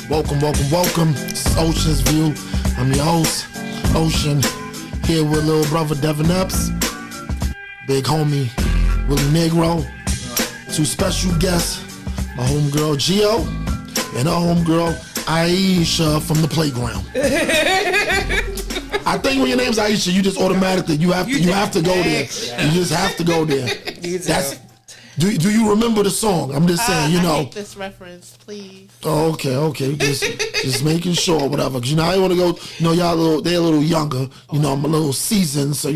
Welcome. It's Ocean's View. I'm your host, Ocean, here with little brother Devin Epps, big homie Willie Negro, two special guests, my homegirl Gio, and her homegirl Aisha from the playground. I think when your name's Aisha, you just automatically you have to go there. You just have to go there. That's. Do you remember the song? I'm just saying, you know. I hate this reference, please. Oh, okay. Just making sure, whatever. Cause I want to go. They're a little younger. I'm a little seasoned, so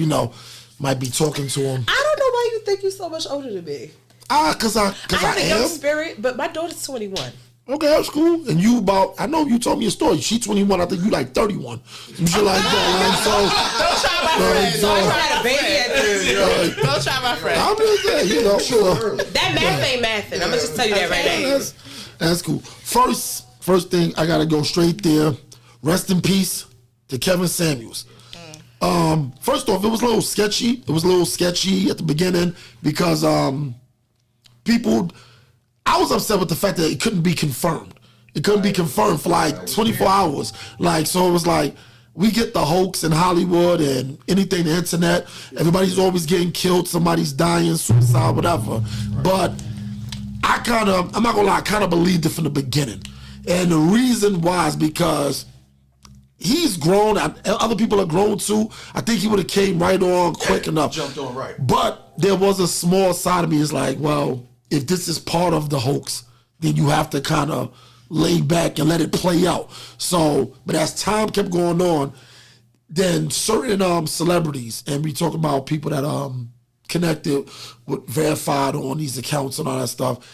might be talking to them. I don't know why you think you're so much older than me. Cause I have a young am. spirit, but my daughter's 21. Okay, that's cool. And you I know you told me a story. She's 21. I think you like 31. Some shit like that. Don't try my friend. Don't try my friend. I'm just saying, sure. That math ain't mathin'. I'm gonna just tell you that right now. That's cool. First thing, I gotta go straight there. Rest in peace to Kevin Samuels. First off, it was a little sketchy. It was a little sketchy at the beginning because people. I was upset with the fact that it couldn't be confirmed. It couldn't be confirmed for like 24 hours. So it was like, we get the hoax in Hollywood and anything, the internet. Everybody's always getting killed. Somebody's dying, suicide, whatever. But I'm not gonna lie, I kind of believed it from the beginning. And the reason why is because he's grown. Other people are grown too. I think he would have came right on quick enough. Jumped on right. But there was a small side of me is like, well, if this is part of the hoax, then you have to kind of lay back and let it play out. So, but as time kept going on, then certain celebrities, and we talk about people that connected with verified on these accounts and all that stuff.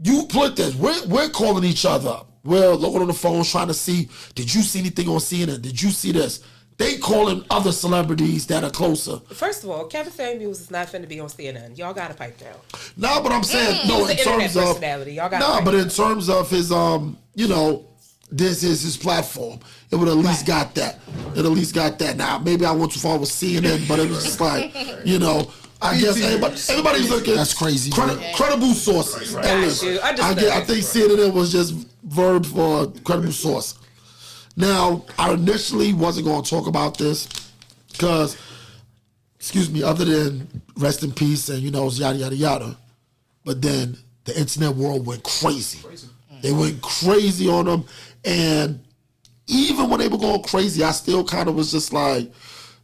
You put this, we're calling each other up. We're looking on the phone trying to see, did you see anything on CNN? Did you see this? They calling other celebrities that are closer. First of all, Kevin Samuels is not finna be on CNN. Y'all gotta pipe down. No, but I'm saying He's in terms of personality. Y'all gotta but in terms of his this is his platform. It would at least got that. It at least got that. Now maybe I went too far with CNN, but it was just like, I guess everybody's looking. That's crazy. Credible sources. Right. I think CNN was just verb for credible source. Now, I initially wasn't going to talk about this because, other than rest in peace and, yada, yada, yada. But then the internet world went crazy. They went crazy on them. And even when they were going crazy, I still kind of was just like,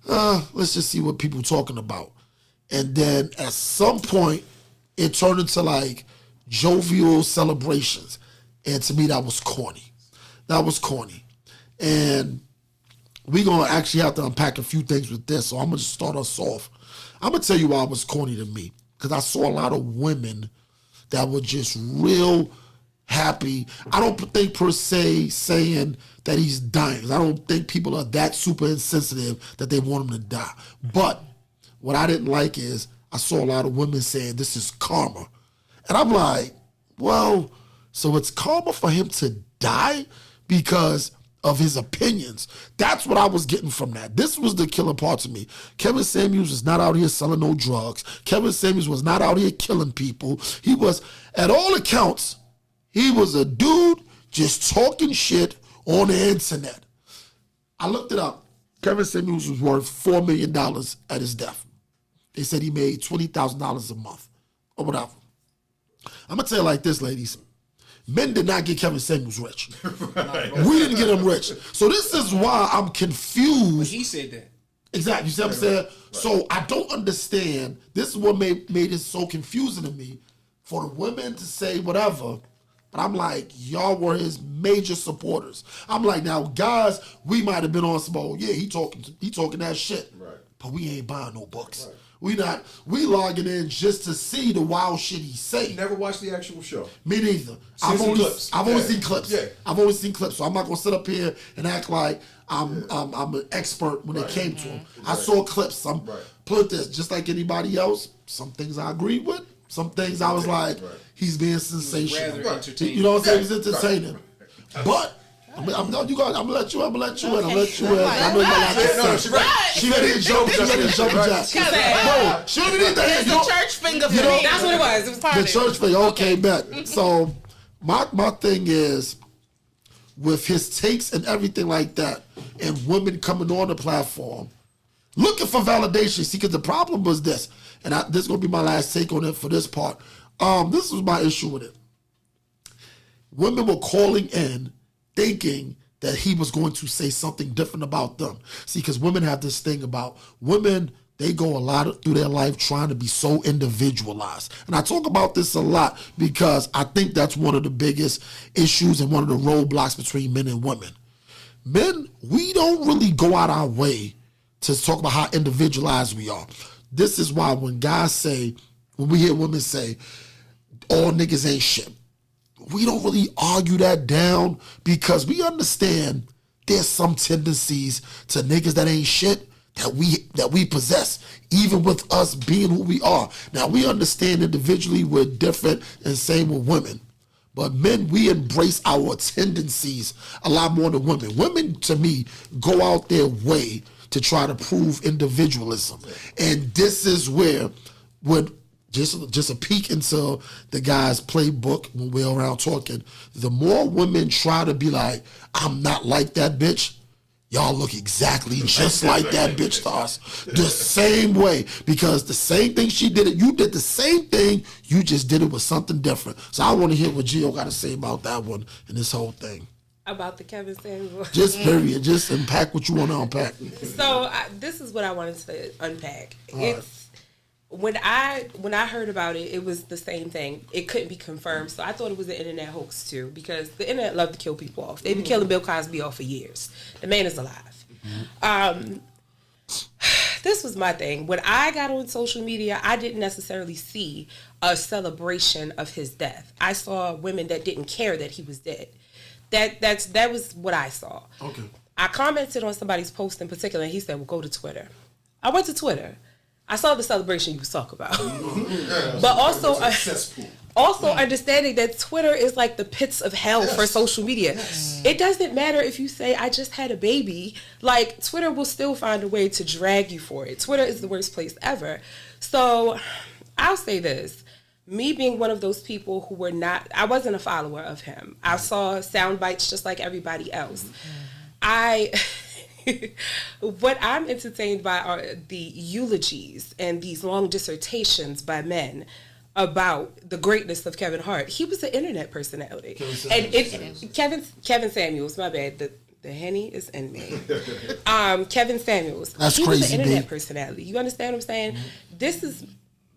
let's just see what people are talking about. And then at some point, it turned into like jovial celebrations. And to me, that was corny. And we're going to actually have to unpack a few things with this. So I'm going to start us off. I'm going to tell you why it was corny to me. Because I saw a lot of women that were just real happy. I don't think per se saying that he's dying. I don't think people are that super insensitive that they want him to die. But what I didn't like is I saw a lot of women saying this is karma. And I'm like, well, so it's karma for him to die because of his opinions. That's what I was getting from that. This was the killer part to me. Kevin Samuels was not out here selling no drugs. Kevin Samuels was not out here killing people. He was, at all accounts, he was a dude just talking shit on the internet. I looked it up. Kevin Samuels was worth $4 million at his death. They said he made $20,000 a month or whatever. I'm going to tell you like this, ladies. Men did not get Kevin Samuels rich. Right. We didn't get him rich. So this is why I'm confused. But he said that. Exactly. You see what I'm saying? Right. So I don't understand. This is what made it so confusing to me for the women to say whatever. But I'm like, y'all were his major supporters. I'm like, now, guys, we might have been on some, he talking that shit. Right. But we ain't buying no books. Right. We logging in just to see the wild shit he say. You never watched the actual show? Me neither. I've only seen clips. Yeah. I've only seen clips, so I'm not gonna sit up here and act like I'm an expert when it came to him. I saw clips. Put this, just like anybody else, some things I agreed with, some things I was like, he's being sensational. You know what I'm saying? He's entertaining. But I'm gonna let you in. I know you got to say. She ready to jump. She ready to jump jack. No, she ready to It's the church finger for me. That's what it was. It was part the of it. church finger. Okay, bet. So my thing is, with his takes and everything like that, and women coming on the platform looking for validation. See, because the problem was this, and this is going to be my last take on it for this part. This was my issue with it. Women were calling in thinking that he was going to say something different about them. See, because women have this thing about women, they go a lot through their life trying to be so individualized. And I talk about this a lot because I think that's one of the biggest issues and one of the roadblocks between men and women. Men, we don't really go out our way to talk about how individualized we are. This is why when we hear women say, all niggas ain't shit, we don't really argue that down because we understand there's some tendencies to niggas that ain't shit that we possess, even with us being who we are. Now, we understand individually we're different, and same with women. But men, we embrace our tendencies a lot more than women. Women, to me, go out their way to try to prove individualism. And this is where, just a peek into the guy's playbook when we're around talking, the more women try to be like, I'm not like that bitch, y'all look exactly just like that bitch to us. The same way. Because the same thing she did it, you did the same thing, you just did it with something different. So I want to hear what Gio got to say about that one and this whole thing. About the Kevin Samuels. Just period. Just unpack what you want to unpack. So this is what I wanted to unpack. When I heard about it, it was the same thing. It couldn't be confirmed, so I thought it was an internet hoax too, because the internet loved to kill people off. They've been killing Bill Cosby off for years. The man is alive. This was my thing. When I got on social media, I didn't necessarily see a celebration of his death. I saw women that didn't care that he was dead. That was what I saw. Okay. I commented on somebody's post in particular, and he said, well, go to Twitter. I went to Twitter. I saw the celebration you was talking about. But also understanding that Twitter is like the pits of hell for social media. Yes. It doesn't matter if you say, I just had a baby. Like, Twitter will still find a way to drag you for it. Twitter is the worst place ever. So I'll say this. Me being one of those people who I wasn't a follower of him. I saw sound bites just like everybody else. What I'm entertained by are the eulogies and these long dissertations by men about the greatness of Kevin Hart. He was an internet personality. Kevin Samuels, my bad. The Henny is in me. Kevin Samuels. That's he crazy, was an internet personality. You understand what I'm saying? This is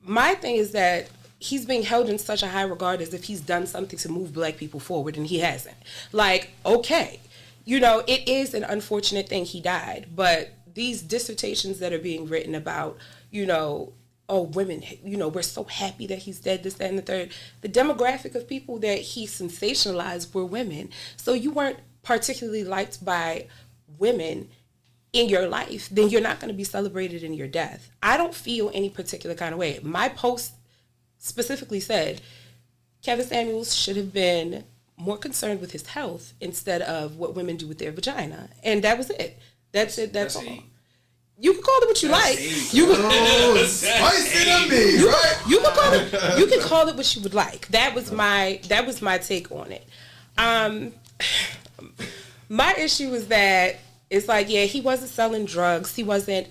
my thing is that he's being held in such a high regard as if he's done something to move black people forward, and he hasn't. Like, okay. You know, it is an unfortunate thing he died, but these dissertations that are being written about, you know, oh, women, you know, we're so happy that he's dead, this, that, and the third. The demographic of people that he sensationalized were women. So you weren't particularly liked by women in your life, then you're not going to be celebrated in your death. I don't feel any particular kind of way. My post specifically said Kevin Samuels should have been more concerned with his health instead of what women do with their vagina. And that was it. That's it. That's all. You can call it what you like. You can call it what you would like. That was my take on it. My issue is that it's like, yeah, he wasn't selling drugs. He wasn't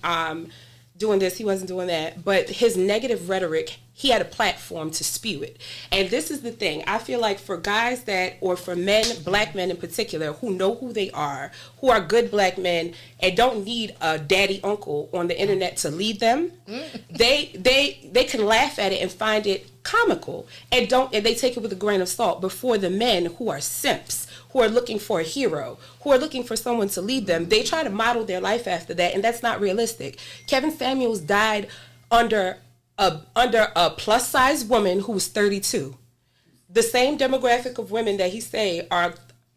doing this. He wasn't doing that. But his negative rhetoric, he had a platform to spew it. And this is the thing. I feel like for guys or for men, black men in particular, who know who they are, who are good black men and don't need a daddy uncle on the internet to lead them, they can laugh at it and find it comical and they take it with a grain of salt. But for the men who are simps, who are looking for a hero, who are looking for someone to lead them, they try to model their life after that, and that's not realistic. Kevin Samuels died under a plus-size woman who was 32. The same demographic of women that he says are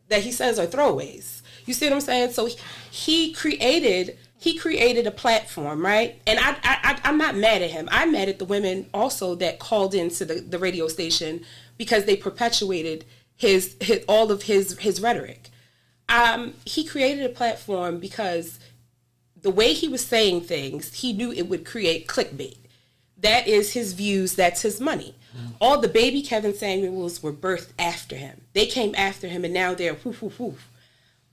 throwaways. You see what I'm saying? So he created a platform, right? And I'm not mad at him. I'm mad at the women also that called into the radio station because they perpetuated all of his rhetoric. He created a platform because the way he was saying things, he knew it would create clickbait. That is his views. That's his money. All the baby Kevin Samuels were birthed after him. They came after him, and now they're whoof, whoof, whoof.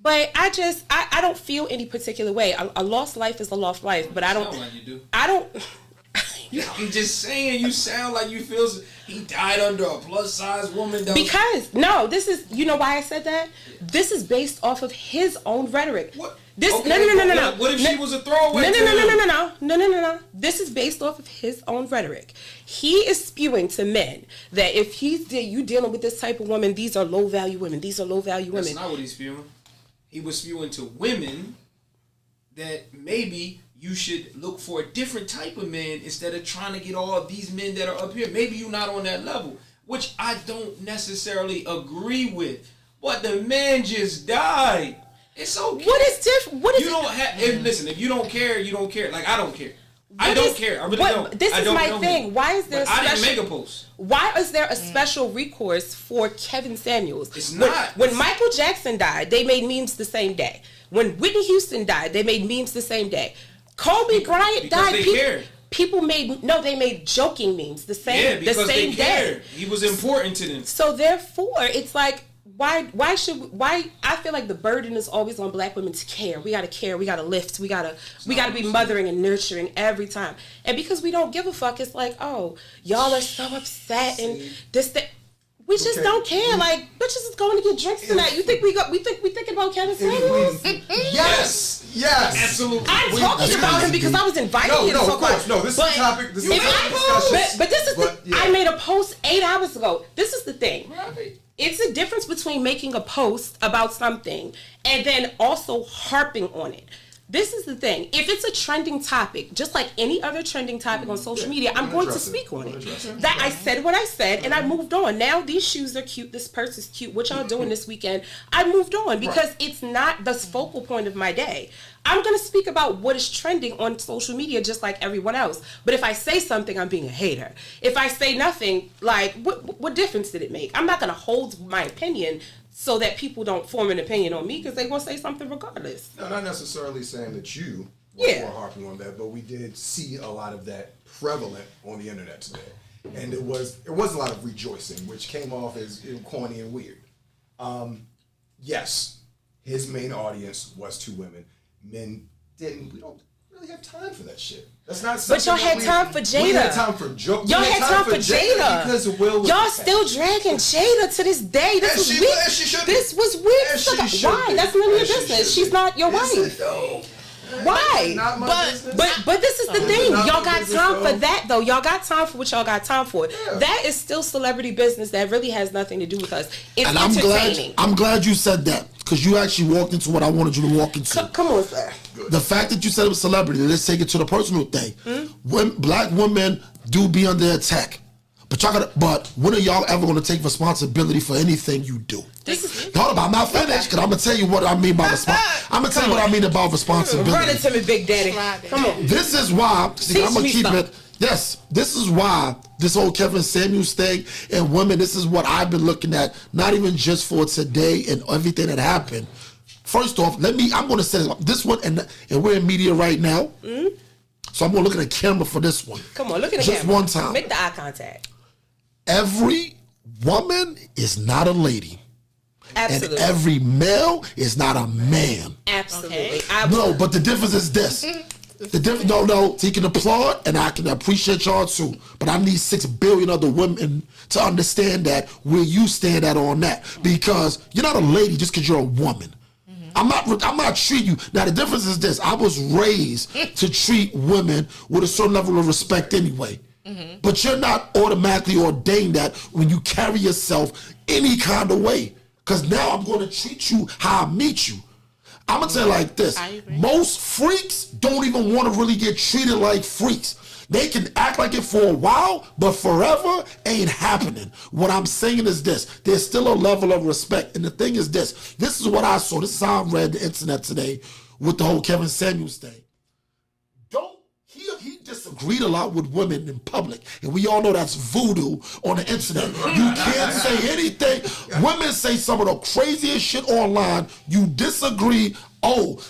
But I don't feel any particular way. A lost life is a lost life, but I don't. Sound like you do. I don't. I'm just saying, you sound like you feel he died under a plus size woman. Because no, this is, you know why I said that? This is based off of his own rhetoric. What? This Okay, no. What if she was a throwaway? No. This is based off of his own rhetoric. He is spewing to men that if you dealing with this type of woman, these are low value women. These are low value women. That's not what he's spewing. He was spewing to women that maybe you should look for a different type of man instead of trying to get all of these men that are up here. Maybe you're not on that level, which I don't necessarily agree with. But the man just died. It's okay. What is different? What is you don't have? Listen, if you don't care, you don't care. Like I don't care. I don't care. I really don't. This is my thing. Him. Why is there? I didn't make a post. Why is there a special recourse for Kevin Samuels? It's not. When Michael Jackson died, they made memes the same day. When Whitney Houston died, they made memes the same day. Kobe Bryant died. People made joking memes the same they day. cared. He was important to them. So therefore, it's like why I feel like the burden is always on black women to care. We gotta care. We gotta lift. We gotta be mothering and nurturing every time. And because we don't give a fuck, it's like, oh, y'all are so upset and this. We just don't care. Like, bitches is going to get drinks tonight. You think we thinking about Kevin Samuels? Yes, absolutely. I'm talking about him because I was invited here to talk about. No, this is a topic. This is but this is I made a post 8 hours ago. This is the thing. Right. It's a difference between making a post about something and then also harping on it. This is the thing. If it's a trending topic, just like any other trending topic on social media, I'm going to speak on it. That I said what I said and I moved on. Now these shoes are cute. This purse is cute. What y'all doing this weekend? I moved on because it's not the focal point of my day. I'm going to speak about what is trending on social media just like everyone else. But if I say something, I'm being a hater. If I say nothing, like, what difference did it make? I'm not going to hold my opinion so that people don't form an opinion on me because they're going to say something regardless. No, not necessarily saying that you were harping on that, but we did see a lot of that prevalent on the internet today. And it was a lot of rejoicing, which came off as corny and weird. Yes, his main audience was 2 women. Men didn't. We don't really have time for that shit. That's not something. But y'all had time for Jada. We had time for jokes. Y'all had time for Jada. Because Will. Y'all still dragging Jada to this day. This was weird. This was weird. Why? That's none of your business. She's not your wife. Why? But this is the thing. Y'all got time for that though. Y'all got time for what y'all got time for. Yeah. That is still celebrity business that really has nothing to do with us. It's and entertaining. I'm glad you said that because you actually walked into what I wanted you to walk into. Come on, sir. The fact that you said it was celebrity, let's take it to the personal thing. When black women do be under attack. But when are y'all ever going to take responsibility for anything you do? Hold up, I'm not finished because I'm going to tell you what I mean by I'm going to tell you what I mean about responsibility. Run it to me, Big Daddy. Come on. This is why, I'm going to keep it. Yes, this is why this whole Kevin Samuels thing and women, this is what I've been looking at, not even just for today and everything that happened. First off, I'm going to say this one, and we're in media right now, so I'm going to look at the camera for this one. Come on, look at the camera. Just one time. Make the eye contact. Every woman is not a lady. Absolutely. And every male is not a man. Absolutely. Okay. No, but the difference is this. No, he can applaud and I can appreciate y'all too. But I need 6 billion other women to understand that where you stand at on that. Because you're not a lady just because you're a woman. I'm not treating you. Now the difference is this. I was raised to treat women with a certain level of respect anyway. But you're not automatically ordained that when you carry yourself any kind of way. Because now I'm going to treat you how I meet you. I'm going to tell you like this. Most freaks don't even want to really get treated like freaks. They can act like it for a while, but forever ain't happening. What I'm saying is this. There's still a level of respect. And the thing is this. This is what I saw. This is how I read the internet today with the whole Kevin Samuels thing. He disagreed a lot with women in public. And we all know that's voodoo on the internet. You can't say anything. Women say some of the craziest shit online. You disagree. You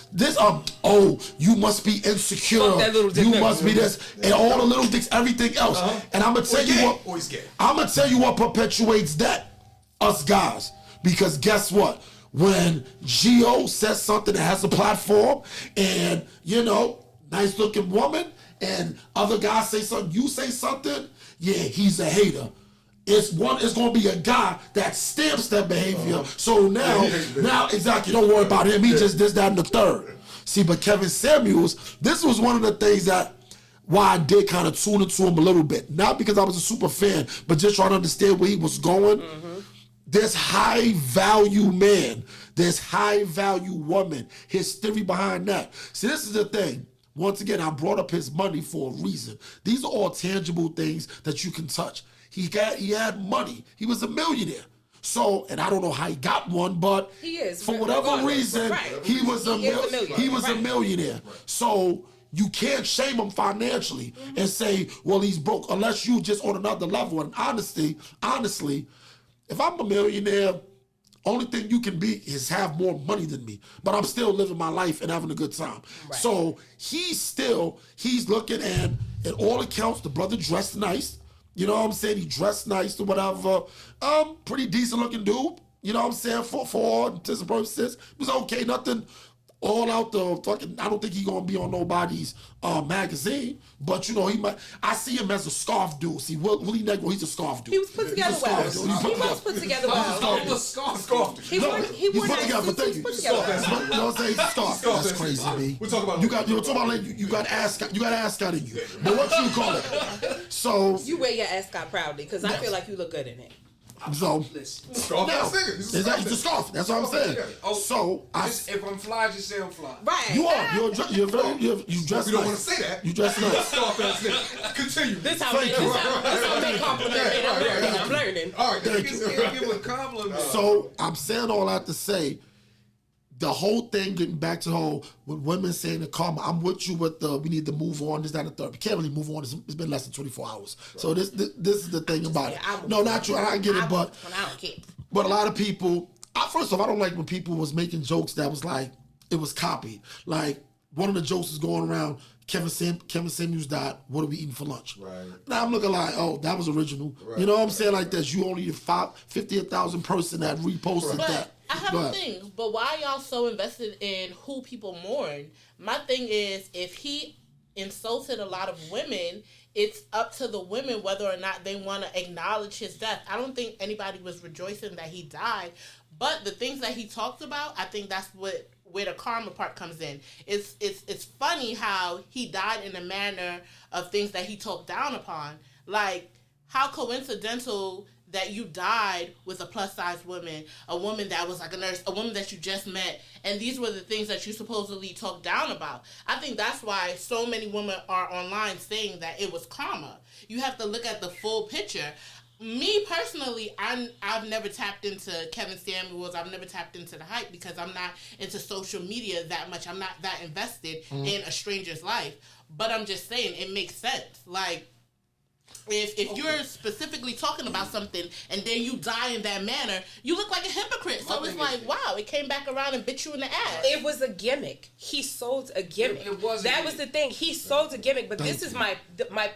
must be insecure. You must be this. And all the little things, everything else. And I'm going to tell you what. I'm going to tell you what perpetuates that. Us guys. Because guess what? when Gio says something that has a platform and, nice looking woman and other guys say something, you say something, yeah, he's a hater. It's going to be a guy that stamps that behavior. So now, exactly, don't worry about him. He just this, that, and the third. See, but Kevin Samuels, this was one of the things that why I did kind of tune into him a little bit. Not because I was a super fan, but just trying to understand where he was going. Mm-hmm. This high value man, this high value woman, his theory behind that. See, this is the thing. Once again, I brought up his money for a reason. These are all tangible things that you can touch. He had money. He was a millionaire. So, and I don't know how he got one, but he is, for whatever reason, he was a millionaire. Right. So you can't shame him financially and say, well, he's broke, unless you just on another level. And honestly, if I'm a millionaire, only thing you can be is have more money than me, but I'm still living my life and having a good time. Right. So he's looking, and at all accounts, the brother dressed nice. You know what I'm saying? He dressed nice or whatever. Pretty decent looking dude. You know what I'm saying? For all intents and purposes, it was okay. Nothing all out the fucking. I don't think he gonna be on nobody's magazine, but he might. I see him as a scarf dude. See, Willie Negro, he's a scarf dude. He was put together well. He was put together well. He was scarf dude. He wore put together. Thank you. You know what I'm saying? He's a scarf. That's crazy, B. We're talking about. You got ascot in you. But what you call it? So you wear your ascot proudly because I feel like you look good in it. So, scarf. It's a scarf. That's what I'm saying. So, if I'm fly, just say I'm fly. Right. You are. You dress We nice. don't want to say that. You dress nice. Scarf ass nigga. Continue. This how they compliment. I'm learning. All right. Thank you. Give a compliment. So, I'm saying all that to say, the whole thing, getting back to the whole, with women saying the karma, I'm with you with we need to move on, this, that, and the third. We can't really move on. It's been less than 24 hours. Right. So this is the thing about it. No, not you. I get it, but a lot of people, first off, I don't like when people was making jokes that was like, it was copied. Like, one of the jokes is going around, Kevin Samuels died, what are we eating for lunch? Right. Now I'm looking like, oh, that was original. Right. You know what I'm saying? Like this, you only 50,000 person that reposted that. I have a thing, but why y'all so invested in who people mourn? My thing is, if he insulted a lot of women, it's up to the women whether or not they want to acknowledge his death. I don't think anybody was rejoicing that he died, but the things that he talked about, I think that's where the karma part comes in. It's funny how he died in a manner of things that he talked down upon. Like, how coincidental that you died with a plus-size woman, a woman that was like a nurse, a woman that you just met, and these were the things that you supposedly talked down about. I think that's why so many women are online saying that it was karma. You have to look at the full picture. Me personally, I've never tapped into Kevin Samuels. I've never tapped into the hype because I'm not into social media that much. I'm not that invested in a stranger's life. But I'm just saying, it makes sense. Like, if you're specifically talking about something and then you die in that manner, you look like a hypocrite. So it's like, wow, it came back around and bit you in the ass. It was a gimmick. He sold a gimmick. That was the thing. He sold a gimmick. But this is my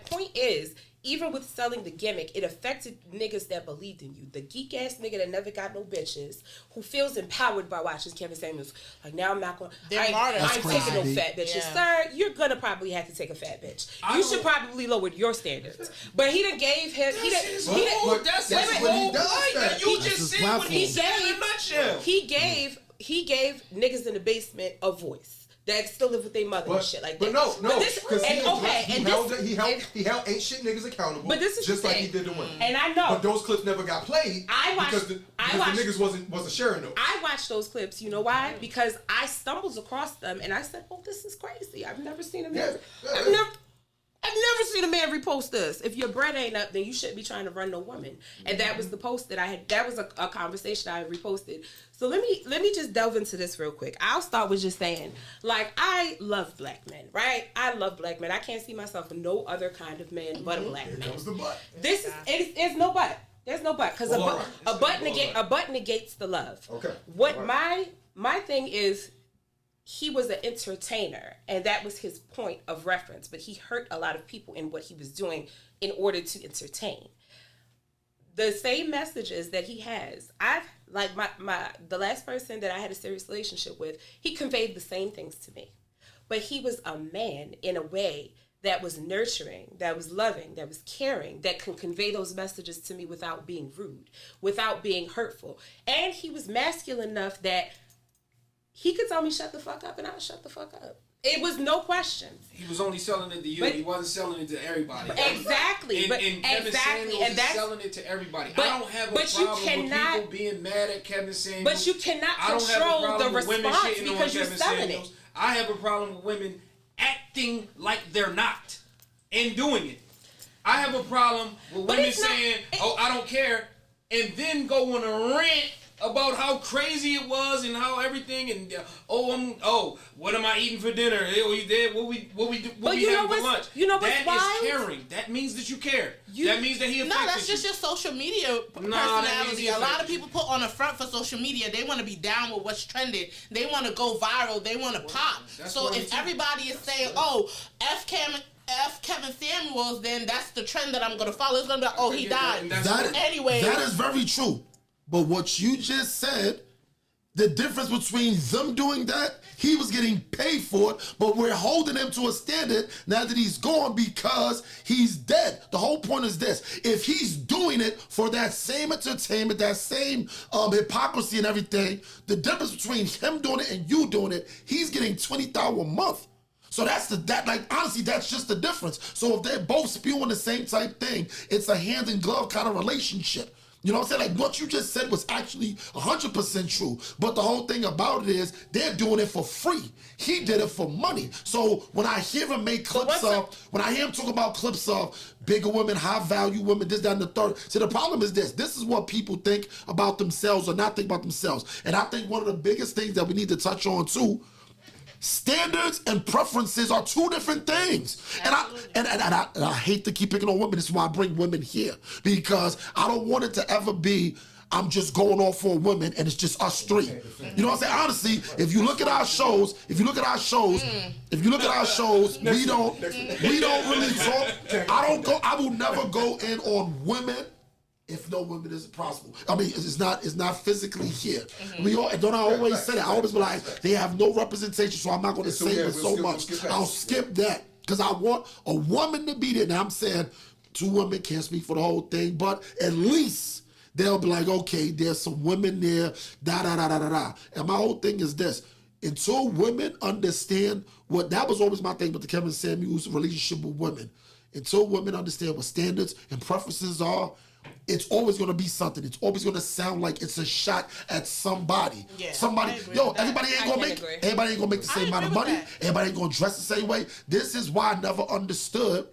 point is, even with selling the gimmick, it affected niggas that believed in you. The geek ass nigga that never got no bitches, who feels empowered by watching Kevin Samuels. Like, now I'm not going to, I'm taking no fat bitches. Yeah. Sir, you're going to probably have to take a fat bitch. You should probably lower your standards. But he done gave him, that's what he does. You just said what he said in a nutshell. He gave niggas in the basement a voice. That still live with their mother and shit like that. Because he held ain't shit niggas accountable. But this is just like he did to women. And I know. But those clips never got played because the niggas wasn't sharing those. I watched those clips. You know why? Because I stumbled across them and I said, "Oh, this is crazy. I've never seen a man. I've never seen a man repost this. If your bread ain't up, then you shouldn't be trying to run no woman." And that was the post that I had. That was a conversation I had reposted. So let me just delve into this real quick. I'll start with just saying, like, I love black men, right? I love black men. I can't see myself with no other kind of man but a black man. Comes the butt. It's no but. There's no but because a butt negates the love. Okay. What my thing is. He was an entertainer, and that was his point of reference, but he hurt a lot of people in what he was doing in order to entertain. The same messages that he has, like the last person that I had a serious relationship with, he conveyed the same things to me. But he was a man in a way that was nurturing, that was loving, that was caring, that can convey those messages to me without being rude, without being hurtful. And he was masculine enough that he could tell me shut the fuck up and I'll shut the fuck up. It was no questions. He was only selling it to you. He wasn't selling it to everybody. Exactly. And Kevin Samuels is selling it to everybody. I don't have a problem with people being mad at Kevin Samuels. But you cannot control the response because you're selling it. I have a problem with women acting like they're not and doing it. I have a problem with women saying, "Oh, I don't care," and then go on a rant about how crazy it was and how everything and what am I eating for dinner? Hey, you did what we having for lunch? You know what's that wild? Is caring. That means that you care. That means that he affected you. No, that's just your social media personality. A lot of people put on a front for social media. They want to be down with what's trending. They want to go viral. They want to pop. So if everybody is saying, "Oh, F Kevin Samuels," then that's the trend that I'm going to follow. It's going to be like, "Oh, he died." Anyway, that is very true. But what you just said, the difference between them doing that, he was getting paid for it, but we're holding him to a standard now that he's gone because he's dead. The whole point is this. If he's doing it for that same entertainment, that same hypocrisy and everything, the difference between him doing it and you doing it, he's getting $20,000 a month. So honestly, that's just the difference. So if they're both spewing the same type thing, it's a hand in glove kind of relationship. You know what I'm saying? Like what you just said was actually 100% true. But the whole thing about it is they're doing it for free. He did it for money. So when I hear him make clips when I hear him talk about clips of bigger women, high value women, this, that, and the third. See, the problem is this. This is what people think about themselves or not think about themselves. And I think one of the biggest things that we need to touch on too, standards and preferences are two different things. And I hate to keep picking on women. This is why I bring women here. Because I don't want it to ever be, I'm just going off for women and it's just us three. You know what I'm saying? Honestly, if you look at our shows, we don't really talk. I will never go in on women if no women isn't possible. I mean, it's not physically here. I always say that. I always be like, they have no representation, so I'm not going to say it so much. I'll skip that because I want a woman to be there. Now I'm saying two women can't speak for the whole thing, but at least they'll be like, okay, there's some women there, da-da-da-da-da-da. And my whole thing is this. Until women understand that was always my thing with the Kevin Samuels relationship with women. Until women understand what standards and preferences are, it's always going to be something. It's always going to sound like it's a shot at somebody. Yeah, everybody ain't going to make the same amount of money. Everybody ain't going to dress the same way. This is why I never understood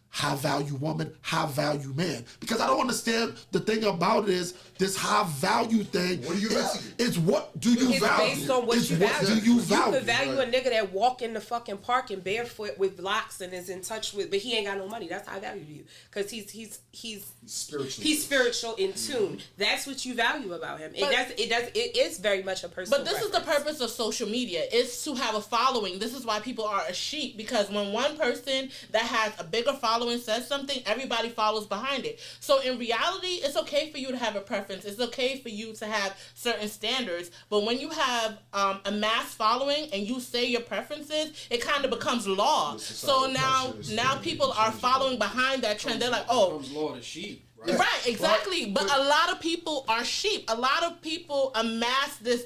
high value woman, high value man. Because I don't understand the thing about it is this high value thing. What do you value? It's what do you value? It's based on what you value. Do you value? You could value a nigga that walk in the fucking park and barefoot with locks and is in touch with, but he ain't got no money. That's high value to you. Because he's spiritual in tune. That's what you value about him. It is very much a personal But this is the purpose of social media. It's to have a following. This is why people are a sheep, because when one person that has a bigger following says something, everybody follows behind it. So in reality, it's okay for you to have a preference. It's okay for you to have certain standards. But when you have a mass following and you say your preferences, it kind of becomes law. So now people are following behind that trend. They're like, oh, becomes law to sheep. Right, exactly. But a lot of people are sheep. A lot of people amass this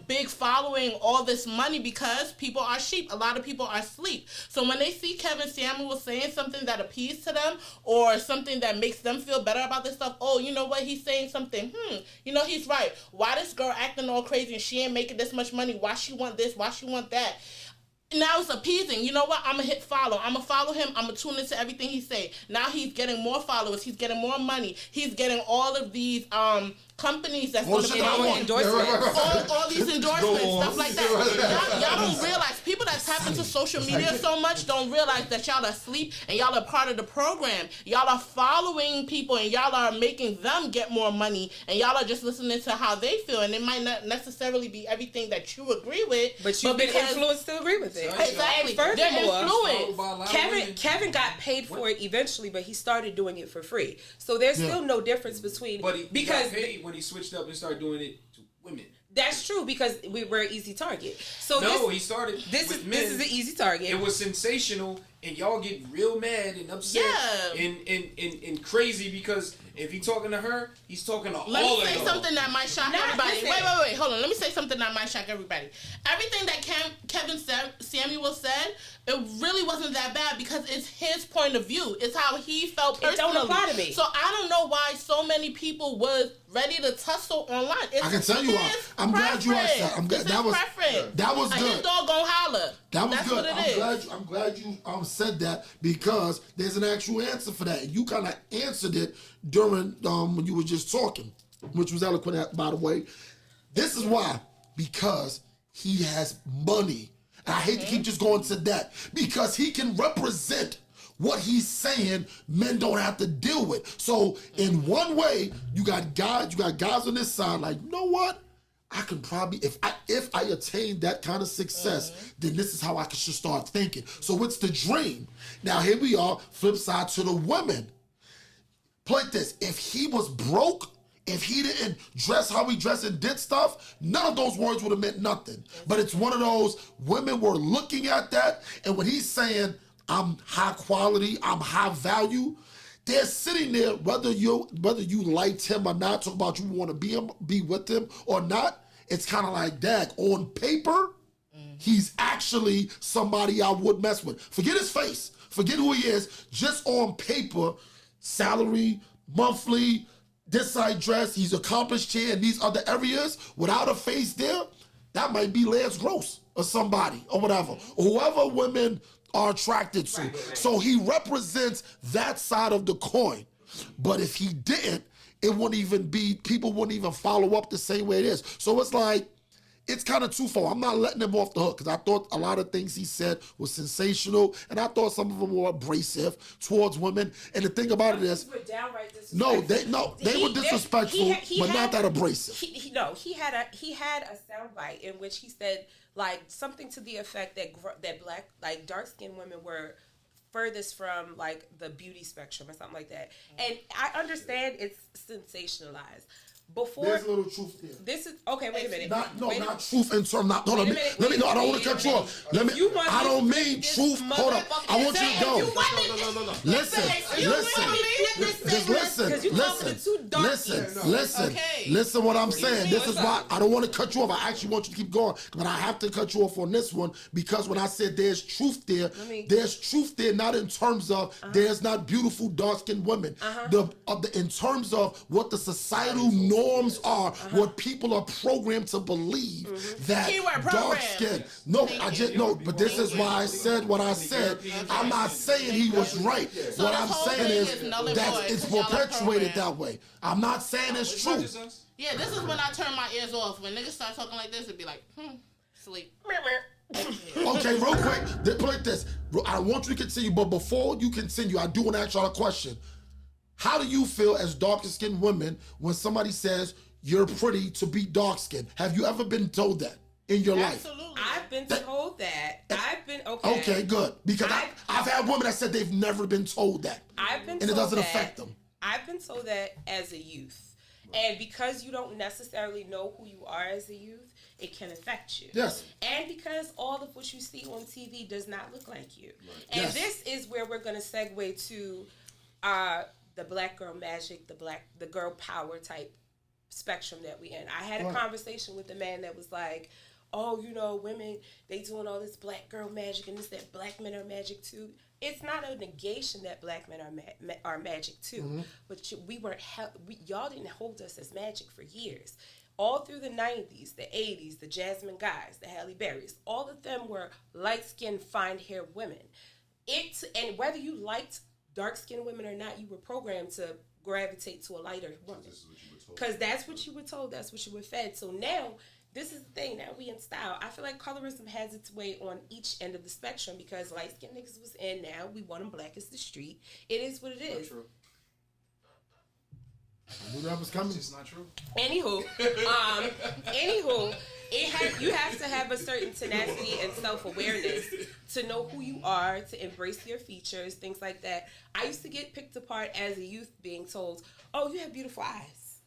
big following, all this money, because people are sheep. A lot of people are asleep. So when they see Kevin Samuels saying something that appeals to them or something that makes them feel better about this stuff, oh, you know what, he's saying something. He's right. Why this girl acting all crazy and she ain't making this much money? Why she want this? Why she want that? Now it's appeasing. You know what? I'm going to hit follow. I'm going to follow him. I'm going to tune into everything he say. Now he's getting more followers. He's getting more money. He's getting all of these companies that's going to be endorsements. All these endorsements, stuff like that. Y'all don't realize, people that tap into social media so much don't realize that y'all are asleep and y'all are part of the program. Y'all are following people and y'all are making them get more money, and y'all are just listening to how they feel, and it might not necessarily be everything that you agree with. But you've been influenced to agree with it. it. Exactly. And furthermore, Influence. Kevin got paid for it eventually, but he started doing it for free. So there's still no difference between. But he got paid when he switched up and started doing it to women. That's true because we were an easy target. So he started. This is an easy target. It was sensational, and y'all get real mad and upset and crazy because if he's talking to her, he's talking to all of them. Let me say something that might shock everybody. Wait. Hold on. Let me say something that might shock everybody. Everything that Kevin Samuel said, it really wasn't that bad because it's his point of view. It's how he felt personally. It don't apply to me. So I don't know why so many people was ready to tussle online. I can tell you why. I'm glad you asked that. That was good. His dog gon' holler. That was That's good. What it is. I'm glad you said that because there's an actual answer for that. And you kind of answered it during when you were just talking, which was eloquent, by the way. This is why. Because he has money. And I hate to keep just going to that. Because he can represent what he's saying men don't have to deal with. So in one way, you got guys on this side like, you know what? I can probably, if I attain that kind of success, then this is how I should start thinking. So it's the dream. Now here we are, flip side to the women. Play this. If he was broke, if he didn't dress how he dressed and did stuff, none of those words would have meant nothing. But it's one of those, women were looking at that, and when he's saying, I'm high quality, I'm high value, they're sitting there, whether you liked him or not, talk about you want to be with him or not, it's kind of like, dag, on paper, he's actually somebody I would mess with. Forget his face, forget who he is, just on paper, salary, monthly, this side dress, he's accomplished here in these other areas, without a face there, that might be Lanz Gross or somebody or whatever, or whoever women are attracted to. Right. So he represents that side of the coin. But if he didn't, it wouldn't even be, people wouldn't even follow up the same way it is. So it's like, it's kind of twofold. I'm not letting him off the hook because I thought a lot of things he said was sensational, and I thought some of them were abrasive towards women. And the thing about it is, they were disrespectful, but not that abrasive. He had a soundbite in which he said like something to the effect that black, like dark skinned women were furthest from like the beauty spectrum or something like that. And I understand it's sensationalized. Before there's a little truth there. This is okay. Wait a minute. Not truth in terms. Let me know. I don't want to cut you off. I don't mean truth. Hold up. I want you to go. No. Listen. Listen. What I'm saying. This is why I don't want to cut you off. I actually want you to keep going, but I have to cut you off on this one because when I said there's truth there, there's truth there. Not in terms of there's not beautiful dark-skinned women. In terms of what the societal norms are, what people are programmed to believe that dark skin. But this is why I said what I said. I'm not saying he was right. What I'm saying is that it's perpetuated that way. I'm not saying it's true. Yeah, this is when I turn my ears off. When niggas start talking like this, it'd be like, sleep. Okay, real quick, play this. I want you to continue, but before you continue, I do want to ask y'all a question. How do you feel as darker-skinned women when somebody says you're pretty to be dark-skinned? Have you ever been told that in your life? Absolutely. I've been told that. I've been okay. Okay, good. Because I've had women that said they've never been told that. And it doesn't affect them. I've been told that as a youth. And because you don't necessarily know who you are as a youth, it can affect you. Yes. And because all of what you see on TV does not look like you. Right. And this is where we're going to segue to the black girl magic, the girl power type spectrum that we in. I had a conversation with a man that was like, oh, women, they doing all this black girl magic and that black men are magic too. It's not a negation that black men are magic too, but y'all didn't hold us as magic for years. All through the 90s, the 80s, the Jasmine Guys, the Halle Berrys, all of them were light-skinned, fine-haired women. And whether you liked dark-skinned women or not, you were programmed to gravitate to a lighter woman. Because that's what you were told. That's what you were fed. So now, this is the thing. Now we in style. I feel like colorism has its way on each end of the spectrum because light-skinned niggas was in. Now we want them black as the street. It is what it is. I knew that was coming. It's not true. Anywho, you have to have a certain tenacity and self-awareness to know who you are, to embrace your features, things like that. I used to get picked apart as a youth, being told, "Oh, you have beautiful eyes.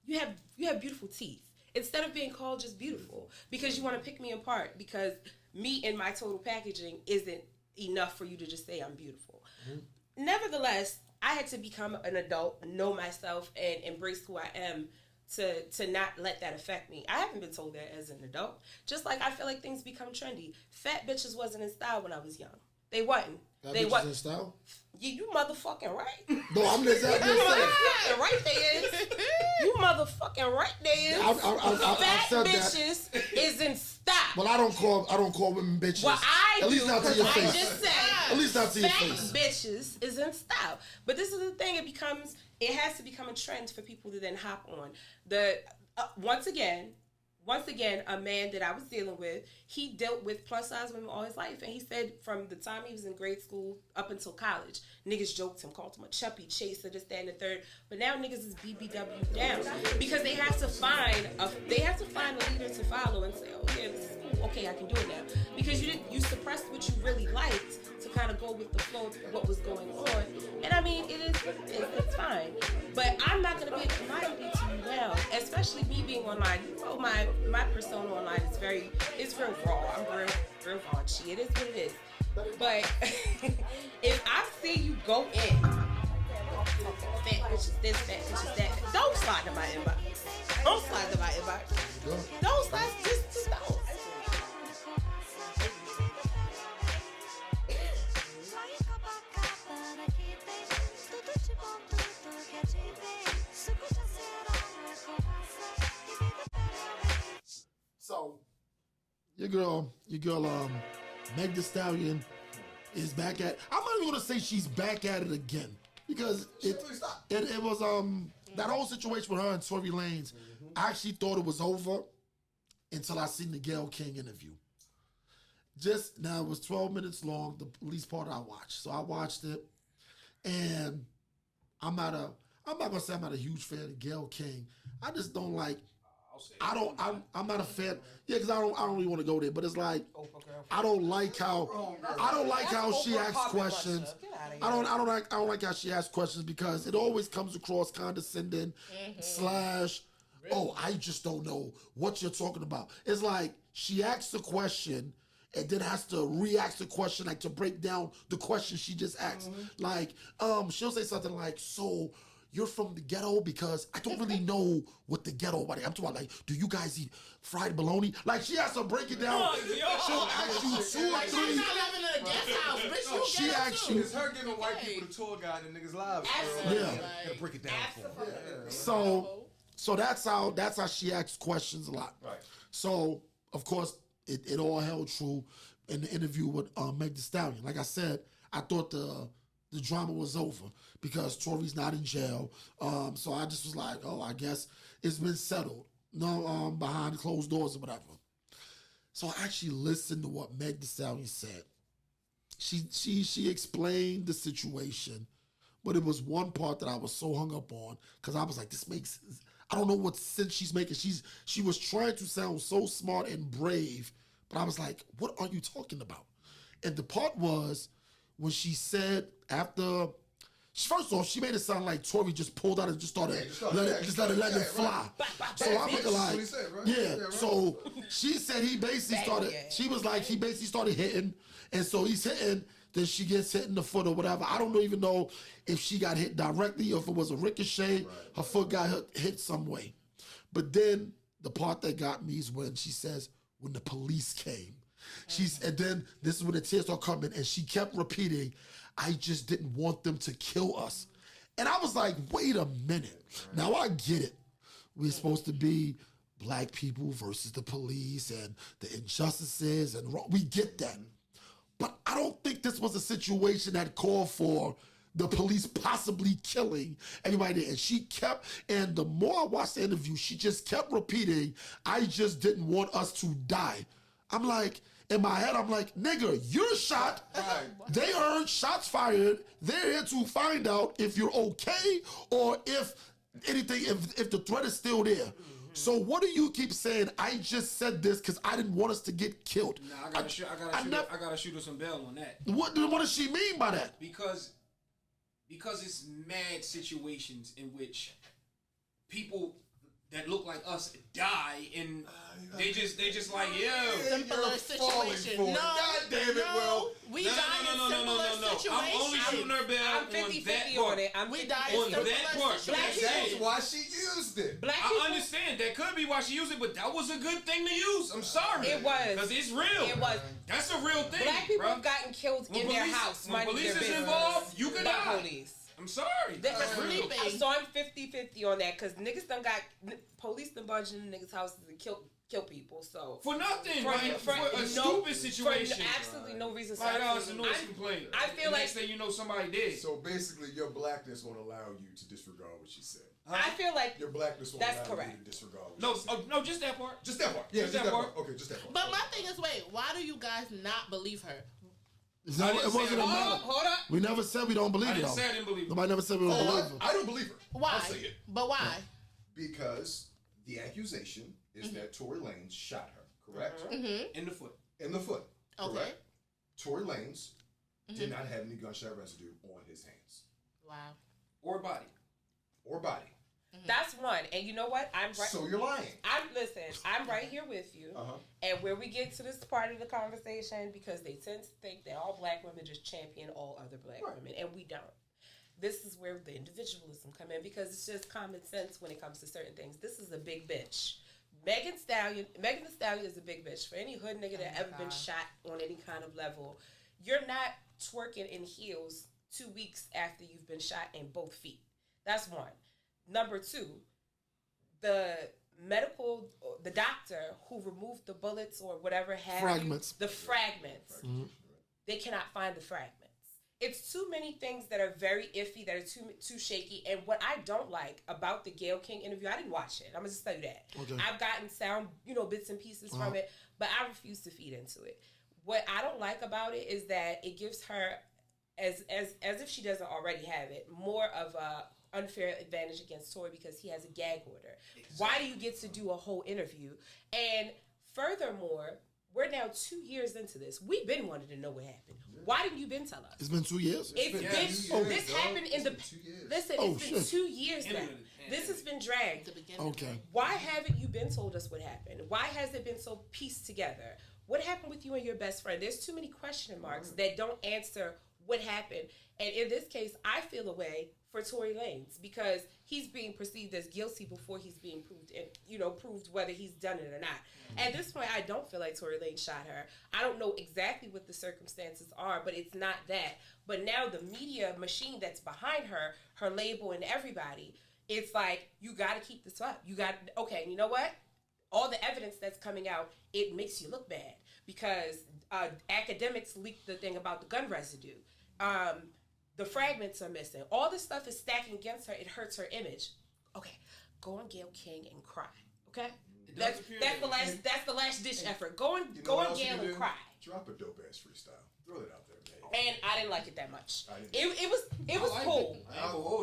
You have beautiful teeth." Instead of being called just beautiful, because you want to pick me apart, because me and my total packaging isn't enough for you to just say I'm beautiful. Mm-hmm. Nevertheless, I had to become an adult, know myself, and embrace who I am to not let that affect me. I haven't been told that as an adult. Just like I feel like things become trendy. Fat bitches wasn't in style when I was young. They wasn't. They wasn't in style? Yeah, you motherfucking right. No, I'm just saying. Right there is. You motherfucking right there is. I Fat bitches is in style. Well, I don't call women bitches. Well, I At least do, not to your I face. just said, At least not to your fat face. bitches is in style. But this is the thing. It has to become a trend for people to then hop on. Once again, a man that I was dealing with, he dealt with plus size women all his life, and he said from the time he was in grade school up until college, niggas joked him, called him a chuppy chaser, this, that, and the third. But now niggas is BBW down because they have to find a leader to follow and say, oh yeah, this is cool. Okay, I can do it now, because you suppressed what you really liked to kind of go with the flow of what was going on. And I mean, it's fine. But I'm not going to be a commodity to you now, especially me being online. You know, my persona online is real raw. I'm real raunchy. It is what it is. But if I see you go in, fat bitches this, fat bitches that, don't slide to my inbox. Don't slide to my inbox. Don't slide, just don't. So, your girl, Megan Thee Stallion is back at. I'm not even gonna say she's back at it again, because it was that whole situation with her and Tory Lanez. I actually thought it was over until I seen the Gayle King interview. Just now, it was 12 minutes long, the least part I watched. So I watched it, and I'm not gonna say I'm not a huge fan of Gayle King. I just don't like. I'm not a fan. Yeah, because I don't really want to go there. But it's like I don't like how she asks questions. I don't like how she asks questions, because it always comes across condescending / oh, I just don't know what you're talking about. It's like she asks a question and then has to re-ask the question, like to break down the question she just asked. Like, she'll say something like, so you're from the ghetto? Because I don't really know what the ghetto is. I'm talking about, like, do you guys eat fried bologna? Like, she has to break it down. She'll ask you 2 or 3. She's not living in a guest house, bitch. She asks you. It's her giving white people the tour guide in niggas' lives. Absolutely. Yeah. Gotta break it down for them. So that's how she asks questions a lot. Right. So, of course, it all held true in the interview with Megan Thee Stallion. Like I said, I thought the drama was over because Tory's not in jail. So I just was like, oh, I guess it's been settled. No, behind closed doors or whatever. So I actually listened to what Megan Thee Stallion said. She explained the situation, but it was one part that I was so hung up on, because I was like, I don't know what sense she's making. She was trying to sound so smart and brave, but I was like, what are you talking about? And the part was when she said first off, she made it sound like Tory just pulled out and just started letting it fly. So I'm looking like, So she said he basically started hitting, and so he's hitting, then she gets hit in the foot or whatever. I don't even know if she got hit directly or if it was a ricochet. Her foot got hit some way. But then the part that got me is when she says, when the police came. And then this is when the tears start coming, and she kept repeating, I just didn't want them to kill us. And I was like, wait a minute. Now I get it. We're supposed to be black people versus the police and the injustices, and we get that. But I don't think this was a situation that called for the police possibly killing anybody. And the more I watched the interview, she just kept repeating, I just didn't want us to die. I'm like, in my head, I'm like, nigga, you're shot. Right. They earned shots fired. They're here to find out if you're okay or if anything if the threat is still there. Mm-hmm. So what do you keep saying? I just said this because I didn't want us to get killed. Nah, I gotta shoot her some bell on that. What does she mean by that? Because it's mad situations in which people that look like us die, and they just like, yo, simpler situation. No, God damn it, Will. We died in similar situations. I'm only shooting her bell I'm 50-50 on it. We died on in that similar part. situations. That's why she used it. Black people, I understand that could be why she used it, but that was a good thing to use. I'm sorry. It was. Because it's real. It was. That's a real thing. Black people bro. have gotten killed in their house. When police is involved, you can die. Police. I'm sorry. That's real. So I'm 50-50 on that because niggas done got police done barged into niggas' houses and kill people. So For nothing, for a stupid situation. For absolutely no reason. $5 a noise complaint. I feel like next thing you know, somebody did. So basically, your blackness won't allow you to disregard what she said. I feel like Your blackness won't that's allow correct. you to disregard what No, she said. no, just that part. Just that part. Yeah, just that part. Okay, just that part. But my thing is, wait, why do you guys not believe her? It wasn't a matter. Hold up. We never said we don't believe I it. didn't say I didn't believe it. Nobody never said we don't believe it. I don't believe her. Why? I'll say it. But why? Because the accusation is that Tory Lanez shot her, correct? In the foot. In the foot, Okay. correct? Tory Lanez did not have any gunshot residue on his hands. Wow. Or body. That's one. And you know what? I'm right. So you're lying. I'm right here with you. And where we get to this part of the conversation, because they tend to think that all black women just champion all other black women, and we don't. This is where the individualism come in, because it's just common sense when it comes to certain things. This is a big bitch. Megan Thee Stallion is a big bitch. For any hood nigga that ever been shot on any kind of level, you're not twerking in heels 2 weeks after you've been shot in both feet. That's one. Number two, the doctor who removed the bullets or whatever Fragments. the fragments. They cannot find the fragments. It's too many things that are very iffy, that are too shaky. And what I don't like about the Gayle King interview, I didn't watch it. I'm gonna just tell you that. Okay. I've gotten sound, bits and pieces from it, but I refuse to feed into it. What I don't like about it is that it gives her, as if she doesn't already have it, more of a unfair advantage against Tory because he has a gag order. Exactly. Why do you get to do a whole interview? And furthermore, we're now 2 years into this. We've been wanting to know what happened. Why didn't you been tell us? It's been 2 years? This happened in the... Listen, it's been 2 years now. This has been dragged. Okay. Why haven't you been told us what happened? Why has it been so pieced together? What happened with you and your best friend? There's too many question marks that don't answer what happened. And in this case, I feel a way for Tory Lanez because he's being perceived as guilty before he's being proved whether he's done it or not. At this point, I don't feel like Tory Lanez shot her. I don't know exactly what the circumstances are, but it's not that. But now the media machine that's behind her label and everybody, it's like, you got to keep this up. You know what? All the evidence that's coming out, it makes you look bad because academics leaked the thing about the gun residue. The fragments are missing. All this stuff is stacking against her. It hurts her image. Okay, go on Gayle King and cry. Okay, that's the last ditch effort. Go on Gayle and cry. Drop a dope ass freestyle. Throw it out there, man. And I didn't like it that much. It was cool.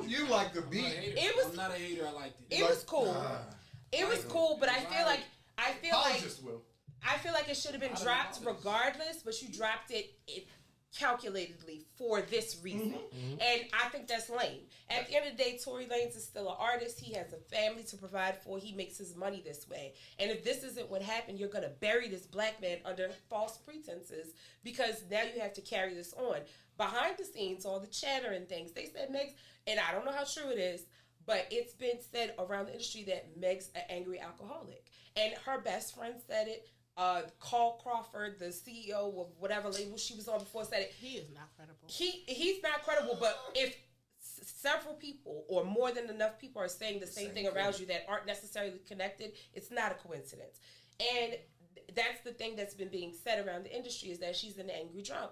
You like the beat. I'm not a hater. I liked it. It was cool. It was cool, but I feel like it should have been dropped regardless. But you dropped it calculatedly for this reason. And I think that's lame. At the end of the day, Tory Lanez is still an artist. He has a family to provide for. He makes his money this way. And if this isn't what happened, you're going to bury this black man under false pretenses because now you have to carry this on. Behind the scenes, all the chatter and things, they said Meg's, and I don't know how true it is, but it's been said around the industry that Meg's an angry alcoholic. And her best friend said it. Carl Crawford, the CEO of whatever label she was on before, said it. He is not credible. He's not credible, but if several people or more than enough people are saying the same thing around you that aren't necessarily connected, it's not a coincidence. And that's the thing that's been being said around the industry is that she's an angry drunk.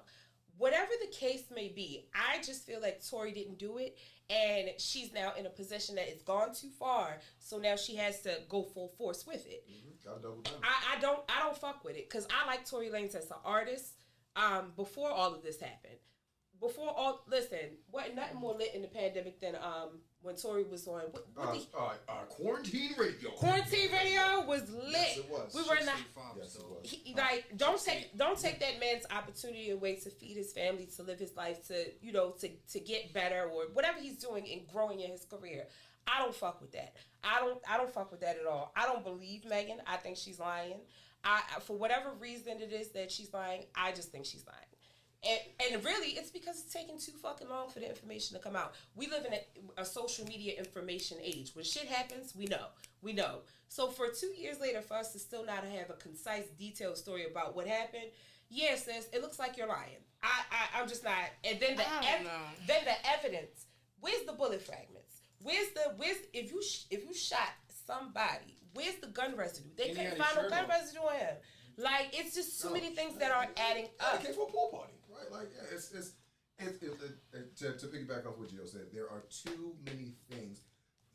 Whatever the case may be, I just feel like Tory didn't do it, and she's now in a position that it's gone too far. So now she has to go full force with it. Gotta double down. I don't fuck with it because I like Tory Lanez as an artist. Before all of this happened, before all, listen, wasn't nothing more lit in the pandemic than when Tory was on. Quarantine radio. Quarantine radio was lit. Yes, it was. We were in the. Yes, it was. Like, don't take that man's opportunity away to feed his family, to live his life, to to get better or whatever he's doing and growing in his career. I don't fuck with that. I don't fuck with that at all. I don't believe Megan. I think she's lying. For whatever reason it is that she's lying, I just think she's lying. And really, it's because it's taking too fucking long for the information to come out. We live in a social media information age. When shit happens, we know. So for 2 years later, for us to still not have a concise, detailed story about what happened, yes, sis, it looks like you're lying. I'm just not. And then the evidence. Where's the bullet fragments? If you shot somebody, where's the gun residue? They couldn't find no gun residue on him. Like, it's just too many things that are adding up. It came from a pool party, right? Like, yeah, to piggyback off what Jill said, there are too many things.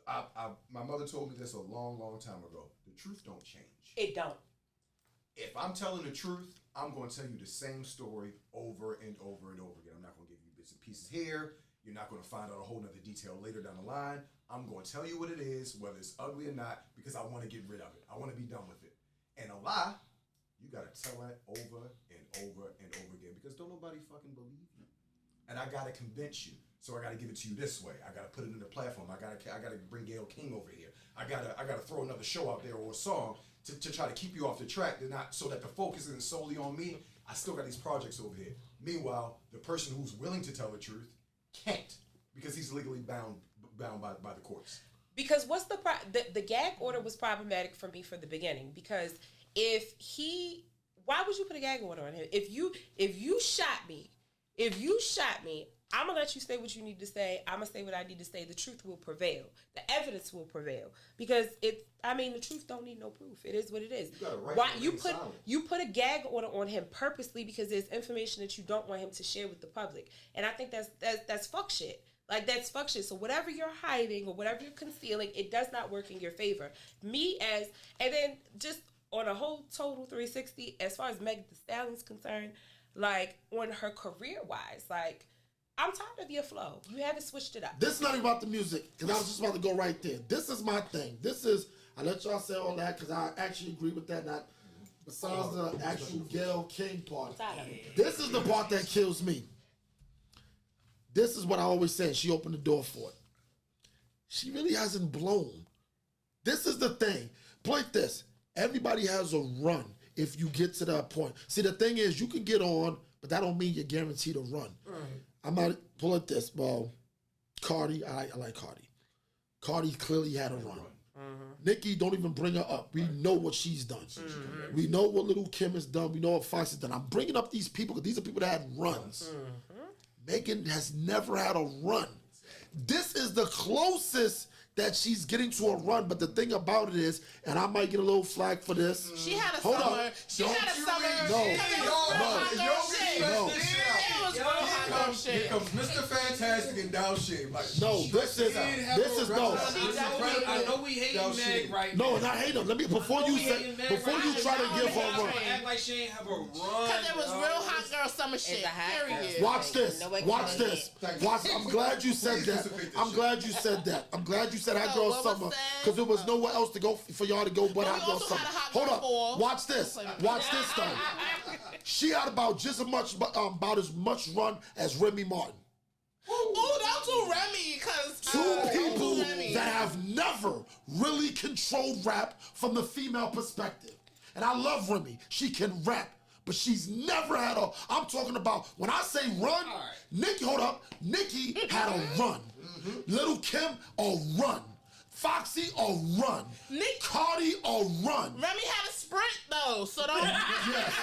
My mother told me this a long, long time ago. The truth don't change. It don't. If I'm telling the truth, I'm going to tell you the same story over and over and over again. I'm not going to give you bits and pieces here. You're not going to find out a whole nother detail later down the line. I'm going to tell you what it is, whether it's ugly or not, because I want to get rid of it. I want to be done with it. And a lie, you got to tell that over and over and over again, because don't nobody fucking believe you. And I got to convince you. So I got to give it to you this way. I got to put it in the platform. I got to bring Gayle King over here. I got to throw another show out there or a song to try to keep you off the track. They're not, so that the focus isn't solely on me. I still got these projects over here. Meanwhile, the person who's willing to tell the truth can't, because he's legally bound by the courts. Because what's the gag order was problematic for me from the beginning, because why would you put a gag order on him? If you shot me, I'm going to let you say what you need to say. I'm going to say what I need to say. The truth will prevail. The evidence will prevail. Because the truth don't need no proof. It is what it is. You put a gag order on him purposely because there's information that you don't want him to share with the public. And I think that's fuck shit. Like, that's fuck shit. So whatever you're hiding or whatever you're concealing, it does not work in your favor. And then just on a whole total 360, as far as Megan Thee Stallion's concerned, like, on her career-wise, like, I'm tired of your flow. You haven't switched it up. This is not even about the music, because I was just about to go right there. This is my thing. I let y'all say all that, because I actually agree with that. Not besides the actual Gayle King part. This is the part that kills me. This is what I always said. She opened the door for it. She really hasn't blown. This is the thing. Like this. Everybody has a run if you get to that point. See, the thing is, you can get on, but that don't mean you're guaranteed to run. Right. I might pull it this. Well, Cardi, I like Cardi. Cardi clearly had a run. Mm-hmm. Nicki, don't even bring her up. We know what she's done. Mm-hmm. We know what Little Kim has done. We know what Fox has done. I'm bringing up these people because these are people that had runs. Mm-hmm. Megan has never had a run. This is the closest that she's getting to a run, but the thing about it is, and I might get a little flack for this. She had a summer. She had a summer. Here comes Mr. Fantastic and Dow Shade. No, this is no. I know we hate Meg right now. No, and I hate him. Before you try to give her a run. Act like she ain't have a run. Because it was real hot girl summer shit. Period. Watch this. I'm glad you said that. I'm glad you said that. I'm glad you said hot girl summer, because there was nowhere else to go for y'all to go but hot girl summer. Hold up. Watch this. Watch this though. She had about as much run as Remy Martin. Oh, don't do Remy, because two people that have never really controlled rap from the female perspective. And I love Remy. She can rap. But she's never had I'm talking about, when I say run, right. Nicki had a run. Mm-hmm. Little Kim, a run. Foxy, a run. Cardi, a run. Remy had a sprint, though, so don't... Yes,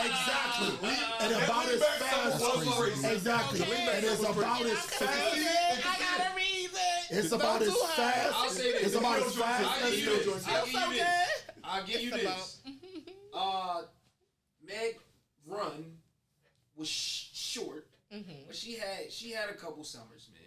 exactly. And about as fast. Exactly. And it's about as fast. I gotta read it. It's about as fast. I'll say this. It's about as fast. I'll give you this. Meg run was short, but she had a couple summers, man.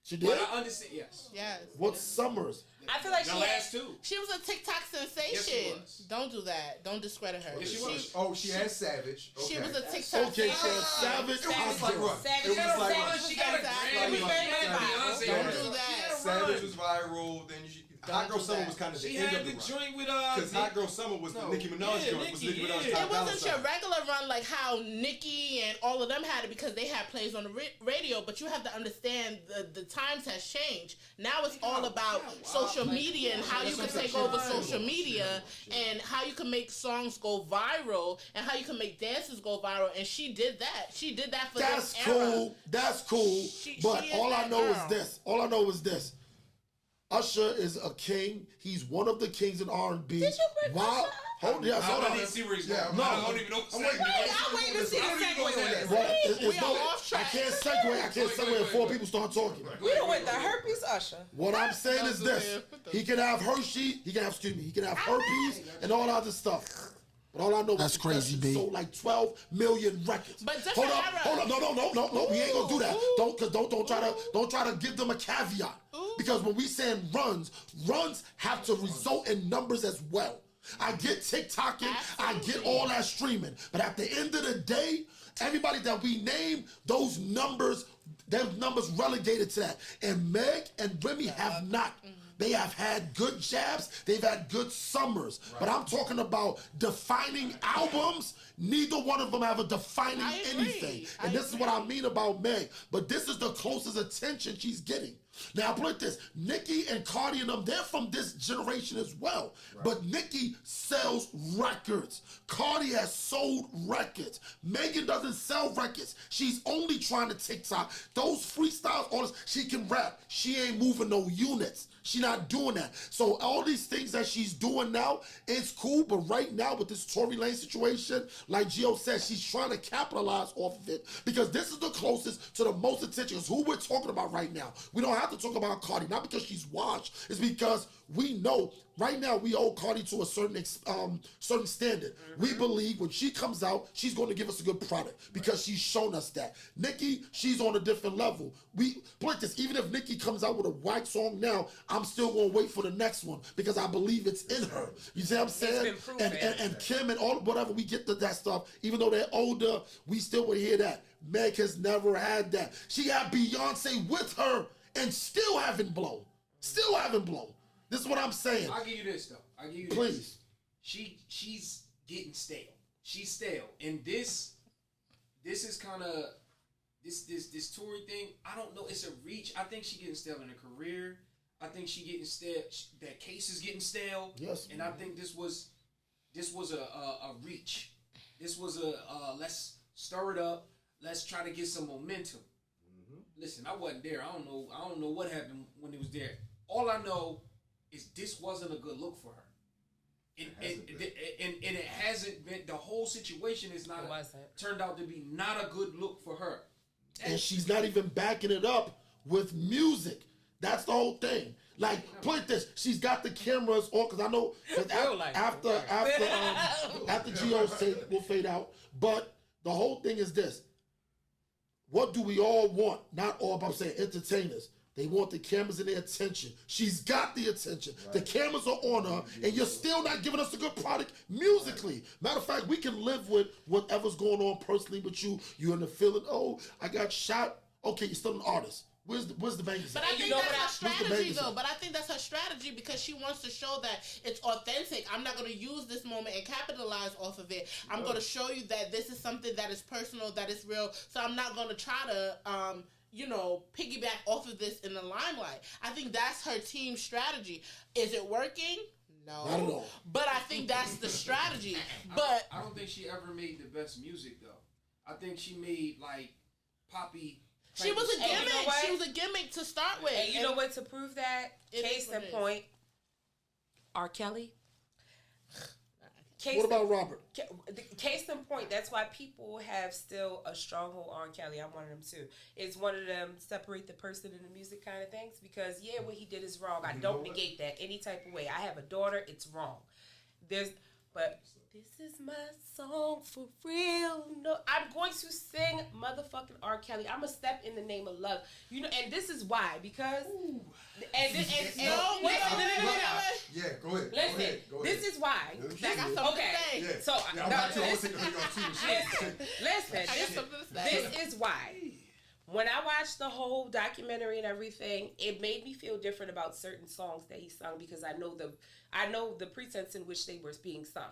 She did? But I understand, yes. Yes. What Summers? I feel like The she last had, two. She was a TikTok sensation. Yes, she was. Don't do that. Don't discredit her. Yes, she was. Oh, she had Savage. Okay. She was a TikTok Okay, sensation. so Savage. It was like run. Savage. It was like run. She got a Grammy. She had Beyonce. Don't do that. Savage was viral. Then Hot Girl do Summer that. was kind of the She end had of the the run. joint with Because Hot Girl Summer was the Nicki Minaj yeah, joint. Was Nicki Nicki, Minaj yeah. top It wasn't dollar your sign. regular run like how Nicki and all of them had it because they had plays on the radio, but you have to understand the times has changed. Now it's all about social media and how you can take over social media and how you can make songs go viral and how you can make dances go viral. And she did that. She did that for That's this era. cool. That's cool. But she is all I that know girl. is this. All I know is this. Usher is a king. He's one of the kings in R&B. Did you bring Wow. Usher? Hold yes, hold I on. didn't see where he's going. Yeah, no. I don't even know what's I'm saying. waiting. I'm waiting to see the segue on this. But it's We are no, off track. I can't segue before people start talking. We done went the herpes Usher. What I'm saying is this. He can have Hershey, he can have herpes and all other stuff. But all I know That's is crazy, that B. she sold like 12 million records. But different hold era. up, no, we ain't gonna do that. Ooh. Don't try to give them a caveat. Because when we saying runs have to result in numbers as well. I get TikToking, I get all that streaming, but at the end of the day, everybody that we name, those numbers relegated to that. And Meg and Remy have not. They have had good jabs. They've had good summers. Right. But I'm talking about defining albums. Neither one of them have a defining anything. And this is what I mean about Meg. But this is the closest attention she's getting. Now, put it this. Nicki and Cardi and them, they're from this generation as well. Right. But Nicki sells records. Cardi has sold records. Megan doesn't sell records. She's only trying to TikTok. Those freestyles, all this, she can rap. She ain't moving no units. She's not doing that. So all these things that she's doing now, it's cool. But right now with this Tory Lanez situation, like Gio said, she's trying to capitalize off of it because this is the closest to the most attention. Because who we're talking about right now, we don't have to talk about Cardi, not because she's washed. It's because we know right now we owe Cardi to a certain standard. Mm-hmm. We believe when she comes out, she's going to give us a good product because she's shown us that. Nicki, she's on a different level. We put this, even if Nicki comes out with a white song now, I'm still going to wait for the next one because I believe it's in her. You see what I'm saying? And Kim and all whatever, we get to that stuff. Even though they're older, we still would hear that. Meg has never had that. She had Beyonce with her and still haven't blown. Still haven't blown. This is what I'm saying. I'll give you this though. I'll give you this. Please. She's getting stale. She's stale. And this is kind of this Tory thing. I don't know. It's a reach. I think she getting stale in her career. I think she getting stale. That case is getting stale. Yes. And I think this was a reach. This was a let's stir it up. Let's try to get some momentum. Mm-hmm. Listen, I wasn't there. I don't know what happened when it was there. All I know is this wasn't a good look for her. And it hasn't been. The whole situation is not turned out to be not a good look for her. And she's not even backing it up with music. That's the whole thing. Like, put this. She's got the cameras on because I know after Geo will fade out. But the whole thing is this. What do we all want? Not all, but I'm saying entertainers. They want the cameras and their attention. She's got the attention. Right. The cameras are on her, and you're still not giving us a good product musically. Right. Matter of fact, we can live with whatever's going on personally with you. You're in the feeling, oh, I got shot. Okay, you're still an artist. Where's the bank? But I think that's her strategy, though. But I think that's her strategy because she wants to show that it's authentic. I'm not going to use this moment and capitalize off of it. I'm going to show you that this is something that is personal, that is real. So I'm not going to try to, piggyback off of this in the limelight. I think that's her team strategy. Is it working? No. Not at all. But I think that's the strategy. But I don't think she ever made the best music, though. I think she made, like, poppy... She was a gimmick. You know she was a gimmick to start with. And you know what? To prove that, case in point, R. Kelly. What about Robert? Case in point, that's why people have still a stronghold on Kelly. I'm one of them too. It's one of them separate the person and the music kind of things because what he did is wrong. I don't negate that any type of way. I have a daughter. It's wrong. But this is my song for real. No, I'm going to sing motherfucking R. Kelly. I'm gonna step in the name of love. You know, and this is why, because no. Yeah, go ahead. Listen, go ahead. This is why. Okay. Yeah. So yeah, I'm not sure. listen. This is why. When I watched the whole documentary and everything, it made me feel different about certain songs that he sung because I know the pretense in which they were being sung.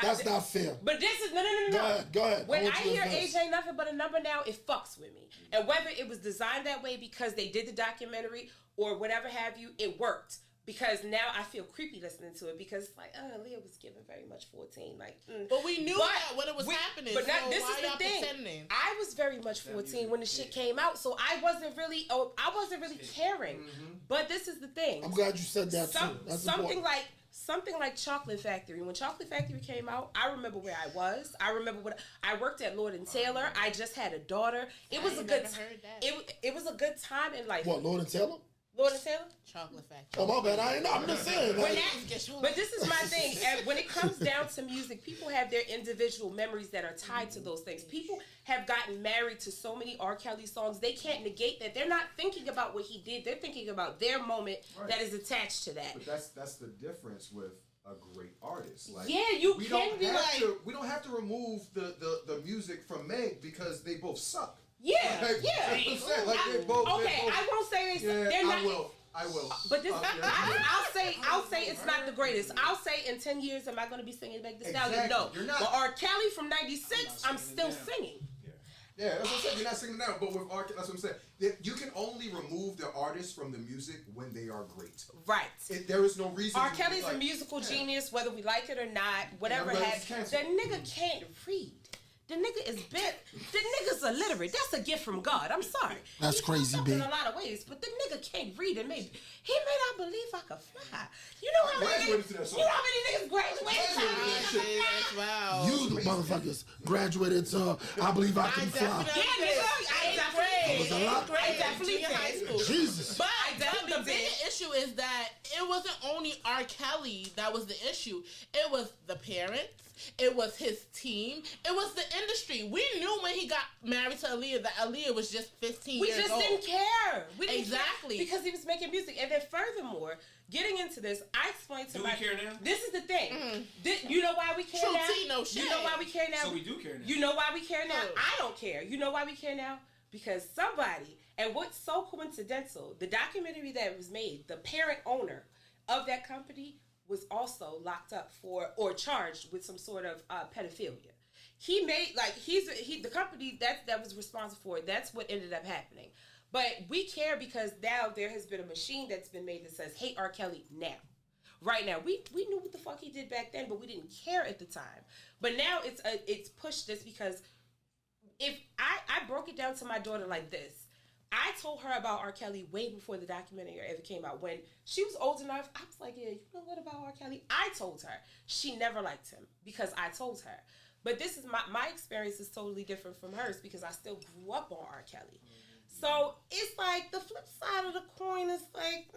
That's not fair. But this is no. Go ahead. When I hear Age Ain't Nothing But a Number now, it fucks with me. And whether it was designed that way because they did the documentary or whatever have you, it worked. Because now I feel creepy listening to it because it's like, Leah was given very much 14. Like, But we knew that when it was happening. But so this why is the y'all thing. pretending? I was very much 14 when the shit came out, so I wasn't really caring. Mm-hmm. But this is the thing. I'm glad you said that too. That's Something like Chocolate Factory. When Chocolate Factory came out, I remember where I was. I remember I worked at Lord and Taylor. I just had a daughter. It was a good. It was a good time in life. What, Lord and Taylor? Lord and Taylor? Chocolate Factory. Oh, my bad. I ain't know. I'm just saying. But this is my thing. And when it comes down to music, people have their individual memories that are tied to those things. People have gotten married to so many R. Kelly songs, they can't negate that. They're not thinking about what he did. They're thinking about their moment that is attached to that. But that's the difference with a great artist. Like, we don't have to remove the music from Meg because they both suck. Yeah, like, yeah. They both, I won't say they're not. I will. But this, I'll say it's not the greatest. I'll say in 10 years, am I going to be singing Megan Thee Stallion? No. You're not. But R. Kelly from '96, I'm still singing. Yeah, that's what I'm saying. You're not singing now, but with art, that's what I'm saying. You can only remove the artist from the music when they are great. Right. There is no reason. R. Kelly's a musical genius, whether we like it or not. Whatever has. The nigga can't read. The nigga is bent. The nigga's illiterate. That's a gift from God. I'm sorry. That's crazy, baby. In a lot of ways, but the nigga can't read and maybe he may not believe I could fly. You know how many niggas graduated? Wow. You motherfuckers graduated to I believe I can fly. I definitely high school. Jesus. But the big issue is that it wasn't only R. Kelly that was the issue. It was the parents. It was his team. It was the industry. We knew when he got married to Aaliyah that Aaliyah was just 15 years old. We just didn't care. Exactly. Because he was making music. And then furthermore, getting into this, I explained to we care now? This is the thing. You know why we care now? You know why we care now? So we do care now. You know why we care now? I don't care. You know why we care now? Because somebody, and what's so coincidental, the documentary that was made, the parent owner of that company was also locked up for or charged with some sort of pedophilia. He made the company that was responsible for it. That's what ended up happening. But we care because now there has been a machine that's been made that says hate R. Kelly now. Right now, we knew what the fuck he did back then, but we didn't care at the time. But now it's pushed this because if I broke it down to my daughter like this. I told her about R. Kelly way before the documentary ever came out. When she was old enough, I was like, yeah, you know what about R. Kelly? I told her. She never liked him because I told her. But this is my experience is totally different from hers because I still grew up on R. Kelly. So it's like the flip side of the coin is like,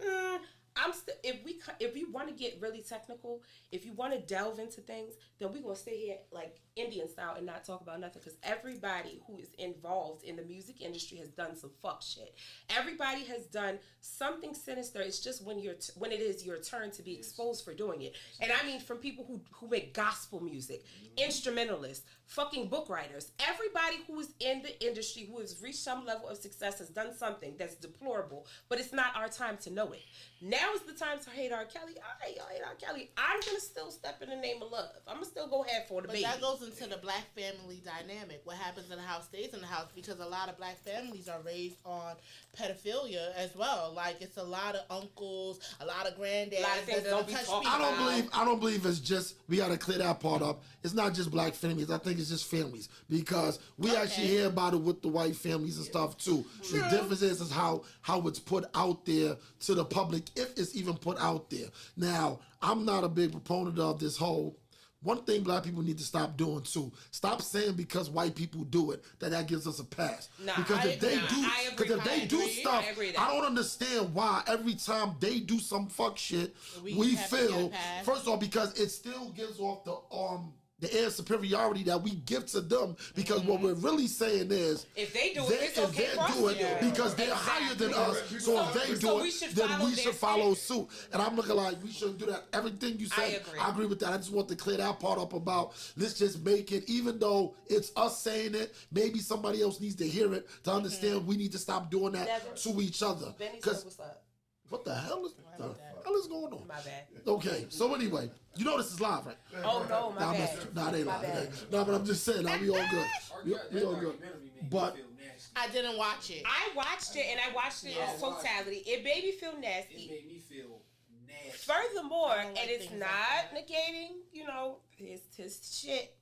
if we want to get really technical, if you want to delve into things, then we're going to stay here like Indian style and not talk about nothing because everybody who is involved in the music industry has done some fuck shit. Everybody has done something sinister. It's just when it is your turn to be exposed for doing it. And I mean from people who make gospel music, instrumentalists, fucking book writers. Everybody who is in the industry who has reached some level of success has done something that's deplorable, but it's not our time to know it. Now is the time to hate R. Kelly. All right, y'all hate R. Kelly. I'm going to still step in the name of love. I'm going to still go half for the baby. But that goes into the black family dynamic. What happens in the house stays in the house because a lot of black families are raised on pedophilia as well. Like, it's a lot of uncles, a lot of granddads. A lot of things that don't touch people. I don't believe it's just, we got to clear that part up. It's not just black families. I think it's just families because we actually hear about it with the white families and stuff too. True. The difference is how it's put out there to the public, if it's even put out there. Now, I'm not a big proponent of this whole one thing black people need to stop doing too. Stop saying because white people do it that gives us a pass. Nah, because if they do I stuff, agree I don't understand why every time they do some fuck shit, we feel first of all because it still gives off the air superiority that we give to them because what we're really saying is if they do it, it's okay for us. Because they're higher than us. So if they do it, then we should follow suit. And I'm looking like we shouldn't do that. Everything you said, I agree with that. I just want to clear that part up about let's just make it, even though it's us saying it, maybe somebody else needs to hear it to understand we need to stop doing that to each other. Because what's up? What the hell is going on? My bad. Okay, so anyway, you know this is live, right? Oh no, my bad. Nah, they live. No, but I'm just saying, we all good. We all good. But I didn't watch it. I watched it and I watched it in totality. It made me feel nasty. It made me feel nasty. Furthermore, and it's not negating, his shit,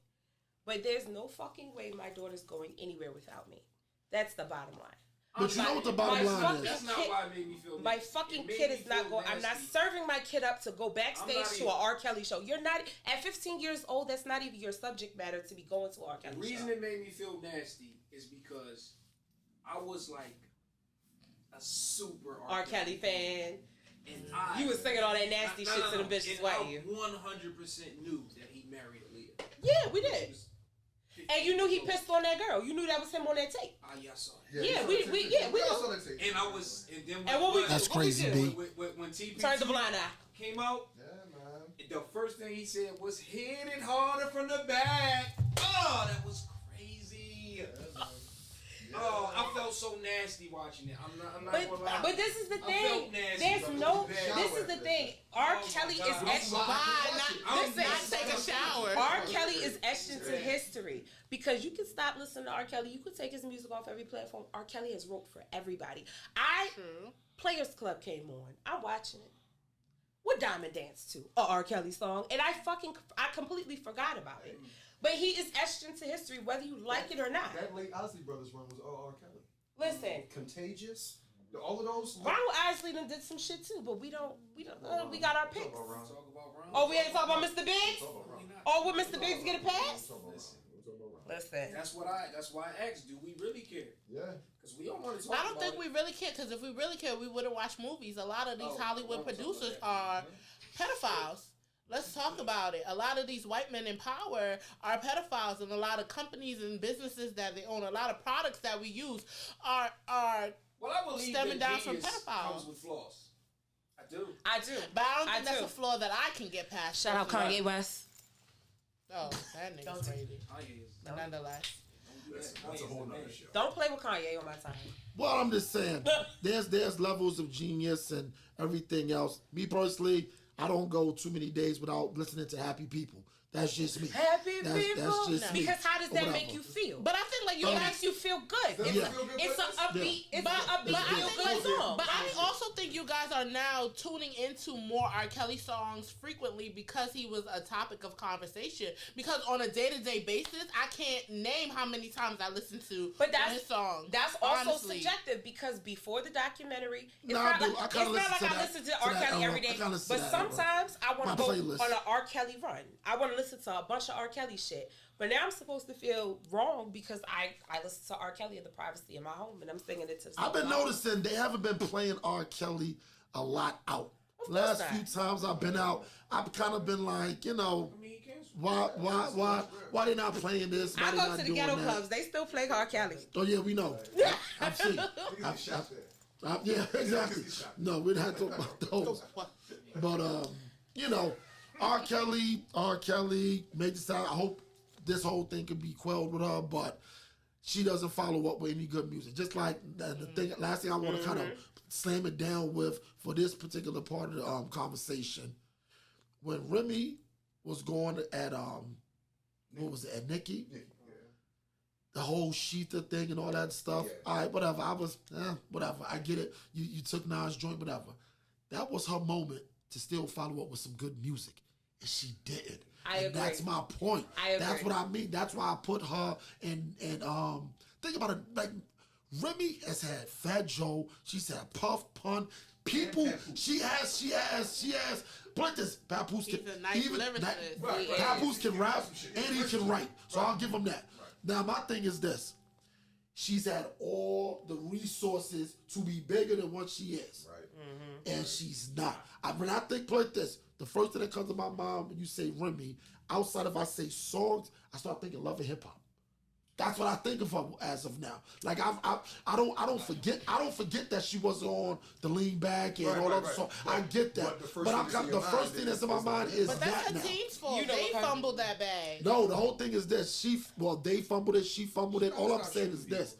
but there's no fucking way my daughter's going anywhere without me. That's the bottom line. But you know what the bottom line is? That's not why it made me feel nasty. My fucking kid is not going. I'm not serving my kid up to go backstage to an R. Kelly show. You're not at 15 years old. That's not even your subject matter to be going to an R. Kelly show. The reason it made me feel nasty is because I was like a super R. Kelly fan. And you was singing all that nasty shit to the bitches, weren't you? 100% knew that he married Aaliyah. Yeah, we did. And you knew he pissed on that girl. You knew that was him on that tape. Yeah, I saw that. Yeah, we saw that tape. And I was, and then that's crazy, B. When TP turned the blind eye came out, yeah, man. The first thing he said was hit it harder from the back. Oh, that was crazy. Oh, I felt so nasty watching it. I'm not gonna lie. But this is the thing. This is the thing. R. Kelly is etched. Not take a shower. R. Kelly is etched into history because you can stop listening to R. Kelly. You could take his music off every platform. R. Kelly has wrote for everybody. Players Club came on. I'm watching it. What Diamond Dance to? A R. Kelly song. And I completely forgot about it. But he is etched into history whether you like it or not. That late Isley Brothers run was all R. Kelly. Listen. Contagious. All of those. Ronald Isley done did some shit too, but we got our picks. Talk about Ron. Oh, we ain't talking about Mr. Biggs? Oh, would Mr. Biggs get a pass? Listen. That's why I asked, do we really care? Yeah. Because we don't want to talk about I don't think we really care, because if we really care, we wouldn't watch movies. A lot of these Hollywood producers are pedophiles. Let's talk about it. A lot of these white men in power are pedophiles, and a lot of companies and businesses that they own, a lot of products that we use are well, I believe stemming down from pedophiles pedophiles. Comes with flaws. I do. But I don't think that's a flaw that I can get past. Shout out Kanye West. Oh, that nigga's crazy. But nonetheless. That's a whole nother show. Don't play with Kanye on my time. Well, I'm just saying, there's levels of genius and everything else. Me personally, I don't go too many days without listening to Happy People. That's just me. Happy people. That's just me. Because how does that make you feel? But I think like it makes you feel good. It's an upbeat, feel-good song. But I also think you guys are now tuning into more R. Kelly songs frequently because he was a topic of conversation. Because on a day-to-day basis, I can't name how many times I listen to his song. That's also subjective because before the documentary, it's not like I listen to R. Kelly every day. But sometimes I want to go on an R. Kelly run. I want to listen to a bunch of R. Kelly shit. But now I'm supposed to feel wrong because I listen to R. Kelly in the privacy of my home and I'm singing it to I've been noticing they haven't been playing R. Kelly a lot out. Last few times I've been out, I've kind of been like, why they not playing this? Why I go to the ghetto clubs. They still play R. Kelly. Oh yeah, we know. I've seen. Yeah, exactly. No, we don't have to talk about those. But R. Kelly made this out. I hope this whole thing can be quelled with her, but she doesn't follow up with any good music. Just like the last thing I want to kind of slam it down with for this particular part of the conversation. When Remy was going at at Nicki? Yeah. The whole Sheetha thing and all that stuff. Yeah. All right, whatever. I was whatever. I get it. You took Nas' joint, whatever. That was her moment to still follow up with some good music. And she didn't. I agree. That's my point. I agree. That's what I mean. That's why I put her and think about it. Like Remy has had Fat Joe. She's had Puff, Pun. People, she has. But this Papoose He's can a nice lyricist. Papoose can rap and he can write. So I'll give him that. Now my thing is this: she's had all the resources to be bigger than what she is, Right. and she's not. When I think like this, the first thing that comes to my mind when you say Remy, outside of I say songs, I start thinking love and hip hop. That's what I think of her as of now. Like I don't forget that she was on the Lean Back and all that stuff. I get that, but the first thing that's in my mind is But that that's now. her team's fault. You know They what kind- fumbled that bag. No, the whole thing is this. They fumbled it. She fumbled it. All I'm saying is this.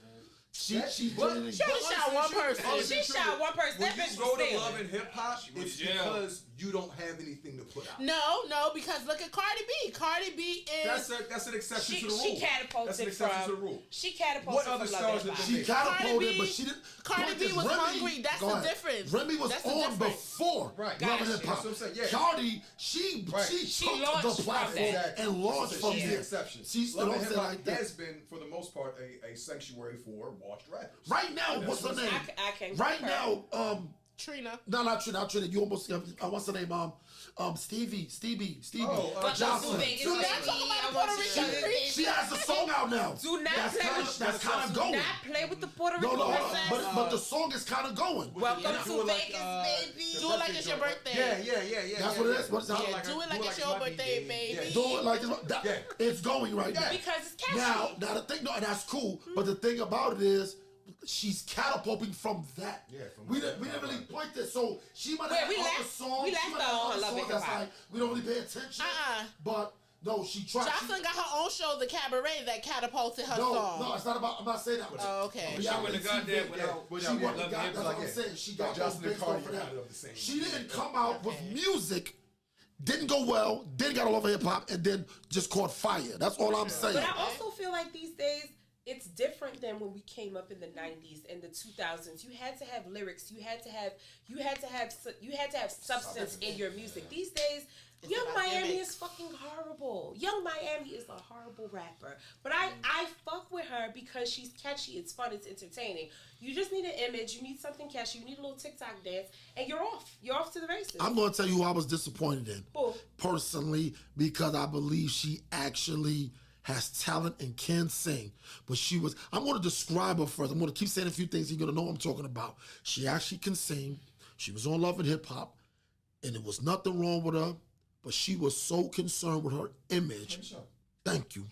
She did it. She only shot one person. She shot one person. When That you bitch go was to Love stealing. and Hip Hop, it's because you don't have anything to put out. No, because look at Cardi B. Cardi B is That's an exception to the rule. She catapulted That's an exception to the from. rule. She catapulted What from other Love stars and Hip did Hop. they She catapulted, Cardi B- but she didn't. Cardi B was hungry. That's the difference. Remy was That's the on difference. before Right. Love and Gotcha. Hip Hop. That's what I'm saying, yeah. Cardi, she took launched the from platform that. and launched from She's there. the exception. She's Love the and Hip Hop like that. has been, for the most part, a sanctuary for washed rappers. Right now, what's her name? I can't Right remember. now, Trina. no, not Trina. You almost what's her name? Stevie. Oh, Jocelyn. Vegas, Do baby. not talk about I the want Puerto you to- Rican freak. She has a song out now. Do not that's play kinda, with- that's kind of going. Not play with the Puerto No, Rican no, princess. but the song is kind of going. Welcome Yeah. to Do it like, Vegas, baby. Do it like it's your birthday. Yeah. That's what it is. What's that? Yeah, do it like it's your birthday, baby. Do it like it's going right now. Because it's catchy. Now the thing, and that's cool. But the thing about it is, she's catapulting from that. Yeah, from we that. didn't really point this. So she might Wait, have we other laughed- songs. we she laughed might have on other Love and songs that's Hip Hop. like we don't really pay attention. But no, she tried. Jocelyn got her own show, The Cabaret, that catapulted her No, song. it's not about. I'm not saying that. Oh, okay. But She y'all wouldn't can have got see that that. without She Love wouldn't and have got. Hip That's Hop. like I'm saying. She got those Jocelyn big and Cardi for are that. of the same She didn't age. come out with music. Didn't go well. Didn't got all over hip hop, and then just caught fire. That's all I'm saying. But I also feel like these days it's different than when we came up in the 90s and the 2000s. You had to have lyrics. You had to have substance in your music. These days, Young about Miami gimmicks. is fucking horrible. Young Miami is a horrible rapper. But I fuck with her because she's catchy. It's fun. It's entertaining. You just need an image. You need something catchy. You need a little TikTok dance, and you're off. You're off to the races. I'm going to tell you who I was disappointed in. Who? Personally, because I believe she actually has talent and can sing. But I'm going to describe her first. I'm going to keep saying a few things. You're going to know what I'm talking about. She actually can sing. She was on Love and Hip Hop, and there was nothing wrong with her, but she was so concerned with her image. Thank you.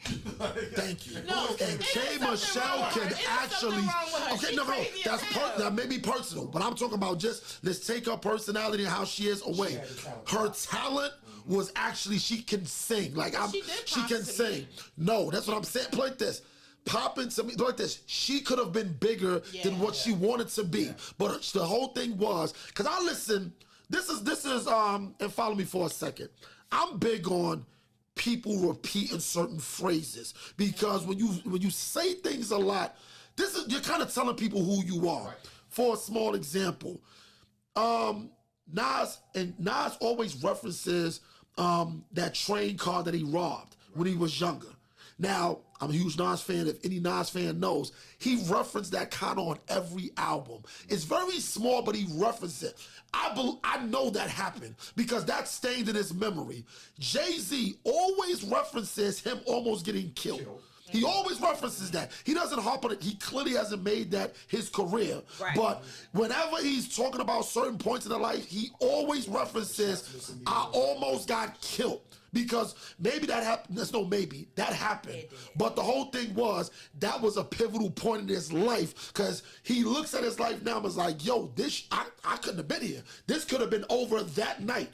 Thank you. No, and it K. is something Michelle wrong with her. can It is actually. something wrong with her. Okay, She's no. crazy That's as hell. that may be personal, but I'm talking about just let's take her personality and how she is away. had the talent. Her talent was actually she can sing. Like She did she pop can to sing. me. No, that's what I'm saying. Like this. Popping to me like this. She could have been bigger than what she wanted to be. But the whole thing was because I listen. This is and follow me for a second. I'm big on people repeating certain phrases because when you say things a lot, you're kind of telling people who you are. Right. For a small example, Nas always references that train car that he robbed when he was younger. Now, I'm a huge Nas fan. If any Nas fan knows, he referenced that kind of on every album. It's very small, but he referenced it. I know that happened because that stayed in his memory. Jay-Z always references him almost getting killed. He always references that. He doesn't harp on it. He clearly hasn't made that his career. Right. But whenever he's talking about certain points in the life, he always references, I almost got killed. Because maybe that happened. There's no maybe. That happened. But the whole thing was, that was a pivotal point in his life. Because he looks at his life now and is like, yo, I couldn't have been here. This could have been over that night.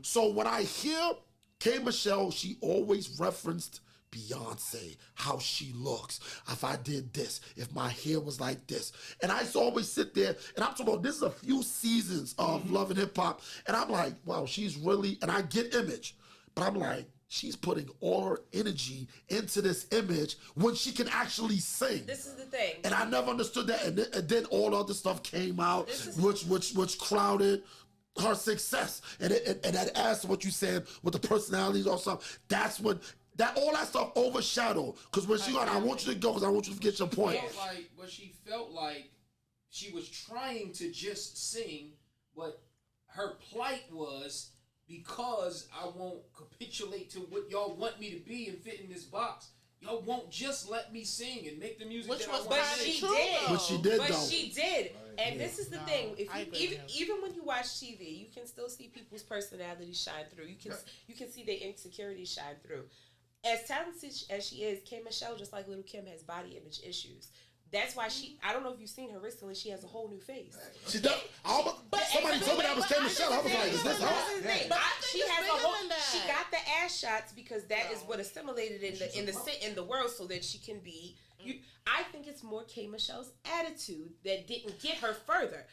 So when I hear K. Michelle, she always referenced Beyonce, how she looks, if I did this, if my hair was like this. And I used to always sit there, and I'm talking about, this is a few seasons of Love and Hip Hop, and I'm like, wow, she's really, and I get image, but I'm like, she's putting all her energy into this image when she can actually sing. This is the thing. And I never understood that, and then all other stuff came out, which crowded her success. And that adds to what you said with the personalities or something. That's when that all that stuff overshadowed. Because when she got, I want you to go because I want you to get your point. She felt like she was trying to just sing, but her plight was, because I won't capitulate to what y'all want me to be and fit in this box, y'all won't just let me sing and make the music that I want to make. But she did, But though. she did. And this is the thing. If you, agree even when you watch TV, you can still see people's personalities shine through. You can see their insecurities shine through. As talented as she is, K. Michelle, just like Little Kim, has body image issues. That's why I don't know if you've seen her recently, she has a whole new face. She does. Somebody told me that was K. Michelle. I was like, is this her? She got the ass shots because that is what assimilated in the world so that she can be. I think it's more K. Michelle's attitude that didn't get her further.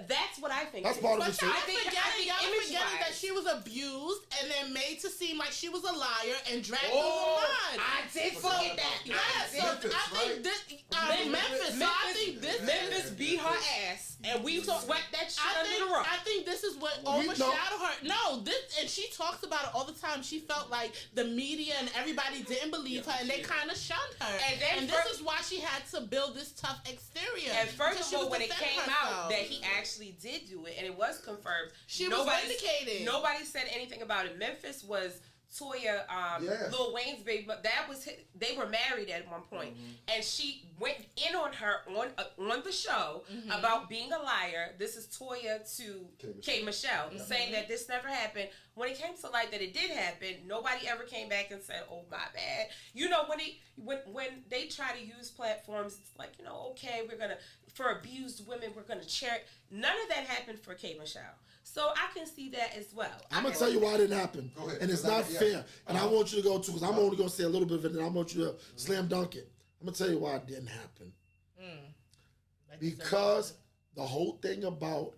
That's what I think. That's part of it too. Y'all forgetting that she was abused and then made to seem like she was a liar and dragged through the line. I did forget that. Memphis beat her ass and we swept that shit under the rug. I think this is what overshadowed her. No, and she talks about it all the time. She felt like the media and everybody didn't believe her and they kind of shunned her. And this is why she had to build this tough exterior. And first of all, when it came out that he actually did do it and it was confirmed, she was vindicated. Nobody said anything about it. Memphis was Toya, Lil Wayne's baby, but that was they were married at one point, and she went in on her on the show about being a liar. This is Toya to K. Michelle saying that this never happened. When it came to light that it did happen, nobody ever came back and said, "Oh, my bad." You know, when they try to use platforms, it's like, okay, we're gonna, for abused women, we're gonna cheer. None of that happened for K. Michelle, so I can see that as well. I'm gonna tell you why it didn't happen, and it's not fair. And I want you to go too, because I'm only gonna say a little bit of it, and I want you to slam dunk it. I'm gonna tell you why it didn't happen. Because the whole thing about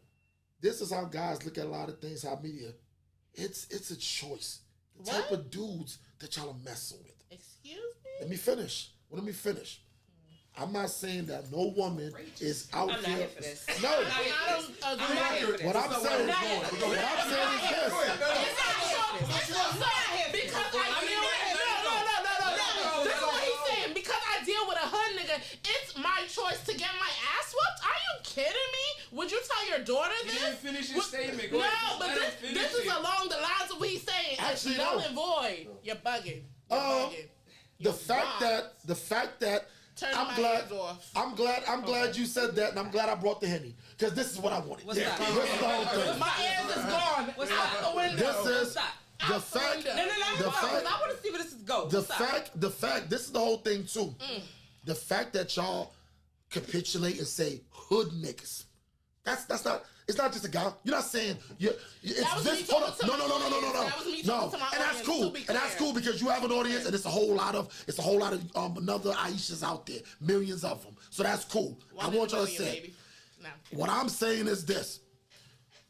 this is how guys look at a lot of things, how media. It's a choice. The type of dudes that y'all are messing with. Excuse me? Let me finish. I'm not saying that no woman is out I'm here. not here for this. No. I don't agree. What I'm saying is this. This is what he's saying. Because I deal with a hood nigga, it's my choice to get my ass whooped? Are you kidding me? Would you tell your daughter this? He didn't finish his statement. This is along the lines of what he's saying. Actually, it's null and void. You're bugging. The fact that I'm glad you said that, and I'm glad I brought the Henny, because this is what I wanted. What's that? This is the whole thing. My ass is gone. What's out that? the window. This is the fact. I want to see where this is going. The fact. This is the whole thing too. The fact that y'all capitulate and say hood niggas. That's not. It's not just a guy. You're not saying it's this. No. And that's cool. And that's cool because you have an audience, and it's a whole lot of another Aishas out there, millions of them. So that's cool. I want y'all to say. What I'm saying is this.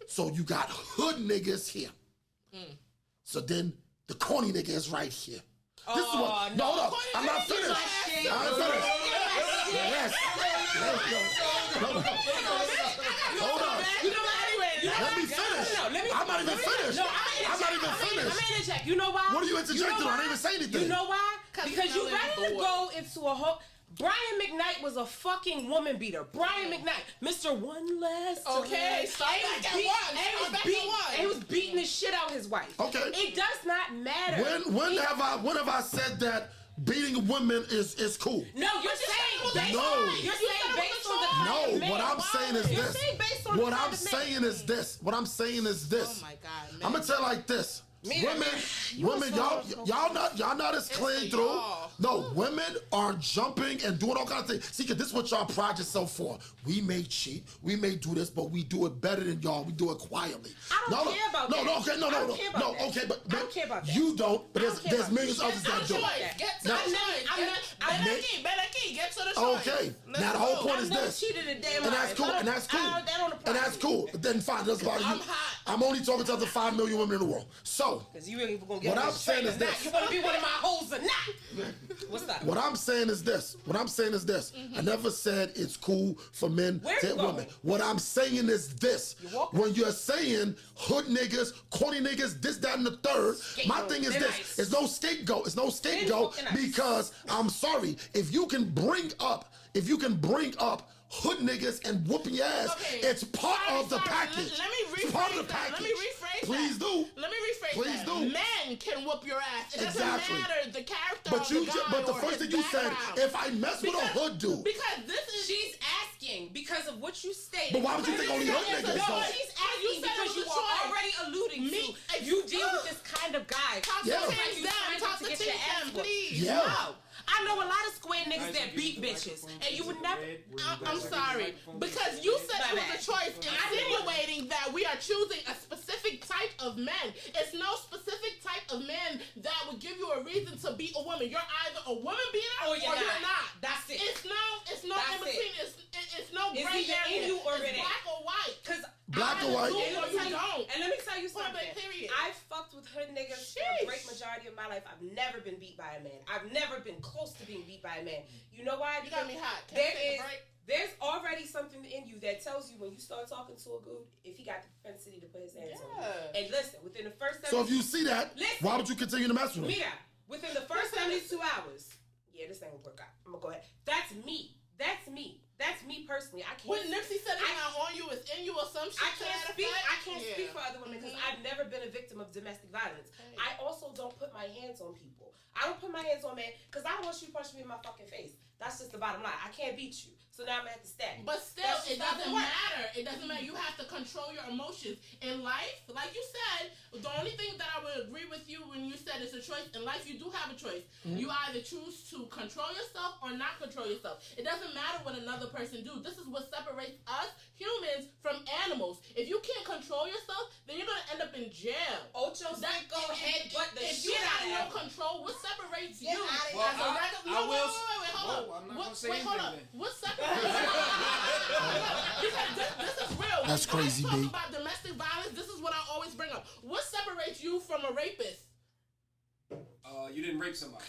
So you got hood niggas here. So then the corny nigga is right here. This is what. No. I'm not finished. Yes. Hold on. Let me finish. I'm not even finished. I'm gonna interject. You know why? What are you interjecting on? I didn't even say anything. You know why? Because you ready to go into a whole. Brian McKnight was a fucking woman beater. Brian McKnight, Mr. One Last Time. Okay, stop back at one. He was beating the shit out of his wife. Okay. It does not matter. When have I said that beating women is cool? No, you're saying based on the No, what I'm saying is this. What I'm saying is this. Oh my God, man. I'm gonna tell you like this. Women, y'all not as clean through. No, women are jumping and doing all kinds of things. See, cause this is what y'all pride yourself for. We may cheat, we may do this, but we do it better than y'all. We do it quietly. I don't care about that. Okay, but I don't care about that. you don't. But there's millions of others that do. Get to the choice. Get to the choice. Okay, now the whole point is this. And that's cool. But then fine, that's about you. I'm only talking to the 5 million women in the world. So So because you really gonna get what on I'm this saying train is or not. this. You want to be one of my hoes or not? What's up? What I'm saying is this. I never said it's cool for men Where to you hit going? women. What I'm saying is this. walking? When you're saying hood niggas, corny niggas, this, that, and the third, my Scapegoat. thing is They're this. nice. It's no scapegoat. It's no scapegoat fucking nice. because I'm sorry. If you can bring up hood niggas and whooping your ass, Okay. it's part of the package. Let me It's part of rephrase the that. package. Let me rephrase Please that. do. Let me rephrase Please that. do. Men can whoop your ass. It Exactly. doesn't matter the character But of you the just, guy but the or first his thing you said, background. if I mess with a hood dude. Because this is... She's asking because of what you stated. But why would you think only hood It's a niggas? choice. though? She's You asking said it because was you a are choice. already alluding Me- to you deal with this kind of guy. Talk Yeah. to Like things you down. trying Talk to to get things your ass down, whooped. please. Yeah. No. I know a lot of square niggas Guys, that you beat use the bitches, microphone and you would to never. red. I'm sorry, because you said My it bad. was a choice, insinuating that we are choosing a specific type of men. It's no specific type of man that would give you a reason to beat a woman. You're either a woman beater Or or you're you're not. not. That's it. It's no That's in between. it. It's no It's gray either area. in you or it's it ain't. black or white. Cause Black I or white? do And or let me you tell you- don't. And let me tell you Point something. blank, period. I fucked with hood niggas for Sheesh. the great majority of my life. I've never been beat by a man. I've never been close to being beat by a man. You know why? You got me hot. Can I There take a is. break? There's already something in you that tells you when you start talking to a dude if he got the propensity to put his hands on you. Yeah. And listen, within the first 72 So if you see that, Listen. why would you continue to mess with him? Mira, within the first 72 hours, yeah, this ain't gonna work out. I'm gonna go ahead. That's me. That's me. That's me personally. I can't. When Nipsey said it's not on you, it's in you or some shit. I to can't that speak. effect? I can't Yeah. speak for other women because I've never been a victim of domestic violence. Okay. I also don't put my hands on people. I don't put my hands on men because I don't want you to punch me in my fucking face. That's just the bottom line. I can't beat you, so now I'm gonna have to stab you. But still, That's just it not doesn't gonna work. matter. It doesn't matter. You have to control your emotions. In life, like you said, the only thing that I would agree with you when you said it's a choice, in life you do have a choice. You either choose to control yourself or not control yourself. It doesn't matter what another person do. This is what separates us humans from animals. If you can't control yourself, then you're going to end up in jail. Ocho Cinco headbutt the If you shit out of have no him. control, what separates you? Get out of Well, as a I regular? will. Wait, hold Whoa, on. I'm not What- gonna say wait, hold anything on. then. What separates because this is real. That's When crazy, I talk B. about domestic violence, this is what I always bring up. What separates you from a rapist? You didn't rape somebody.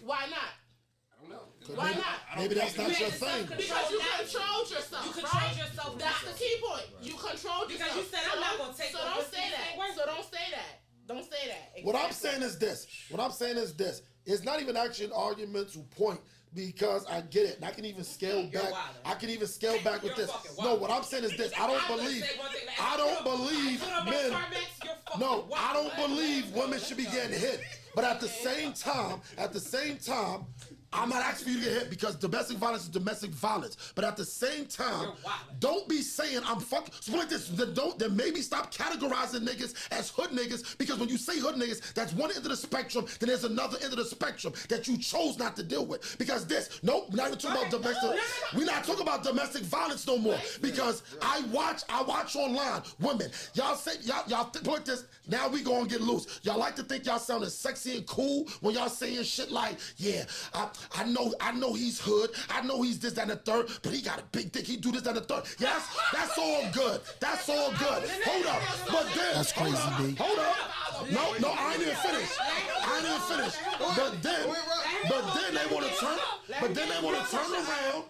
Why not? I don't know. Why not? Maybe that's not your thing. Because you controlled yourself. You control right? yourself. That's the key point. You controlled Because yourself. you said, I'm not gonna take So no don't pussy. say It that. ain't worth So don't say that. Don't say that. What I'm Exactly. saying is this. It's not even actually an argument to point because I get it. And I can even scale You're back. wildin'. I can even scale back with You're this. fucking No, wildin'. what I'm saying is this. I don't I'm gonna believe. say one thing, like, I don't believe put on my men. Carmex, you're fucking No, wild. I don't believe women should be getting hit. But at the same time, I'm not asking for you to get hit because domestic violence is domestic violence. But at the same time, You're wildin'. don't be saying I'm fucking. So like this, then maybe stop categorizing niggas as hood niggas because when you say hood niggas, that's one end of the spectrum. Then there's another end of the spectrum that you chose not to deal with because we're not even talking about domestic. We're not talking about domestic violence no more because I watch online women. Y'all say y'all put this. Now we gonna get loose. Y'all like to think y'all sounding sexy and cool when y'all saying shit like, yeah, I know he's hood. I know he's this, that, and the third, but he got a big dick. He do this, that, and the third. Yes, that's all good. That's all good. Hold up. But then, That's crazy, B. Hold up. No, I ain't even finished. But then they want to turn. But then they want to turn around.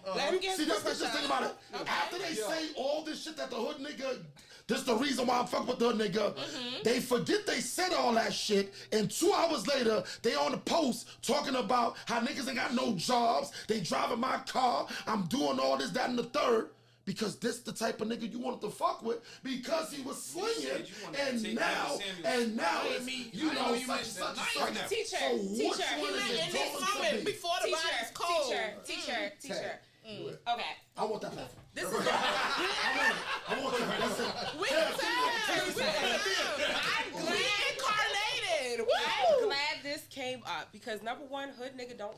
See, this thing about it. After they say all this shit that the hood nigga, this the reason why I'm fucking with the hood nigga. They forget they said all that shit, and 2 hours later they on the post talking about how niggas ain't got no jobs. They driving my car. I'm doing all this, that, and the third. Because this the type of nigga you wanted to fuck with because he was slinging, and now it's, you know, such. Teacher, So which teacher, one is In it this going to moment, be? before the body's cold. teacher. Okay. I want that platform. This is I want that. That's it. We can tell. We incarnated. I'm glad this came up because number one, hood nigga don't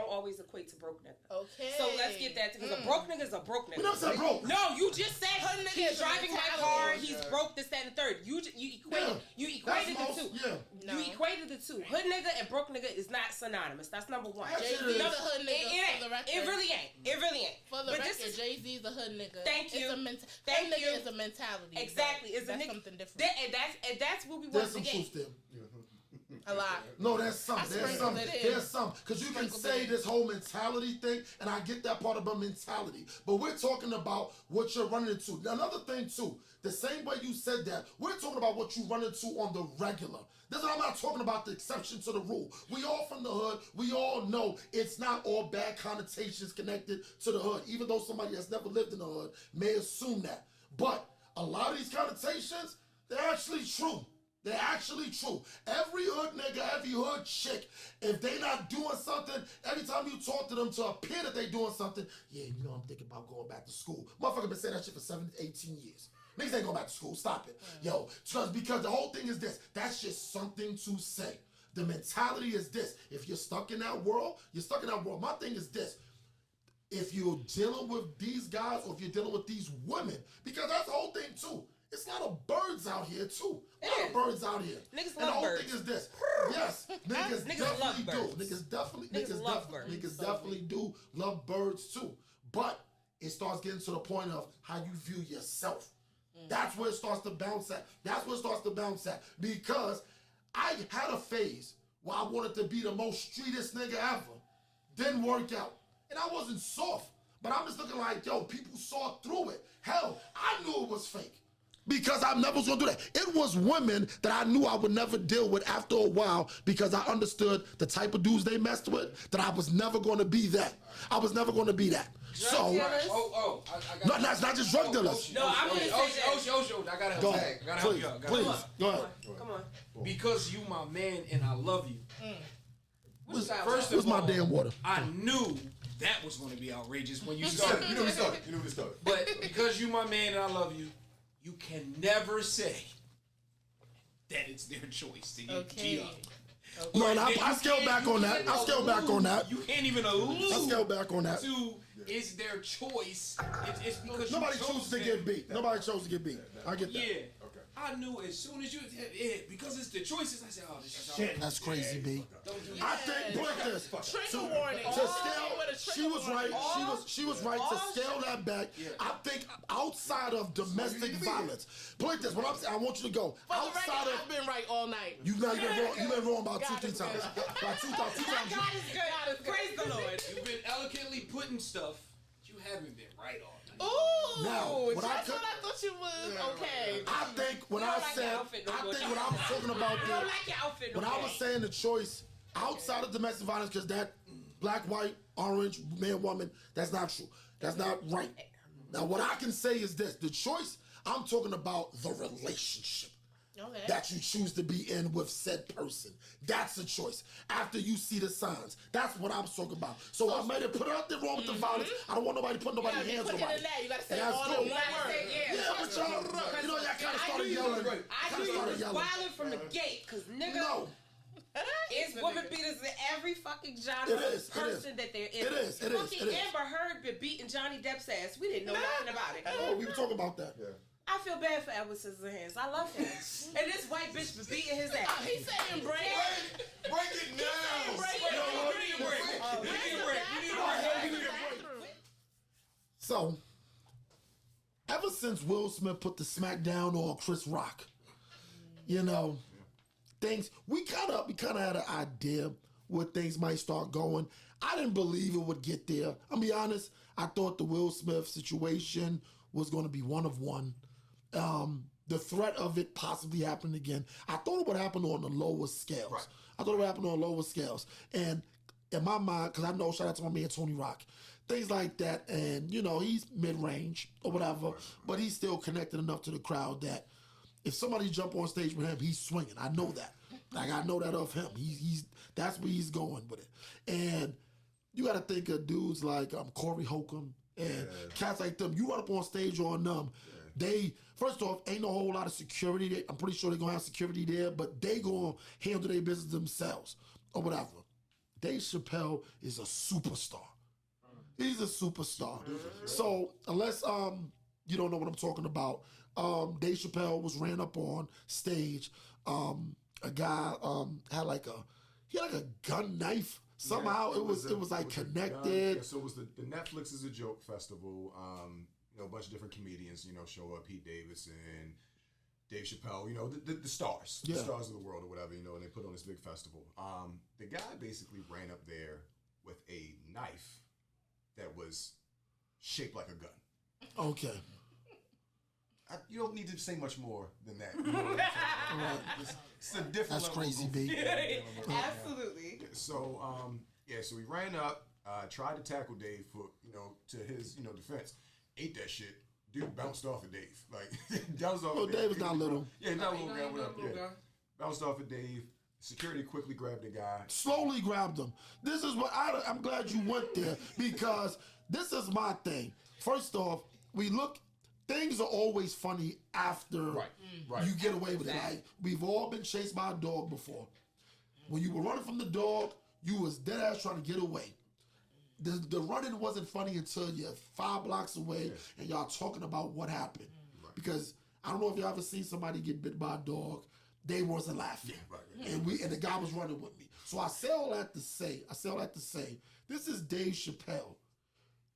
always equate to broke nigga. Okay. So let's get that because a broke nigga is a broke nigga. We never said broke. No, you just said Hood nigga he's is a driving my mentality. car. He's broke. This, that, and the third. You equated That's the two. most- yeah. No. You equated the two. Hood nigga and broke nigga is not synonymous. That's number one. Jay-Z's Jay-Z's a hood nigga, It for the record. really ain't. It really ain't. For the But record, this is- Jay-Z's a hood nigga. Thank you. It's Thank hood you. nigga is a mentality. Exactly. It's a that's nigga. something different. And that's what we There's want to some get. truth there. A lot. No, there's some. I There's sprinkled some. it in. There's some. Because you can Sprinkled say it in. this whole mentality thing, and I get that part about mentality. But we're talking about what you're running into. Another thing, too, the same way you said that, we're talking about what you run into on the regular. I'm not talking about the exception to the rule. We all from the hood. We all know it's not all bad connotations connected to the hood, even though somebody that's never lived in the hood may assume that. But a lot of these connotations, they're actually true. They're actually true. Every hood nigga, every hood chick, if they not doing something, every time you talk to them to appear that they doing something, yeah, you know, I'm thinking about going back to school. Motherfucker been saying that shit for 17, 18 years. Niggas ain't going back to school. Stop it. Yo, because the whole thing is this. That's just something to say. The mentality is this. If you're stuck in that world, you're stuck in that world. My thing is this. If you're dealing with these guys or if you're dealing with these women, because that's the whole thing too. It's a lot of birds out here too. A lot of birds out here. Niggas and love the whole birds. thing is this. Yes, niggas love definitely do. birds. Niggas definitely do love birds too. But it starts getting to the point of how you view yourself. That's where it starts to bounce at. Because I had a phase where I wanted to be the most streetest nigga ever. Didn't work out. And I wasn't soft. But I'm just looking like, yo, people saw through it. Hell, I knew it was fake. Because I never was gonna do that. It was women that I knew I would never deal with after a while because I understood the type of dudes they messed with, that I was never gonna be that. I was never gonna be that. So, dealers? no, it's not just drug dealers. No, I'm gonna say that. Oshi, I gotta Go help ahead. you. I gotta help Please, you out. please, go ahead. Come on. Because you my man and I love you. First, where's my damn water? I knew that was going to be outrageous when you started. You know we started. But because you my man and I love you, you can never say that it's their choice to get G up. No, and I scaled back on that. I scaled back on that. You can't even allude I scaled back on that. to it's their choice. It's because Nobody you chose to them. get beat. Nobody chose to get beat. I get that. Yeah. Okay. I knew as soon as you because it's the choices. I said, oh, this is Shit, that's crazy, B. Don't do I that. think, put it this. Trigger warning. To scale, she was right. She was right to scale that back. I think outside of domestic violence, put it this. What I'm saying, I want you to go For the record, outside I've of. been right all night. You've been wrong about God 2-3 is times. good. About two times. God is good. Praise the Lord. You've been eloquently putting stuff. You haven't been right all night. Ooh, Now, what that's I what I thought you was. Okay. I think when We I don't like said, your outfit no I more. think when I was talking about I don't like your outfit no when I more. was saying the choice outside of domestic violence, because that black, white, orange, man, woman, that's not true. That's not right. Now, what I can say is this: the choice, I'm talking about the relationship Okay. that you choose to be in with said person. That's a choice. After you see the signs, that's what I'm talking about. So I made it put it out there wrong with the violence. I don't want nobody putting nobody's hands on Put it nobody. in there. You gotta say And that's all cool. in one word. Yeah, but y'all, you know, y'all kind of started yelling. I knew you was wilding from the gate, cause nigga, No. it's woman beaters in every fucking genre It is, of person that there is. It is. Fucking Amber Heard been beating Johnny Depp's ass. We didn't know nothing about it. Oh, we were talking about that. Yeah. I feel bad for Edward Scissorhands. I love him. And this white bitch been beating his ass. He's saying break. Break it down. So, ever since Will Smith put the smackdown on Chris Rock, you know, things we kind of had an idea where things might start going. I didn't believe it would get there. I'll be honest. I thought the Will Smith situation was going to be one of one. The threat of it possibly happening again. I thought it would happen on the lower scales. Right. I thought it would happen on lower scales. And in my mind, because I know, shout out to my man Tony Rock, things like that. And, you know, he's mid-range or whatever, but he's still connected enough to the crowd that if somebody jump on stage with him, he's swinging. I know that. Like, I know that of him. He's that's where he's going with it. And you got to think of dudes like Corey Holcomb and cats like them. You run up on stage on them. They, first off, ain't no whole lot of security. I'm pretty sure they're going to have security there, but they going to handle their business themselves. or whatever. Dave Chappelle is a superstar. He's a superstar. So unless you don't know what I'm talking about, Dave Chappelle was ran up on stage. A guy had like a gun knife. Somehow it was like connected. Yeah, so it was the Netflix is a Joke festival. A bunch of different comedians, show up. Pete Davidson, Dave Chappelle, the stars, the stars of the world or whatever, and they put on this big festival. The guy basically ran up there with a knife that was shaped like a gun. Okay. You don't need to say much more than that. It's a different. That's level crazy, of B. Absolutely. So so he ran up, tried to tackle Dave for to his defense, ate that shit. Dude bounced off of Dave. Like bounced off. Oh, Dave was not little. Yeah, not a little guy. Whatever. Yeah. Bounced off of Dave. Security quickly grabbed the guy. Slowly grabbed him. This is what I'm glad you went there because this is my thing. First off, things are always funny after you get away with it. Like, we've all been chased by a dog before. When you were running from the dog, you was dead ass trying to get away. The running wasn't funny until you're 5 blocks away and y'all talking about what happened. Because I don't know if y'all ever seen somebody get bit by a dog. They wasn't laughing. And the guy was running with me. So I say all that to say, this is Dave Chappelle.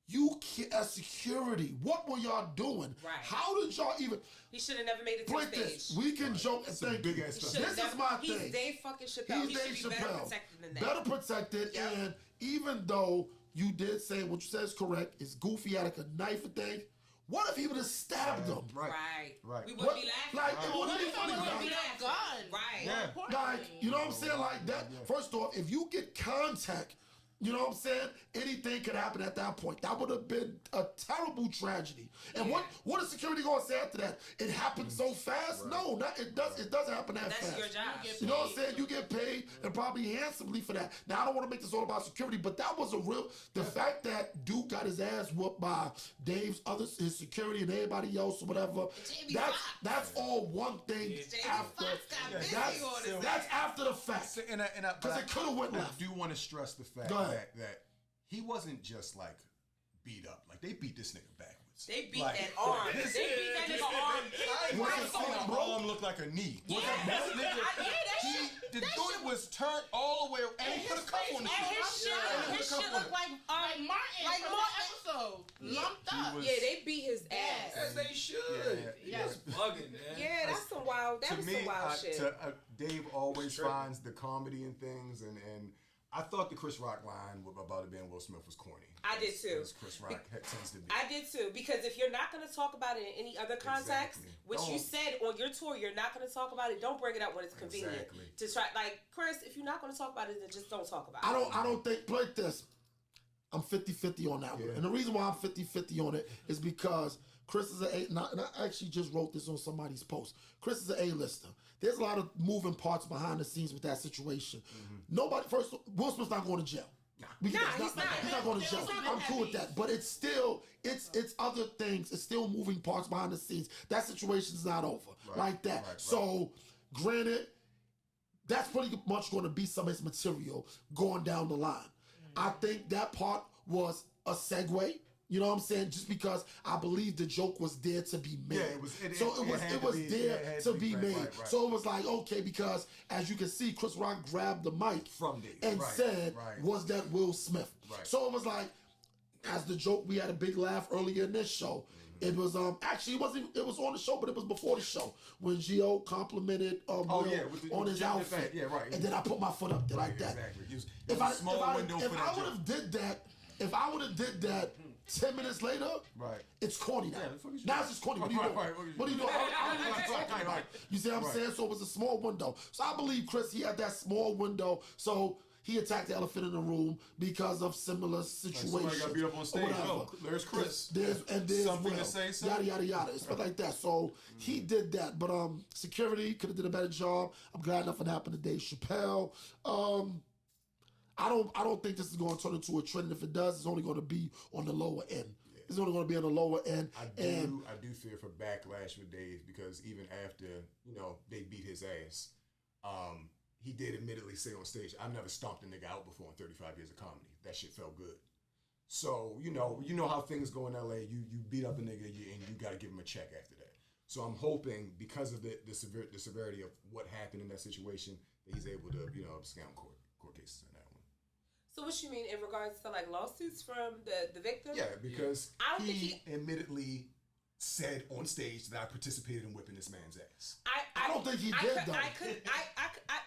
You as security, what were y'all doing? Right. How did y'all even? He should have never made it to the stage. We can joke and think. Big ass This is my thing. He's Dave fucking Chappelle. He's Dave should be Chappelle. better protected than that. Better protected, and even though you did say what you said is correct, it's goofy, had like a knife and thing. What if he would have stabbed him? Right. Right. We wouldn't be laughing. Like, it wouldn't be What funny. if it Like, be that gun? Right. Yeah. like, you know what I'm saying? Like that. First off, if you get contact, you know what I'm saying? Anything could happen at that point. That would have been a terrible tragedy. And what is security gonna say after that? It happened so fast? No, it doesn't happen that fast. That's your job. You know what I'm saying? You get paid and probably handsomely for that. Now I don't want to make this all about security, but that was the fact that Duke got his ass whooped by his security and everybody else or whatever. That's all one thing after. That's after the fact. Because it could have went left. I do want to stress the fact that he wasn't just like beat up. Like they beat this nigga backwards. They beat that arm. They beat that nigga arm. The arm looked like a knee. The dude was turned all the way and he put a cup on the And his shit looked like Martin from the episode. Lumped up. Yeah, they beat his ass. As they should. Yes. Bugging, man. Yeah, that's some wild. That was some wild shit. Dave always finds the comedy in things, and I thought the Chris Rock line about it being Will Smith was corny. I did too. As Chris Rock tends to be. I did too, because if you're not going to talk about it in any other context, which you said on your tour, you're not going to talk about it. Don't bring it up when it's convenient. To try, like, Chris, if you're not going to talk about it, then just don't talk about it. I don't think like this. I'm 50-50 on that one. And the reason why I'm 50-50 on it is because Chris is and I actually just wrote this on somebody's post. Chris is an A-lister. There's a lot of moving parts behind the scenes with that situation. Will Smith's not going to jail. He's not going to jail. I'm cool with that. But it's still, it's other things. It's still moving parts behind the scenes. That situation's not over like that. So, granted, that's pretty much going to be some of his material going down the line. I think that part was a segue. You know what I'm saying? Just because I believe the joke was there to be made. Yeah, it was there to be made. Right. So it was like, okay, because as you can see, Chris Rock grabbed the mic from Dave and said, was that Will Smith? Right. So it was like, as the joke, we had a big laugh earlier in this show. It was actually it was on the show, but it was before the show when Gio complimented Will on his outfit. Yeah, right. And then I put my foot up there like that. Exactly. If I would have did that 10 minutes later, it's corny now. Now it's just corny. What are you doing? What are you doing? You see what I'm saying? So it was a small window. So I believe Chris, he had that small window. So he attacked the elephant in the room because of similar situations. Somebody got beat up on stage. Oh, there's Chris. There's something to say. Yada yada yada. It's stuff like that. So he did that. But security could have did a better job. I'm glad nothing happened to Dave Chappelle. I don't think this is going to turn into a trend. If it does, it's only going to be on the lower end. Yeah. It's only going to be on the lower end. I do fear for backlash with Dave because even after they beat his ass, he did admittedly say on stage, "I've never stomped a nigga out before in 35 years of comedy. That shit felt good." So you know how things go in LA. You beat up a nigga and you got to give him a check after that. So I'm hoping because of the severity of what happened in that situation that he's able to scam court cases in that one. So what you mean in regards to like lawsuits from the victim? Yeah, because I don't he think admittedly said on stage that I participated in whipping this man's ass. I don't think he did, though.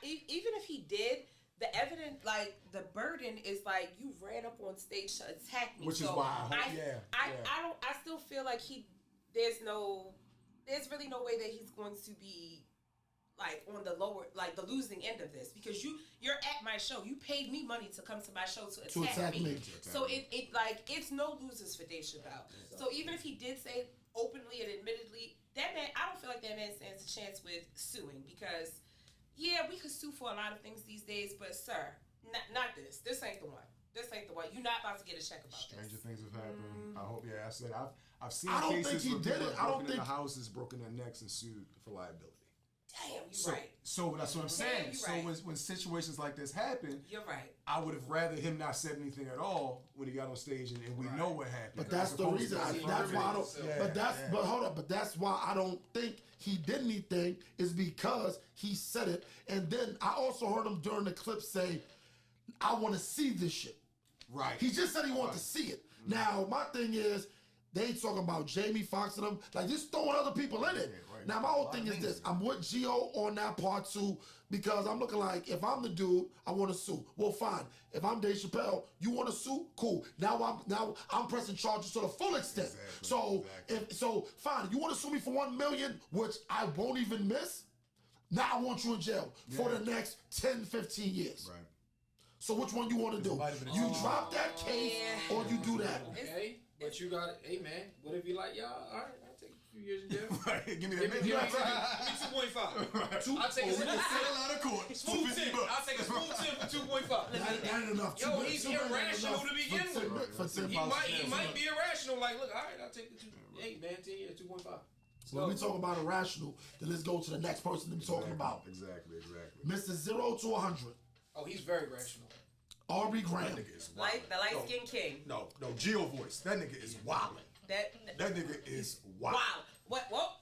Even if he did, the evidence, like the burden is like you ran up on stage to attack me. Which is why I still feel like there's really no way that he's going to be like on the lower, like the losing end of this, because you're at my show. You paid me money to come to my show to attack me. So it's no losers for Dave Chappelle. Yeah. So even if he did say openly and admittedly, that man, I don't feel like that man stands a chance with suing, because we could sue for a lot of things these days, but sir, not this. This ain't the one. This ain't the one. You're not about to get a check about Stranger this. things have happened. I hope. Yeah, I said I've seen I don't cases think he where did people it. have I don't broken into think houses, broken their necks, and sued for liability. Damn, you're right. So that's what I'm saying. You're So right. when situations like this happen, You're right. I would have rather him not said anything at all when he got on stage and we know what happened. But that's the reason. That's why I don't. But hold up. But that's why I don't think he did anything, is because he said it. And then I also heard him during the clip say, "I want to see this shit." Right. He just said he wanted to see it. Now my thing is, they ain't talking about Jamie Foxx and them, like just throwing other people in it. Right. Now my whole thing is this: I'm with Gio on that part too, because I'm looking like, if I'm the dude, I want to sue. Well, fine. If I'm Dave Chappelle, you want to sue? Cool. Now I'm pressing charges to the full extent. Exactly. So fine. You want to sue me for $1 million, which I won't even miss? Now I want you in jail for the next 10, 15 years. Right. So which one you want to do? You drop that case or you do that? Okay, but you got it. Hey man, what if you like y'all? All right, I'll take a few years in jail. Right. Give me Give me that. 2.5. I'll take a Settle out of court. smooth 10. I'll take a smooth 10 for 2.5. That ain't enough. Yo, he's irrational to begin with. He might be irrational. Like, look, all right, I'll take the 2. Hey man, 10 years, 2.5. When we talk about irrational, then let's go to the next person I'm talking about. Exactly. Mr. 0 to 100. Oh, he's very rational. Aubrey Graham. That nigga is wild. The light skinned king. No, Geo voice. That nigga is wild. That nigga is wild. Wow.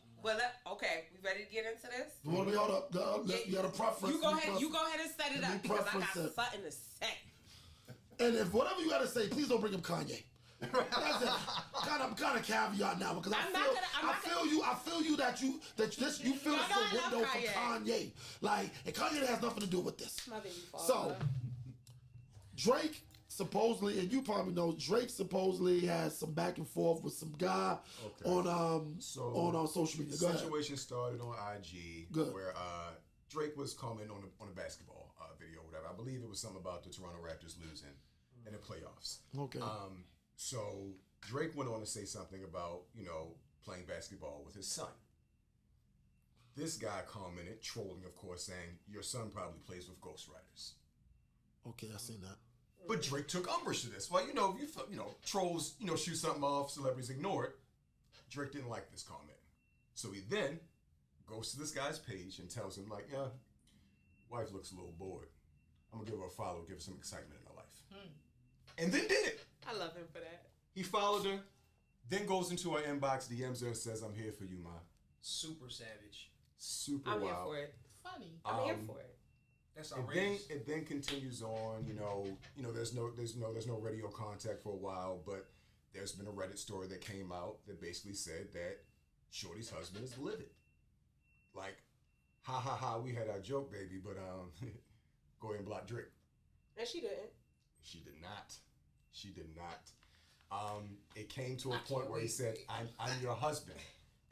Okay, we ready to get into this? Well, we got a preference. You go ahead and set it up, because I got something to say. And if whatever you got to say, please don't bring up Kanye. That's it. I'm kind of caveat now, because I feel you that you feel it's the window for Kanye. Like, and Kanye has nothing to do with this. So Drake supposedly, and you probably know, Drake supposedly has some back and forth with some guy on social media. Go Situation started on IG where Drake was commenting on a basketball video or whatever. I believe it was something about the Toronto Raptors losing in the playoffs. Okay. So Drake went on to say something about, playing basketball with his son. This guy commented, trolling, of course, saying, "Your son probably plays with ghostwriters." Okay, I seen that. But Drake took umbrage to this. Well, trolls, shoot something off, celebrities ignore it. Drake didn't like this comment. So he then goes to this guy's page and tells him, like, "Yeah, wife looks a little bored. I'm gonna give her a follow, give her some excitement in her life." And then did it. I love him for that. He followed her, then goes into her inbox, DMs her, and says, "I'm here for you, ma." Super savage. Super I'm wild. here for it. Funny. I'm here for it. That's outrageous. It then continues on. There's no radio contact for a while, but there's been a Reddit story that came out that basically said that Shorty's husband is livid. Like, ha ha ha, we had our joke, baby, but go ahead and block Drake. And she didn't. She did not. It came to a point where he said, I'm your husband.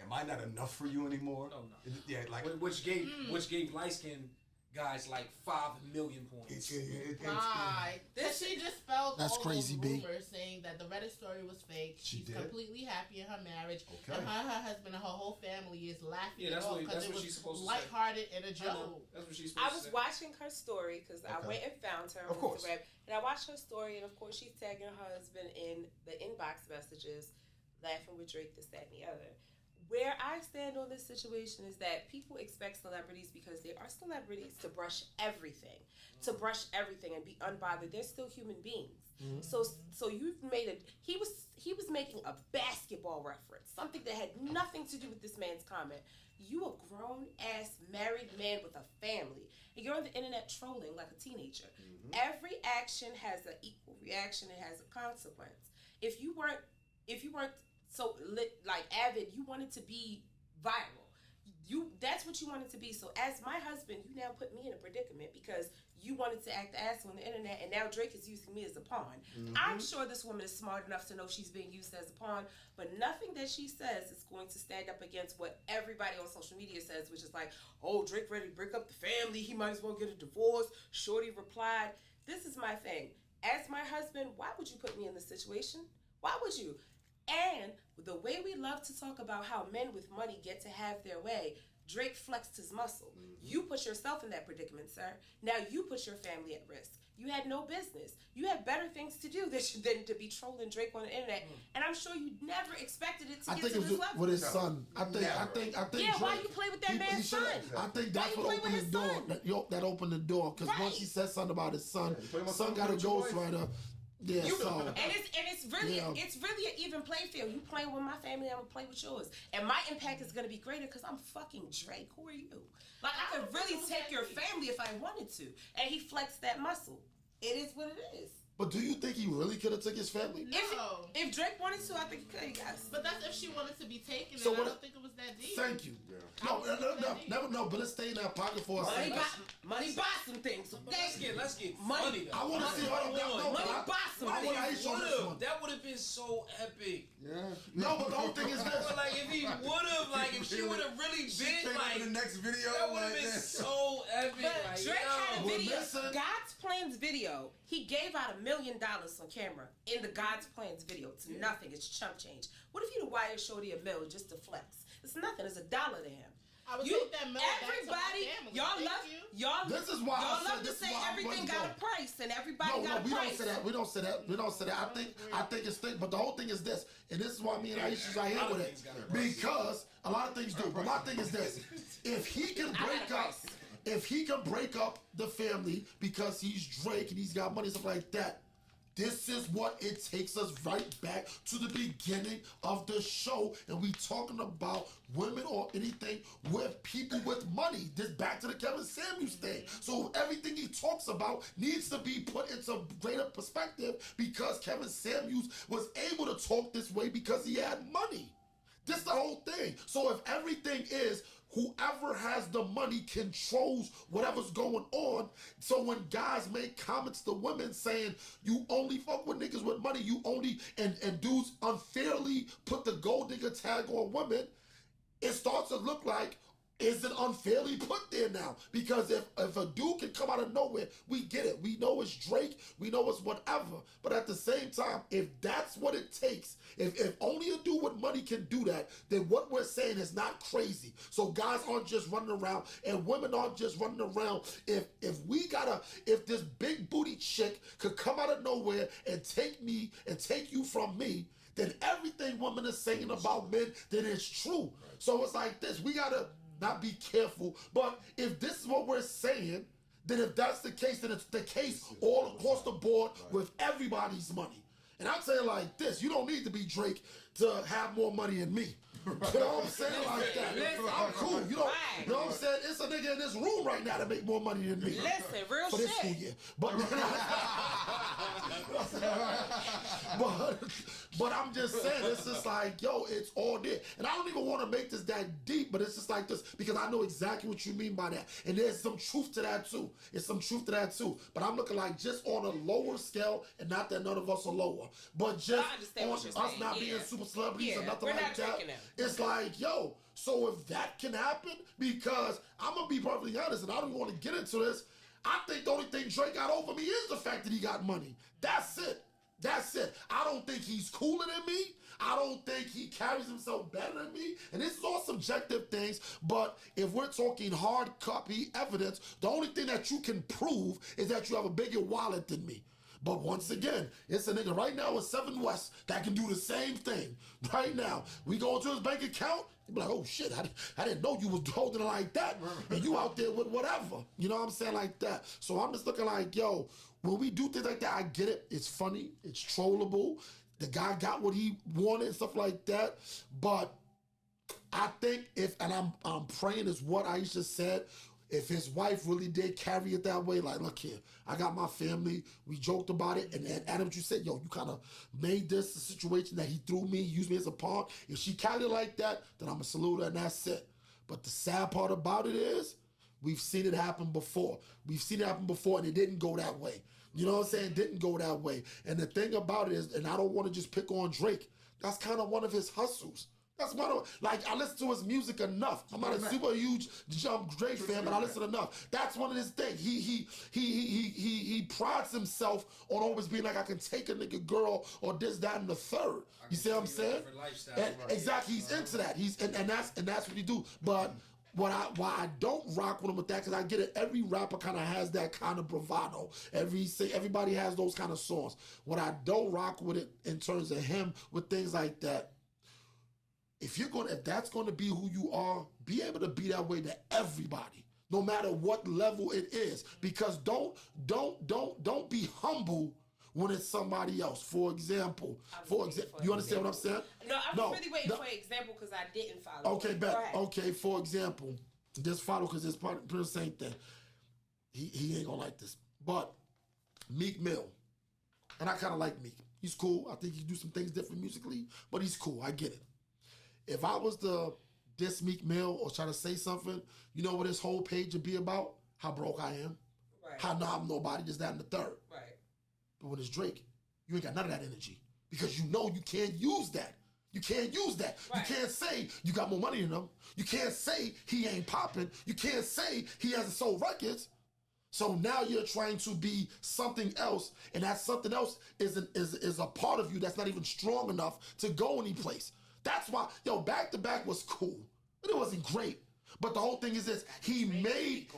Am I not enough for you anymore?" Oh, no. Yeah, like, which gave light skinned guys like 5 million points. Right. Because she dispelled That's all crazy, those B. rumors saying that the Reddit story was fake. She's did? completely happy in her marriage. Okay. And her husband and her whole family is laughing Yeah, that's it off what because it she's supposed was to say. lighthearted and a joke. That's what she's supposed I to was say. watching her story because I went and found her on Of course. Instagram, and I watched her story, and of course she's tagging her husband in the inbox messages, laughing with Drake, this, that, and the other. Where I stand on this situation is that people expect celebrities, because they are celebrities, to brush everything, and be unbothered. They're still human beings. So you've made it. He was making a basketball reference, something that had nothing to do with this man's comment. You a grown ass married man with a family, and you're on the internet trolling like a teenager. Every action has an equal reaction. It has a consequence. If you weren't so like avid, you wanted to be viral. That's what you wanted to be. So as my husband, you now put me in a predicament because you wanted to act the ass on the internet, and now Drake is using me as a pawn. I'm sure this woman is smart enough to know she's being used as a pawn, but nothing that she says is going to stand up against what everybody on social media says, which is like, oh, Drake ready to break up the family, he might as well get a divorce. Shorty replied. This is my thing. As my husband, why would you put me in this situation? Why would you? And the way we love to talk about how men with money get to have their way, Drake flexed his muscle. You put yourself in that predicament, sir. Now you put your family at risk. You had no business. You had better things to do than to be trolling Drake on the internet. And I'm sure you never expected it to get to this level. With his son. I think yeah, Drake, why you play with that man's son? I think that's what opened the door. That opened the door. Because once he said something about his son, son got a ghostwriter. Yeah, and it's really an even play field. You playing with my family, I'm gonna play with yours, and my impact is gonna be greater because I'm fucking Drake. Who are you? Like I could really take your family if I wanted to, and he flexed that muscle. It is what it is. But do you think he really could have took his family? No. If Drake wanted to, I think he could, yes. But that's if she wanted to be taken, so and I don't think it was that deep. Thank you. Yeah. No, but let's stay in that pocket for a second. Money buy some things. So Let's get money. I want to see money buy some things. That would have been so epic. Yeah. No, but the whole thing is this. But like if he would have, like if she would have really been like the next video, that would have been so epic. But like, Drake had a video. Listen. God's Plans video. He gave out $1 million on camera in the God's Plans video. It's nothing. It's chump change. What if you'd wire Shorty $1 million just to flex? It's nothing. It's $1 to him. I would take that million everybody, back to my family. y'all This is why y'all love to say everything got a price and everybody got a price. We don't say that. I think it's thing, but the whole thing is this, and this is why me and Aisha's right here with it, because a lot of things do. But my thing is this: if he can break up the family because he's Drake and he's got money and stuff like that. This is what it takes us right back to the beginning of the show, and we talking about women or anything with people with money. This back to the Kevin Samuels thing. So everything he talks about needs to be put into greater perspective because Kevin Samuels was able to talk this way because he had money. This is the whole thing. So if everything is whoever has the money controls whatever's going on. So when guys make comments to women saying you only fuck with niggas with money, you only and dudes unfairly put the gold digger tag on women, it starts to look like, is it unfairly put there now? Because if a dude can come out of nowhere, we get it. We know it's Drake. We know it's whatever. But at the same time, if that's what it takes, if only a dude with money can do that, then what we're saying is not crazy. So guys aren't just running around and women aren't just running around. If this big booty chick could come out of nowhere and take me and take you from me, then everything women are saying about men, then it's true. So it's like this. We gotta not be careful, but if this is what we're saying, then if that's the case, then it's the case all across the board with everybody's money. And I'm saying like this, you don't need to be Drake to have more money than me. You know what I'm saying? Like that. I'm cool. You know what I'm saying? It's a nigga in this room right now that make more money than me. Listen, real for shit. this school year. But I'm just saying, it's just like, yo, it's all there. And I don't even want to make this that deep, but it's just like this because I know exactly what you mean by that. And there's some truth to that too. But I'm looking like just on a lower scale, and not that none of us are lower, but just on us not being super celebrities or nothing like that. It's like, yo, so if that can happen, because I'm going to be perfectly honest, and I don't even want to get into this, I think the only thing Drake got over me is the fact that he got money. That's it. I don't think he's cooler than me. I don't think he carries himself better than me. And this is all subjective things, but if we're talking hard copy evidence, the only thing that you can prove is that you have a bigger wallet than me. But once again, it's a nigga right now with 7 West that can do the same thing. Right now, we go into his bank account, he be like, oh shit, I didn't know you was holding it like that. And you out there with whatever. You know what I'm saying? Like that. So I'm just looking like, yo, when we do things like that, I get it. It's funny. It's trollable. The guy got what he wanted and stuff like that. But I think and I'm praying is what Aisha said, if his wife really did carry it that way, like, look here, I got my family, we joked about it, and Adam, you said, yo, you kind of made this a situation that he threw me, used me as a pawn. If she carried it like that, then I'm going to salute her, and that's it. But the sad part about it is, we've seen it happen before. We've seen it happen before, and it didn't go that way. You know what I'm saying? It didn't go that way. And the thing about it is, and I don't want to just pick on Drake, that's kind of one of his hustles. That's one of, like, I listen to his music enough. I'm not a super huge Drake fan, but I listen enough. That's one of his things. He prides himself on always being like, I can take a nigga girl or this, that, and the third. You see what I'm saying? Exactly. He's into that. And that's what he do. But why I don't rock with him with that, because I get it, every rapper kind of has that kind of bravado. Everybody has those kind of songs. What I don't rock with it in terms of him with things like that, if that's going to be who you are, be able to be that way to everybody, no matter what level it is. Because don't be humble when it's somebody else. For example, you understand what I'm saying? No, I'm really waiting for an example because I didn't follow. Okay, bet. Okay, for example, just follow because it's part of the same thing. He ain't gonna like this, but Meek Mill, and I kind of like Meek. He's cool. I think he can do some things different musically, but he's cool. I get it. If I was to diss Meek Mill or try to say something, you know what his whole page would be about? How broke I am. Right. How I'm nobody, just that and the third. Right. But when it's Drake, you ain't got none of that energy. Because you know you can't use that. You can't use that. Right. You can't say you got more money than him. You can't say he ain't popping. You can't say he hasn't sold records. So now you're trying to be something else, and that something else is a part of you that's not even strong enough to go any place. That's why, Back to Back was cool, but it wasn't great. But the whole thing is this: he made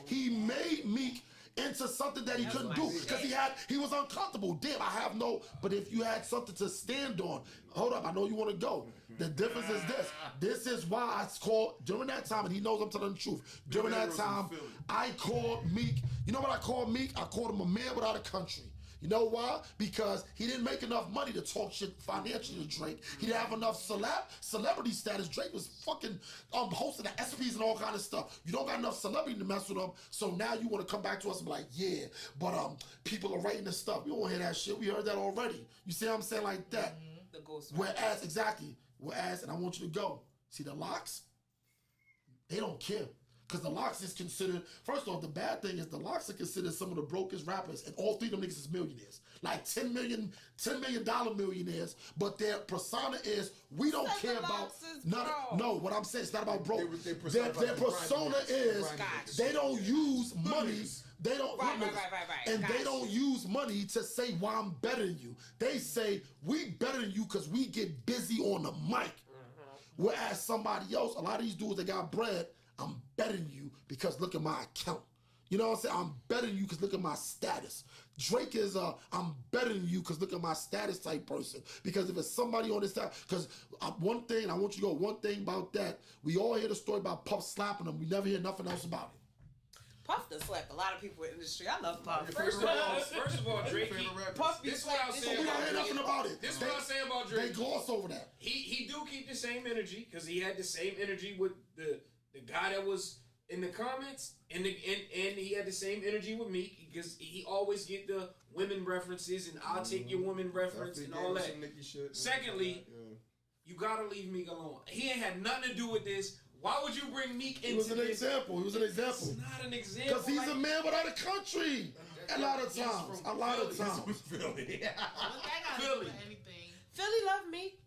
Meek into something that he couldn't do because he was uncomfortable. Damn, I have no. But if you had something to stand on, hold up, I know you want to go. The difference is this. This is why I called during that time, and he knows I'm telling the truth. During that time, I called Meek. You know what I called Meek? I called him a man without a country. You know why? Because he didn't make enough money to talk shit financially to Drake. He didn't have enough celebrity status. Drake was fucking hosting the SPs and all kind of stuff. You don't got enough celebrity to mess with him. So now you want to come back to us and be like, yeah, but people are writing this stuff. We don't hear that shit. We heard that already. You see what I'm saying? Like that. Mm-hmm. The ghost. Whereas, and I want you to go. See the Locks? They don't care. Because the Locks is considered, first off, the bad thing is the Locks are considered some of the brokest rappers, and all 3 of them niggas is millionaires. Like $10 million millionaires, but their persona is, we don't care about, no, what I'm saying, it's not about broke. Their persona is, they don't use money, they don't, right. And they don't use money to say why I'm better than you. They say, we better than you because we get busy on the mic. Whereas somebody else, a lot of these dudes that got bread, I'm better than you because look at my account. You know what I'm saying? I'm better than you because look at my status. Drake is I'm better than you because look at my status type person. Because if it's somebody on this side, because one thing, I want you to go, one thing about that, we all hear the story about Puff slapping him. We never hear nothing else about it. Puff does slap a lot of people in the industry. I love Puff. First of all, Drake, Puff be this is what I'm saying. We don't hear nothing about it. This is what I'm saying about Drake. They gloss over that. He do keep the same energy because he had the same energy with the guy that was in the comments, and he had the same energy with me because he always get the women references and I'll take your woman reference and all that. Secondly, you gotta leave Meek alone. He ain't had nothing to do with this. Why would you bring Meek into this? He was an example. It's not an example. Because he's a man without a country. A lot of times. Philly. Philly love Meek.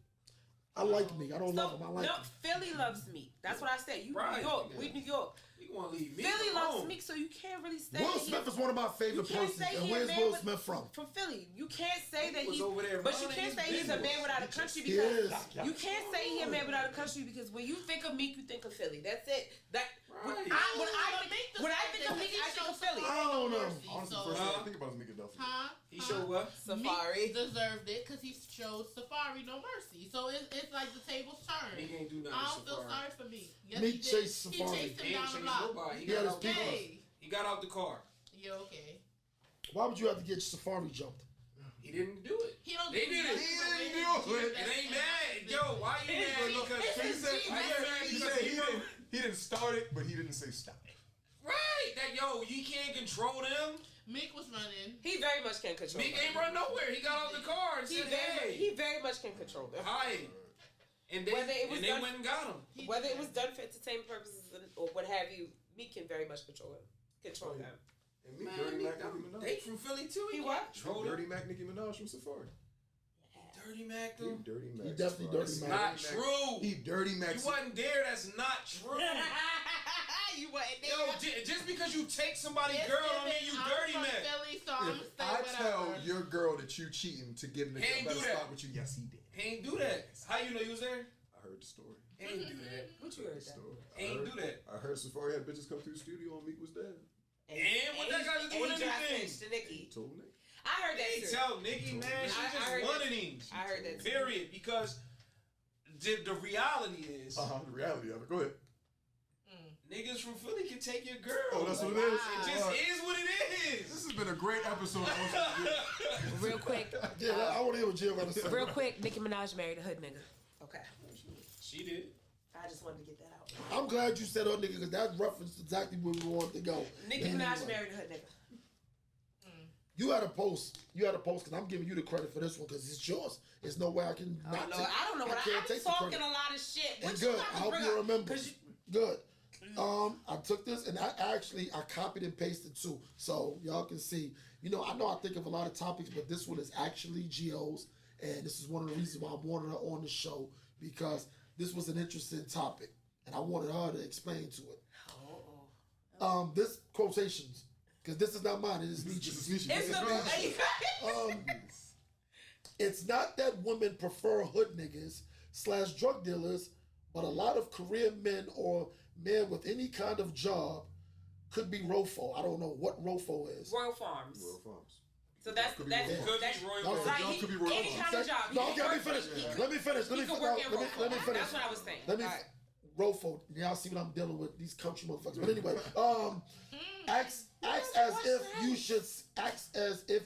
I like Meek. I don't love him. I like him. Philly loves Meek. That's what I said. You right. New York. We New York. You want to leave me Philly alone. loves Meek, so you can't really say Will that Smith is one of my favorite you can't persons. say And he a where's man Will with- Smith from? From Philly. You can't say that was he's over there but you running can't his say he's a man business. without a country He because is. you can't say he's a man without a country because when you think of Meek, you think of Philly. That's it. When Right. I think of Meek, I think of Philly. I don't know. Honestly, the first thing I think about is Meek Thee. Huh? He showed what? Safari. Meek deserved it because he showed Safari no mercy. So it's like the tables turned. Meek ain't do nothing I don't to feel Safari. sorry for Meek. Yes, Meek he did. chased He Safari. chased He him ain't down the chased block. nobody. He Yeah, got that's out the people. car. Hey, He got out the car. you okay? Why would you have to get Safari jumped? He didn't do it. He don't They do did it. nothing He but didn't wait do it. until It ain't that- mad. Yo, why you mad? Because He said, why you mad? he Because said he know. he didn't start it, but he didn't say stop it. Right. That yo, you can't control them. Meek was running. He very much can control Meek them. ain't run nowhere. He got out the car and He said, very, "Hey, he very much can control them. hi." And they Whether it was and they done- went and got him. Whether it was done for entertainment purposes or what have you, Meek can very much control him. Control them. And Meek Man, Dirty Meek, Mac Nicki Minaj. they from Philly too. He can't what? control Dirty them. Mac Nicki Minaj from Safari. Dirty Mac He though. Dirty Mac. He definitely Safari. Dirty Mac. Not true. He Dirty Mac. You wasn't there. That's not true. You wasn't there. Yo, just because you take somebody's Yes, girl it don't mean is. you I'm dirty from man. Philly, so I'm gonna If say I whatever. tell your girl that you cheating to get in the He ain't better do that. spot with you, yes, he did. He ain't do that. How you know you was there? I heard the story. He ain't do that. What you heard that? Story. Ain't do that. I heard Safari had bitches come through the studio and Meek was dead. And what that got to do with anything? To Nicki. Told Nick. I heard that They too. tell Nicki, man, she I just heard one that. of these. I heard that too. Period. Because the reality is, The reality of it. Go ahead. niggas from Philly can take your girl. Oh, that's what it is. It just is what it This is. has been a great episode. Of Real quick. Yeah, I want to hear what Jill got to say. Real quick, Nicki Minaj married a hood nigga. Okay. She did. I just wanted to get that out. I'm glad you said her nigga because that referenced exactly where we wanted to go. Nicki Minaj married a hood nigga. You had a post. Because I'm giving you the credit for this one because it's yours. There's no way I can Oh, not Lord, take. I don't know what can't I'm take the talking credit. a lot of shit. What And you good. got I to hope bring you up? remember. 'Cause you- Good. I took this and I copied and pasted too, so y'all can see. I know I think of a lot of topics, but this one is actually Geo's, and this is one of the reasons why I wanted her on the show because this was an interesting topic, and I wanted her to explain to it. This quotations, because this is not mine. It is Nietzsche's. It's the It's not that women prefer hood niggas / drug dealers, but a lot of career men or men with any kind of job could be ROFO. I don't know what ROFO is. Royal Farms. Royal Farms. So that's Could be that's Royal Could that's be Royal That was a Farms. job, like could be he, Royal any Farms. kind of job. No, He okay, let me could work- finish. he could- Let me finish. Let he me could finish. work in Let me ROFO. finish. That's what I was saying. Let me All right. ROFO. Y'all see what I'm dealing with? These country motherfuckers. But anyway, ask as if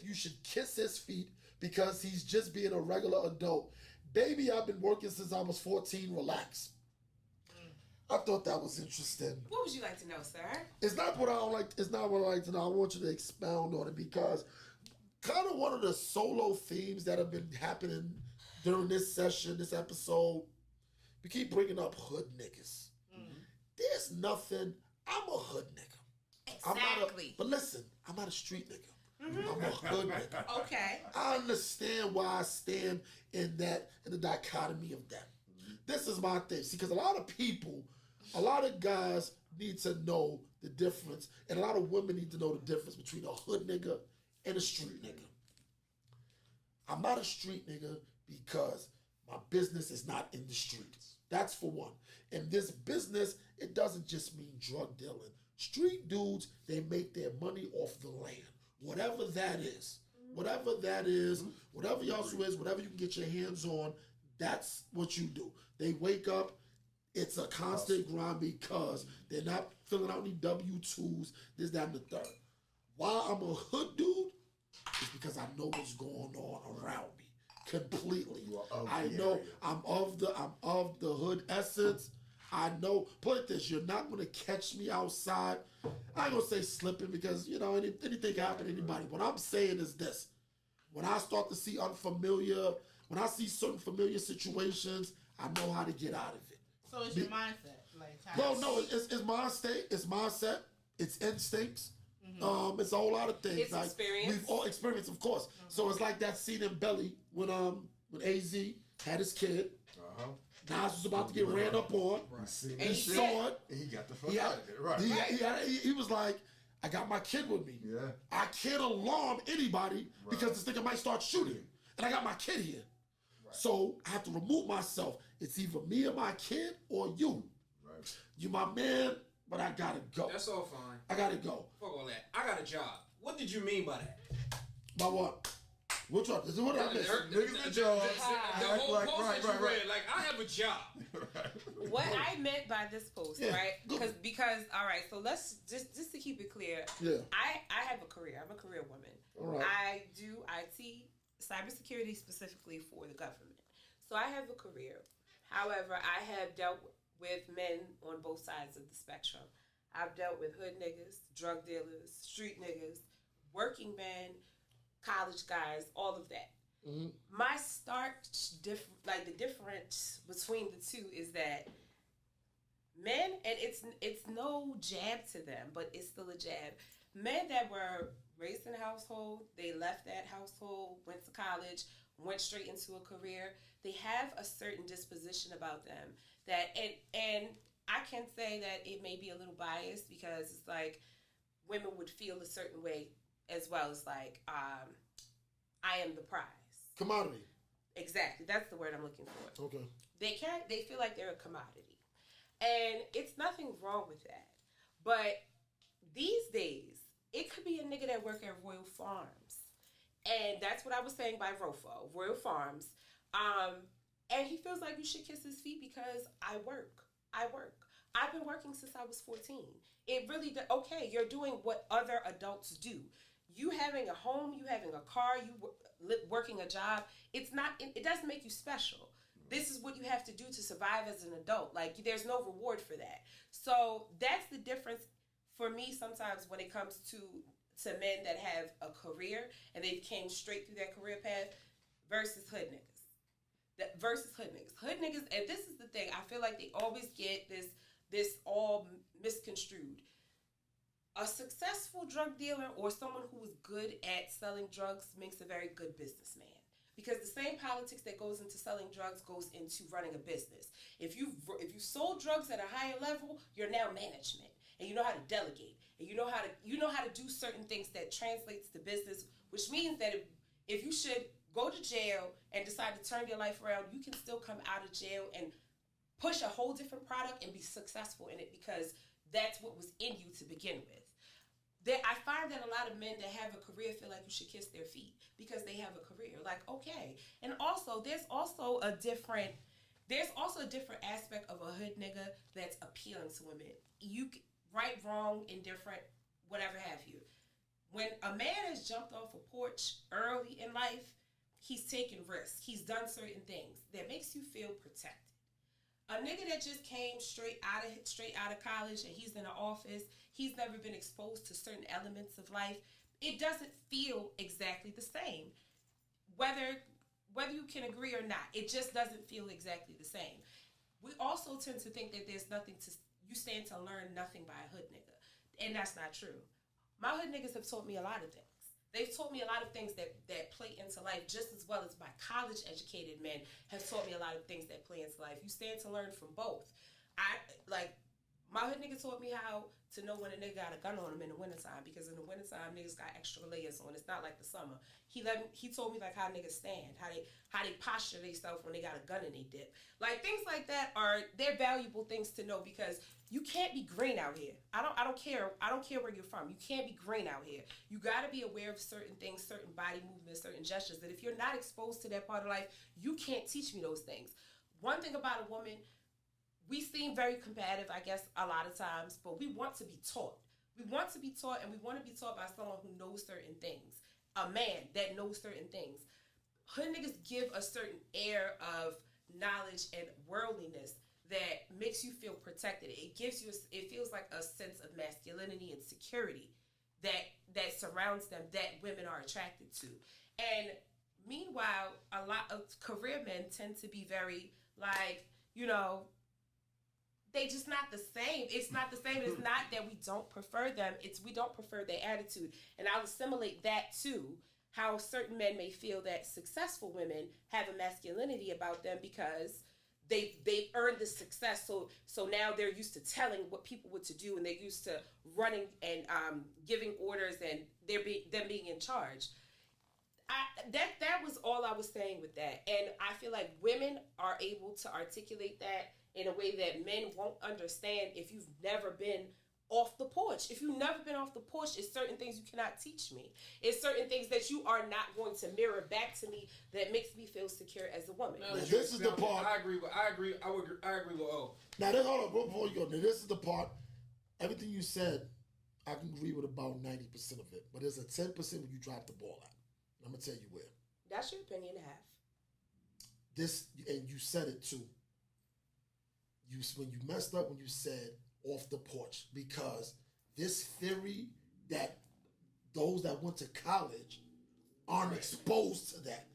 you should kiss his feet because he's just being a regular adult. Baby, I've been working since I was 14. Relax. I thought that was interesting. What would you like to know, sir? It's not what I don't like. It's not what I like to know. I want you to expound on it because kind of one of the solo themes that have been happening during this session, this episode, we keep bringing up hood niggas. There's nothing. I'm a hood nigga. Exactly. But listen, I'm not a street nigga. I'm a hood nigga. Okay. I understand why I stand in the dichotomy of that. This is my thing. See, because a lot of guys need to know the difference, and a lot of women need to know the difference between a hood nigga and a street nigga. I'm not a street nigga because my business is not in the streets. That's for one. And this business, it doesn't just mean drug dealing. Street dudes, they make their money off the land. Whatever that is. Whatever y'all is, whatever you can get your hands on, that's what you do. They wake up, it's a constant grind because they're not filling out any W-2s, this, that, and the third. Why I'm a hood dude is because I know what's going on around me completely. You are of I the know area. I'm of the hood essence. I know, put it this, you're not going to catch me outside. I ain't going to say slipping because, anything can happen to anybody. What I'm saying is this. When I start to see when I see certain familiar situations, I know how to get out of it. So it's your mindset. No, it's mindset. It's mindset. It's instincts. It's a whole lot of things. It's experience. We've all experienced, of course. So it's like that scene in Belly when AZ had his kid. Nas was about to get ran up on. He seen He this shit, saw it. and he got the fuck He, out of it. Right. he was like, I got my kid with me. Yeah. I can't alarm anybody because this nigga might start shooting. And I got my kid here. So I have to remove myself. It's either me or my kid or you. Right. You my man, but I gotta go. That's all fine. I gotta go. Fuck all that. I got a job. What did you mean by that? By what? Which one? This is what I missed. Niggas with jobs. The Act whole like, post right, that you right, read, like, I have a job. What I meant by this post, Yeah, right? go. Because all right, so let's just to keep it clear. Yeah. I have a career. I'm a career woman. All right. I do IT, cybersecurity specifically for the government. So I have a career. However, I have dealt with men on both sides of the spectrum. I've dealt with hood niggas, drug dealers, street niggas, working men, college guys, all of that. My the difference between the two is that men, and it's no jab to them, but it's still a jab. Men that were raised in a household, they left that household, went to college, went straight into a career. They have a certain disposition about them that, and I can say that it may be a little biased because it's like women would feel a certain way as well as like, I am the prize. Commodity. Exactly. That's the word I'm looking for. Okay. They feel like they're a commodity. And it's nothing wrong with that. But these days, it could be a nigga that work at Royal Farms. And that's what I was saying by ROFO, Royal Farms. And he feels like you should kiss his feet because I work. I've been working since I was 14. It really, okay, you're doing what other adults do. You having a home, you having a car, you working a job, it doesn't make you special. This is what you have to do to survive as an adult. Like, there's no reward for that. So that's the difference for me sometimes when it comes to men that have a career and they came straight through their career path versus hood niggas. Hood niggas, and this is the thing, I feel like they always get this all misconstrued. A successful drug dealer or someone who is good at selling drugs makes a very good businessman. Because the same politics that goes into selling drugs goes into running a business. If you sold drugs at a higher level, you're now management, and you know how to delegate, and you know how to do certain things that translates to business, which means that if you should go to jail and decide to turn your life around, you can still come out of jail and push a whole different product and be successful in it because that's what was in you to begin with. I find that a lot of men that have a career feel like you should kiss their feet because they have a career. Like, okay. And also, there's also a different aspect of a hood nigga that's appealing to women. You right, wrong, indifferent, whatever have you. When a man has jumped off a porch early in life, he's taken risks. He's done certain things that makes you feel protected. A nigga that just came straight out of college and he's in an office, he's never been exposed to certain elements of life. It doesn't feel exactly the same. Whether you can agree or not, it just doesn't feel exactly the same. We also tend to think that you stand to learn nothing by a hood nigga. And that's not true. My hood niggas have taught me a lot of things. They've taught me a lot of things that play into life just as well as my college-educated men have taught me a lot of things that play into life. You stand to learn from both. My hood nigga taught me how to know when a nigga got a gun on him in the wintertime because in the wintertime, niggas got extra layers on. It's not like the summer. He told me, like, how niggas stand, how they posture themselves when they got a gun in their dip. Like, things like that they're valuable things to know because you can't be green out here. I don't care where you're from. You can't be green out here. You got to be aware of certain things, certain body movements, certain gestures that if you're not exposed to that part of life, you can't teach me those things. One thing about a woman, we seem very combative, I guess, a lot of times, but we want to be taught. We want to be taught, and we want to be taught by someone who knows certain things. A man that knows certain things. Hood niggas give a certain air of knowledge and worldliness that makes you feel protected. It feels like a sense of masculinity and security that surrounds them, that women are attracted to. And meanwhile, a lot of career men tend to be very, like, they just not the same. It's not the same. It's not that we don't prefer them. It's we don't prefer their attitude. And I'll assimilate that to how certain men may feel that successful women have a masculinity about them because they've earned the success. So now they're used to telling what people what to do, and they're used to running and giving orders, and them being in charge. That was all I was saying with that. And I feel like women are able to articulate that in a way that men won't understand if you've never been off the porch. If you've never been off the porch, it's certain things you cannot teach me. It's certain things that you are not going to mirror back to me that makes me feel secure as a woman. No, this is the part. I agree with O. Now, hold on, before you go. Now, this is the part. Everything you said, I can agree with about 90% of it. But there's a 10% where you drop the ball at. I'm going to tell you where. That's your opinion to have. This, and you said it too. When you messed up when you said off the porch, because this theory that those that went to college aren't exposed to that.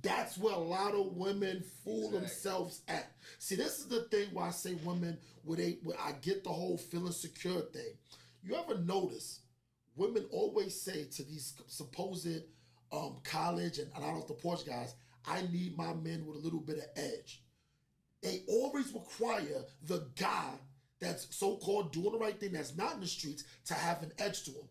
That's where a lot of women fool themselves at. See, this is the thing why I say women, where I get the whole feeling secure thing. You ever notice women always say to these supposed college and out off the porch guys, I need my men with a little bit of edge. They always require the guy that's so-called doing the right thing, that's not in the streets, to have an edge to him.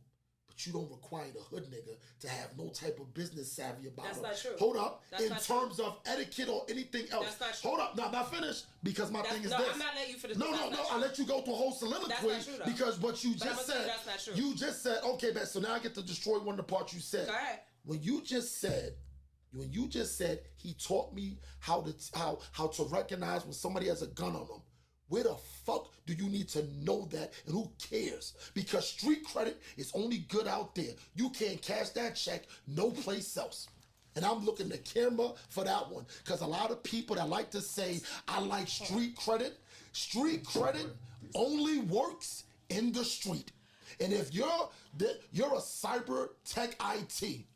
But you don't require the hood nigga to have no type of business savvy about him. That's not true. Hold up. That's in not terms true. of etiquette or anything else. That's not true. Hold up. Now, I'm not finished, because my thing is no, this. I'm not letting you finish. No, That's not I true. let you go through a whole soliloquy. That's not true, though. Because what you But I'm just gonna tell said, you that's not true. you just said, okay, man, so now I get to destroy one of the parts you said. Go ahead. When you just said he taught me how to recognize when somebody has a gun on them. Where the fuck do you need to know that, and who cares? Because street credit is only good out there. You can't cash that check no place else. And I'm looking the camera for that one. Because a lot of people that like to say, I like street credit only works in the street. And if you're a cyber tech IT,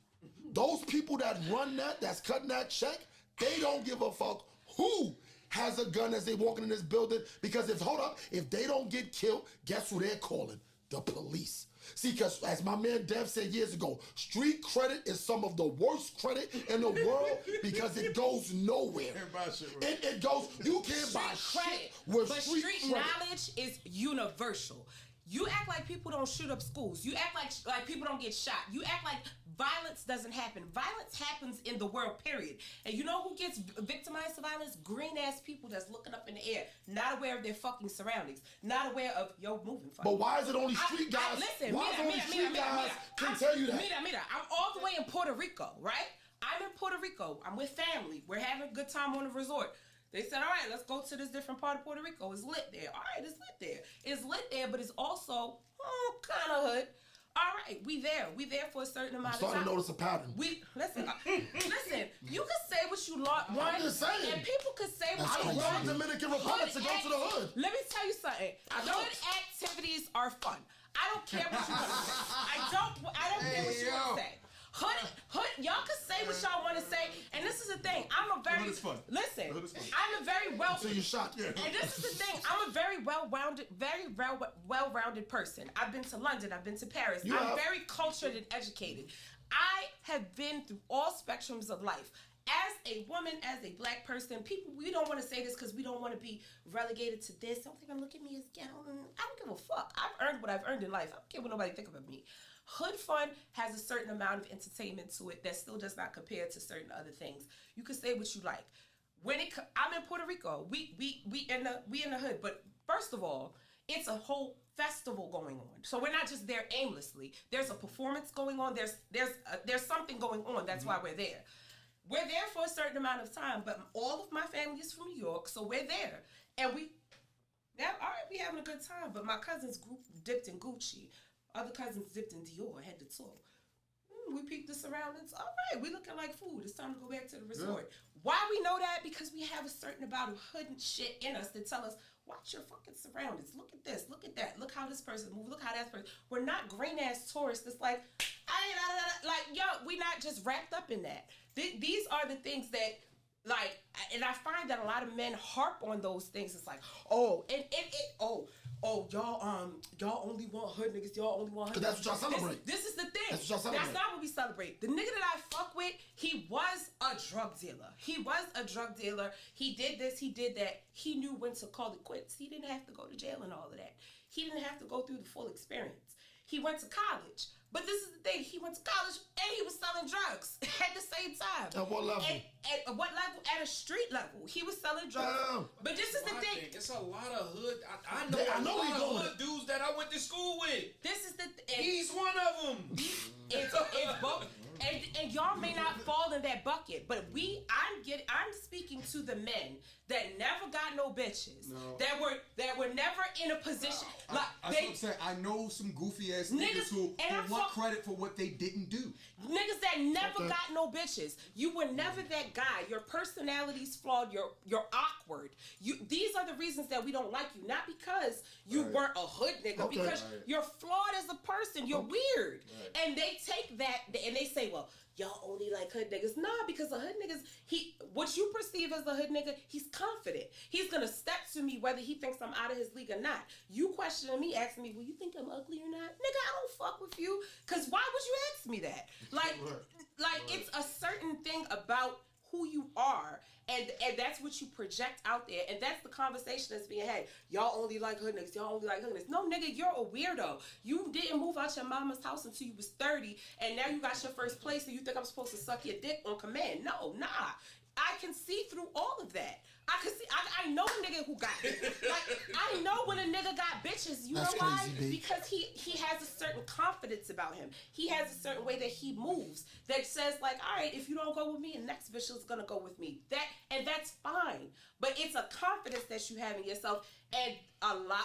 those people that run that's cutting that check, they don't give a fuck who has a gun as they walking in this building, because if they don't get killed, guess who they're calling? The police. See, because as my man Dev said years ago, street credit is some of the worst credit in the world because it goes nowhere. Can't buy shit with it goes, you can't buy Credit. shit with But street credit. knowledge is universal. You act like people don't shoot up schools. You act like people don't get shot. You act like violence doesn't happen. Violence happens in the world, period. And you know who gets victimized to violence? Green-ass people that's looking up in the air, not aware of their fucking surroundings, not aware of, moving fucking. But why is it only street guys? Why is it only street guys can tell you that? Mira, I'm all the way in Puerto Rico, right? I'm in Puerto Rico. I'm with family. We're having a good time on the resort. They said, all right, let's go to this different part of Puerto Rico. It's lit there. All right, it's lit there. It's lit there, but it's also kind of hood. All right, we there. We there for a certain amount of time. Starting to notice a pattern. Listen, you can say what you want. I'm just saying. And people can say what I you don't want. want Dominican Republic to go to the hood. Let me tell you something. Hood activities are fun. I don't care what you want to say. I don't care what you want to say. Hood, y'all can say what y'all want to say, and this is the thing. I'm a very well. So you're shocked, yeah. And this is the thing. I'm a very well-rounded person. I've been to London. I've been to Paris. I'm very cultured and educated. I have been through all spectrums of life. As a woman, as a black person, we don't want to say this because we don't want to be relegated to this. Don't think I'm looking at me as ghetto. I don't give a fuck. I've earned what I've earned in life. I don't care what nobody think about me. Hood fun has a certain amount of entertainment to it that still does not compare to certain other things. You can say what you like. I'm in Puerto Rico. We in the hood. But first of all, it's a whole festival going on. So we're not just there aimlessly. There's a performance going on. There's something going on. That's why we're there. We're there for a certain amount of time, but all of my family is from New York, so we're there. And we having a good time, but my cousins dipped in Gucci. Other cousins dipped in Dior, head to toe. We peeked the surroundings. All right, we looking like food. It's time to go back to the resort. Yeah. Why we know that? Because we have a certain amount of hood and shit in us that tell us, watch your fucking surroundings. Look at this. Look at that. Look how this person moves. Look how that person. We're not green-ass tourists that's like, we not just wrapped up in that. These are the things that, and I find that a lot of men harp on those things. It's like, y'all only want hood niggas. Y'all only want hood. Because that's what y'all celebrate. This is the thing. That's what y'all celebrate. That's not what we celebrate. The nigga that I fuck with, he was a a drug dealer. He was a drug dealer. He did this, he did that. He knew when to call it quits. He didn't have to go to jail and all of that. He didn't have to go through the full experience. He went to college. But this is the thing. He went to college and he was selling drugs at the same time. At what level? At what level? At a street level. He was selling drugs. Damn. But this is the thing. It's a lot of hood. I know Yeah, I a know lot he of doing hood dudes that I went to school with. This is the He's one of them. It's both. And y'all may not fall in that bucket, but I'm speaking to the men that never got no bitches. No. That were never in a position like That's what I'm saying. I know some goofy ass niggas who want credit for what they didn't do. Niggas that never got no bitches. You were never that guy. Your personality's flawed. You're awkward. These are the reasons that we don't like you. Not because you weren't a hood nigga, because you're flawed as a person. You're weird. And they take that and they say, well, y'all only like hood niggas. Nah, because a hood niggas, what you perceive as a hood nigga, he's confident. He's gonna step to me whether he thinks I'm out of his league or not. You questioning me, asking me, well, you think I'm ugly or not? Nigga, I don't fuck with you. Cause why would you ask me that? Like it's a certain thing about who you are, and that's what you project out there, and that's the conversation that's being had. Y'all only like hood niggas. Y'all only like hood niggas. No, nigga, you're a weirdo. You didn't move out your mama's house until you was 30, and now you got your first place, and you think I'm supposed to suck your dick on command. No, nah. I can see through all of that. I can see. I know a nigga who got it. Like, I know when a nigga got bitches. You That's know why? crazy, B. Because he has a certain confidence about him. He has a certain way that he moves that says like, all right, if you don't go with me, the next bitch is gonna go with me. That's fine. But it's a confidence that you have in yourself, and a lot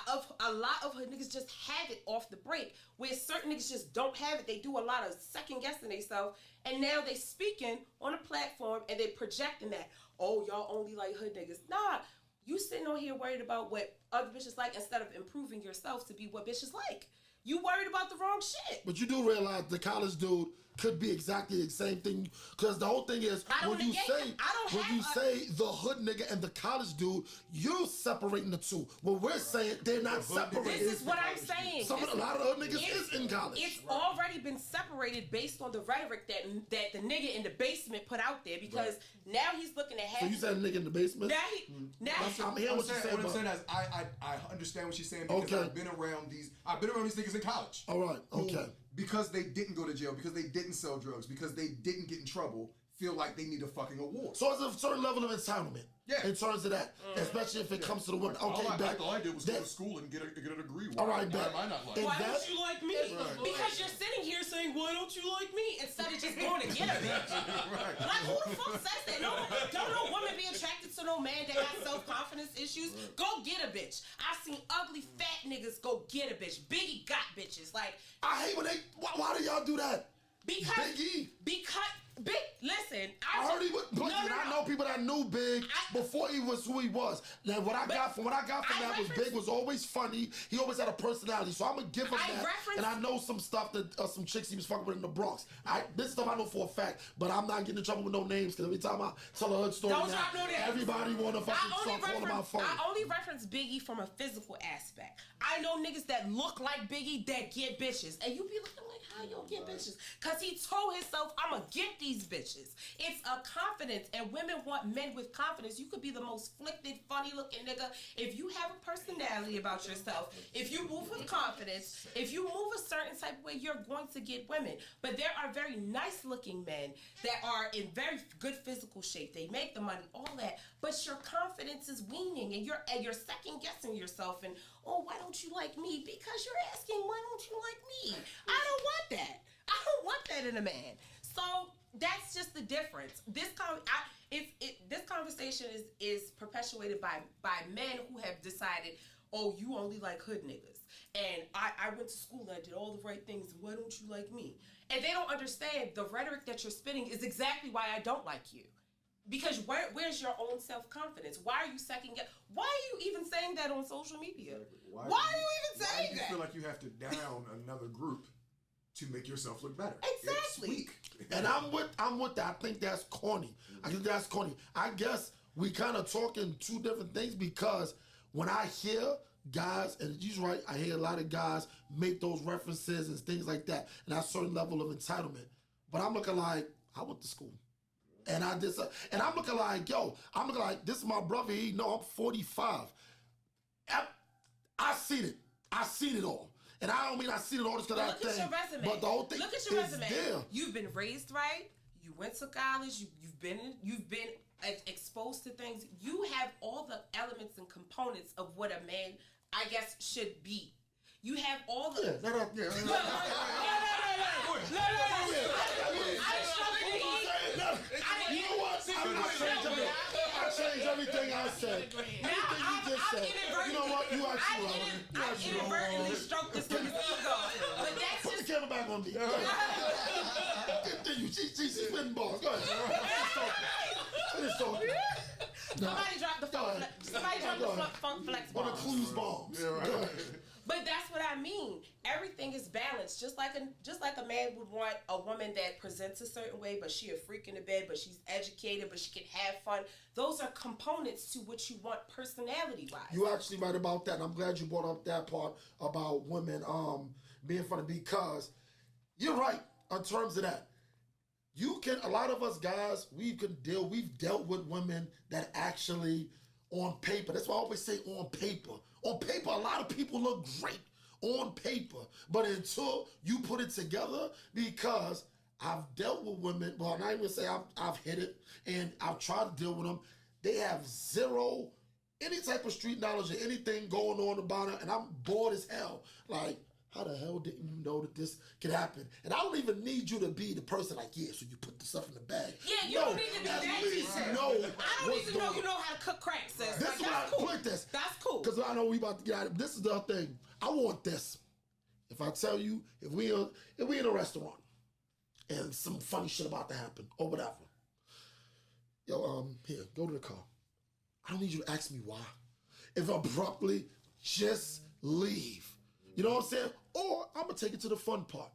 of hood niggas just have it off the break. Where certain niggas just don't have it. They do a lot of second guessing themselves, and now they speaking on a platform and they projecting that. Oh, y'all only like hood niggas. Nah, you sitting on here worried about what other bitches like instead of improving yourself to be what bitches like. You worried about the wrong shit. But you do realize the college dude could be exactly the same thing, because the whole thing is when you say the hood nigga and the college dude, you're separating the two. What we're saying, they're not separated. This is what I'm saying. A lot of hood niggas is in college. It's already been separated based on the rhetoric that the nigga in the basement put out there, because now he's looking at half. So you said nigga in the basement? I'm hearing what you're saying. What I'm saying is I understand what she's saying, because I've been around these niggas in college. All right, okay. Because they didn't go to jail, because they didn't sell drugs, because they didn't get in trouble, feel like they need a fucking award. So it's a certain level of entitlement. Yeah. In terms of that, especially if it comes to the women. Okay, all I did was go to school and get a degree. All right, bet. Why am I not like? Why don't you like me? Right. Because you're sitting here saying, "Why don't you like me?" instead of just going to get a bitch. Right. Like, who the fuck says that? Don't no woman be attracted to no man that has self-confidence issues. Right. Go get a bitch. I've seen ugly fat niggas go get a bitch. Biggie got bitches. Like, I hate when they. Why do y'all do that? Listen, I heard he was. I know people that knew Big before he was who he was. Now, what I got from that was Big was always funny. He always had a personality. So I'm gonna give him that. And I know some stuff that some chicks he was fucking with in the Bronx. This stuff I know for a fact, but I'm not getting in trouble with no names, because every time I tell a hood story, everybody wanna fucking start calling my phone. I only reference Biggie from a physical aspect. I know niggas that look like Biggie that get bitches, and you be looking like, how you don't get bitches? Cause he told himself, I'ma get these bitches. It's a confidence, and women want men with confidence. You could be the most flicked, funny looking nigga. If you have a personality about yourself, if you move with confidence, if you move a certain type of way, you're going to get women. But there are very nice looking men that are in very good physical shape. They make the money, all that. But your confidence is waning, and you're second guessing yourself. And why don't you like me? Because you're asking, why don't you like me? I don't want that. I don't want that in a man. So that's just the difference. This conversation is perpetuated by men who have decided, you only like hood niggas, and I went to school and I did all the right things. Why don't you like me? And they don't understand the rhetoric that you're spitting is exactly why I don't like you. Because where's your own self-confidence? Why are you second guessing? Why are you even saying that on social media? Exactly. Why are you even saying that? You feel like you have to down another group to make yourself look better. Exactly. It's weak. And I'm with that. I think that's corny. I guess we kind of talking two different things, because when I hear guys, and he's right, I hear a lot of guys make those references and things like that, and that certain level of entitlement. But I'm looking like, I went to school. And I'm looking like, this is my brother. He know I'm 45. I seen it. I seen it all. And I don't mean I seen it all just because I think. Look at your resume. But the whole thing look at your is resume. there. You've been raised right. You went to college. You've been exposed to things. You have all the elements and components of what a man, I guess, should be. You have all the. No. I You know what? I changed everything I said. Everything you just said. You know what? You actually wrong. I inadvertently stroked this nigga's ego. But that's Put the just. camera back on me. Continue. She's spitting balls. Go ahead. Finish talking. Somebody dropped the funk flex On the bomb. clues bombs. Yeah, right. But that's what I mean. Everything is balanced. Just like a man would want a woman that presents a certain way, but she a freak in the bed, but she's educated, but she can have fun. Those are components to what you want personality-wise. You actually right about that. And I'm glad you brought up that part about women being funny, because you're right in terms of that. A lot of us guys, we've dealt with women that actually on paper. That's why I always say on paper. On paper, a lot of people look great on paper. But until you put it together, because I've dealt with women, well, I'm not even say I've hit it, and I've tried to deal with them. They have zero, any type of street knowledge or anything going on about it, and I'm bored as hell. Like, how the hell didn't you know that this could happen? And I don't even need you to be the person like, yeah, so you put the stuff in the bag. Yeah, you don't need to be that detailed. I don't even know you know how to cook crack, sis. This is what I put this. That's cool. Because I know we about to get out of it. This is the thing. I want this. If I tell you, if we in a restaurant and some funny shit about to happen or whatever, here, go to the car. I don't need you to ask me why. If abruptly, just leave. You know what I'm saying? Or I'm going to take it to the fun part.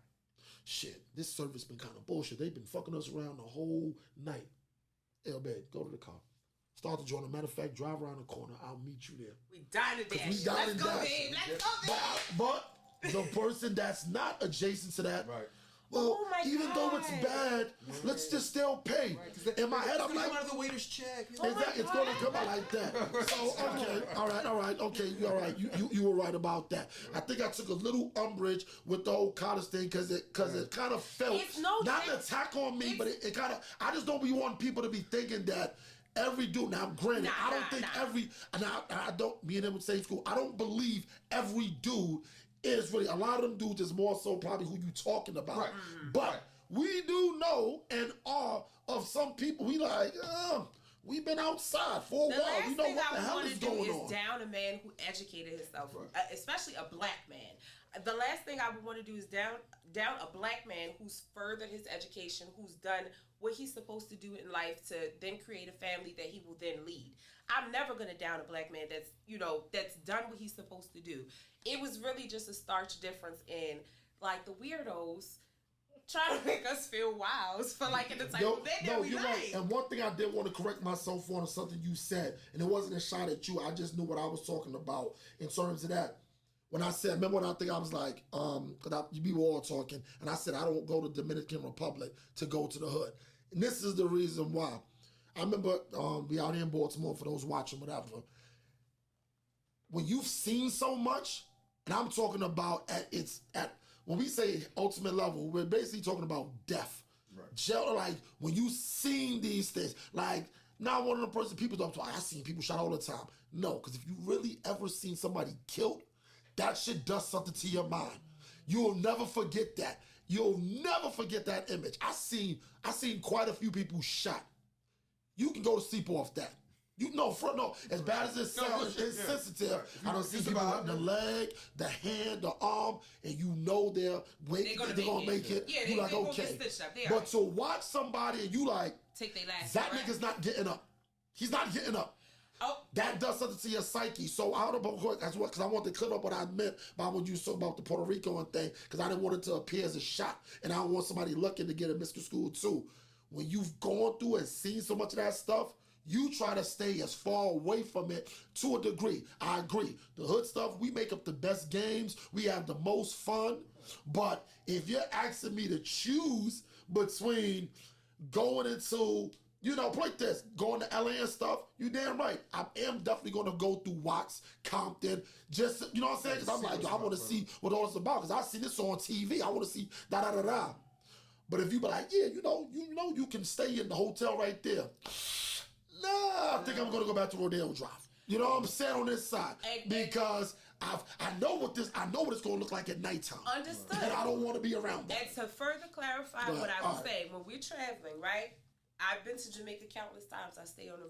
Shit, this service been kind of bullshit. They've been fucking us around the whole night. Hey, babe, go to the car. Start the joint. Matter of fact, drive around the corner. I'll meet you there. We dine to dash. Let's go, babe. Let's go, babe. But the person that's not adjacent to that, Right. well, Oh my even God. though it's bad, let's just still pay. In my head, I'm like, out of the waiter's check. it's going to come out like that. So, okay, all right, okay, you're all right. You were right about that. I think I took a little umbrage with the whole college thing because it kind of felt, It's no not an different. attack on me, but it kind of, I just don't be wanting people to be thinking that every dude, now granted, I don't think I don't, me and him in the same school, I don't believe every dude is really, a lot of them dudes is more so probably who you talking about. Right. But we do know and are of some people, we like, we've been outside for a The while. last We know thing what the I hell want is to do going is on. down a man who educated himself, especially a black man. The last thing I would want to do is down a black man who's furthered his education, who's done what he's supposed to do in life to then create a family that he will then lead. I'm never going to down a black man that's done what he's supposed to do. It was really just a stark difference in like the weirdos trying to make us feel wows for like in the type of men that we you're like. right. And one thing I did want to correct myself on is something you said, and it wasn't a shot at you. I just knew what I was talking about in terms of that. When I said, remember when I think I was like, we were all talking, and I said I don't go to Dominican Republic to go to the hood. And this is the reason why. I remember we out here in Baltimore, for those watching, whatever. When you've seen so much, and I'm talking about when we say ultimate level, we're basically talking about death. Right. Like when you've seen these things, like not one of the person people talk about, I seen people shot all the time. No, because if you really ever seen somebody killed, that shit does something to your mind. You'll never forget that. You'll never forget that image. I seen quite a few people shot. You can go to sleep off that. As bad as it sounds, it's sensitive. Right. I don't see people with the leg, the hand, the arm, and you know they're gonna make it. Yeah, you like, they gonna okay. get stitched up. But to watch somebody and you like, take their last that breath. nigga's not getting up. He's not getting up. Oh. That does something to your psyche. So I don't know, because I want to clear up what I meant by when you talk about the Puerto Rico and thing, because I didn't want it to appear as a shot, and I don't want somebody looking to get a Mr. School too. When you've gone through and seen so much of that stuff, you try to stay as far away from it to a degree. I agree. The hood stuff, we make up the best games. We have the most fun. But if you're asking me to choose between going into You know, like this, going to LA and stuff, you damn right. I am definitely going to go through Watts, Compton, just, you know what I'm saying? Because I'm like, yo, I want to see what all it's about. Because I see this on TV. I want to see da-da-da-da. But if you be like, yeah, you know, you can stay in the hotel right there. Nah, I think I'm going to go back to Rodeo Drive. You know what I'm saying, on this side. Because I know what it's going to look like at nighttime. Understood. And I don't want to be around that. And to further clarify what I was saying, when we're traveling, right? I've been to Jamaica countless times. I stay on the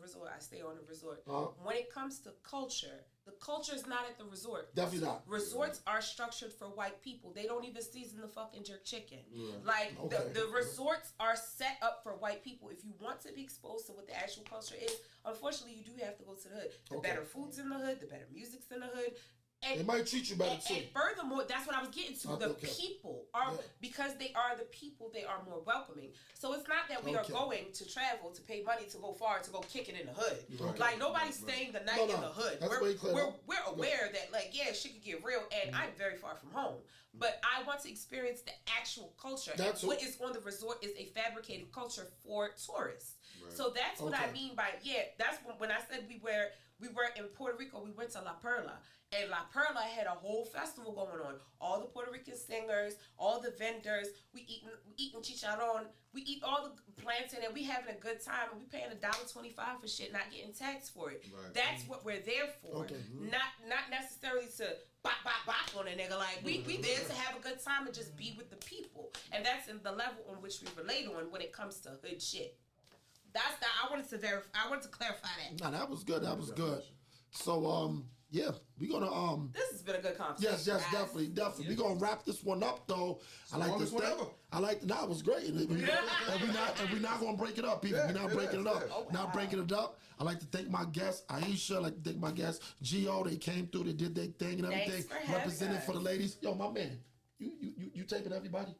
resort. When it comes to culture, the culture is not at the resort. Definitely not. Resorts are structured for white people. They don't even season the fucking jerk chicken. Like, the resorts are set up for white people. If you want to be exposed to what the actual culture is, unfortunately, you do have to go to the hood. The better food's in the hood. The better music's in the hood. And, they might treat you better too. And furthermore, that's what I was getting to. The people are, because they are the people, they are more welcoming. So it's not that we are going to travel to pay money to go far to go kick it in the hood. Like, nobody's staying the night in the hood. We're aware that, like, yeah, shit could get real, and I'm very far from home. But I want to experience the actual culture. What is on the resort is a fabricated culture for tourists. So that's what I mean by, that's when I said we were in Puerto Rico, we went to La Perla. And La Perla had a whole festival going on. All the Puerto Rican singers, all the vendors, we eating chicharron, we eat all the plantain, and we having a good time, and we paying $1.25 for shit, not getting taxed for it. That's what we're there for. Not necessarily to bop on a nigga. Like, we there to have a good time and just be with the people. And that's in the level on which we relate on when it comes to hood shit. That's that. I wanted to clarify that. Nah, that was good. So, yeah, we're gonna This has been a good conversation. Yes, definitely. We're gonna wrap this one up though. Nah, it was great. And we're not gonna break it up, people. We're not breaking it up. Not breaking it up. I'd like to thank my guests, Aisha. I'd like to thank my guests, Gio. They came through, they did their thing and everything. Represented for the ladies. Yo, my man, you taping everybody?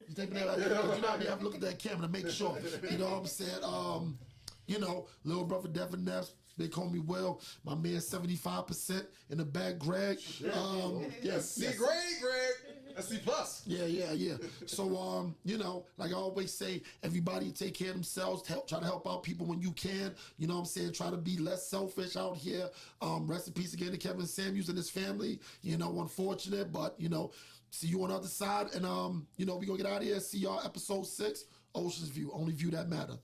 You taping everybody? You know, you have to look at that camera to make sure. You know what I'm saying? You know, little brother Devin Ness, they call me Will. My man 75% in the back, Greg. Yes. Greg. That's C+. Yeah. So, you know, like I always say, everybody take care of themselves. Try to help out people when you can. You know what I'm saying? Try to be less selfish out here. Rest in peace again to Kevin Samuels and his family. You know, unfortunate, but, you know, see you on the other side. And, you know, we gonna get out of here. See y'all episode 6, Ocean's View. Only view that matter.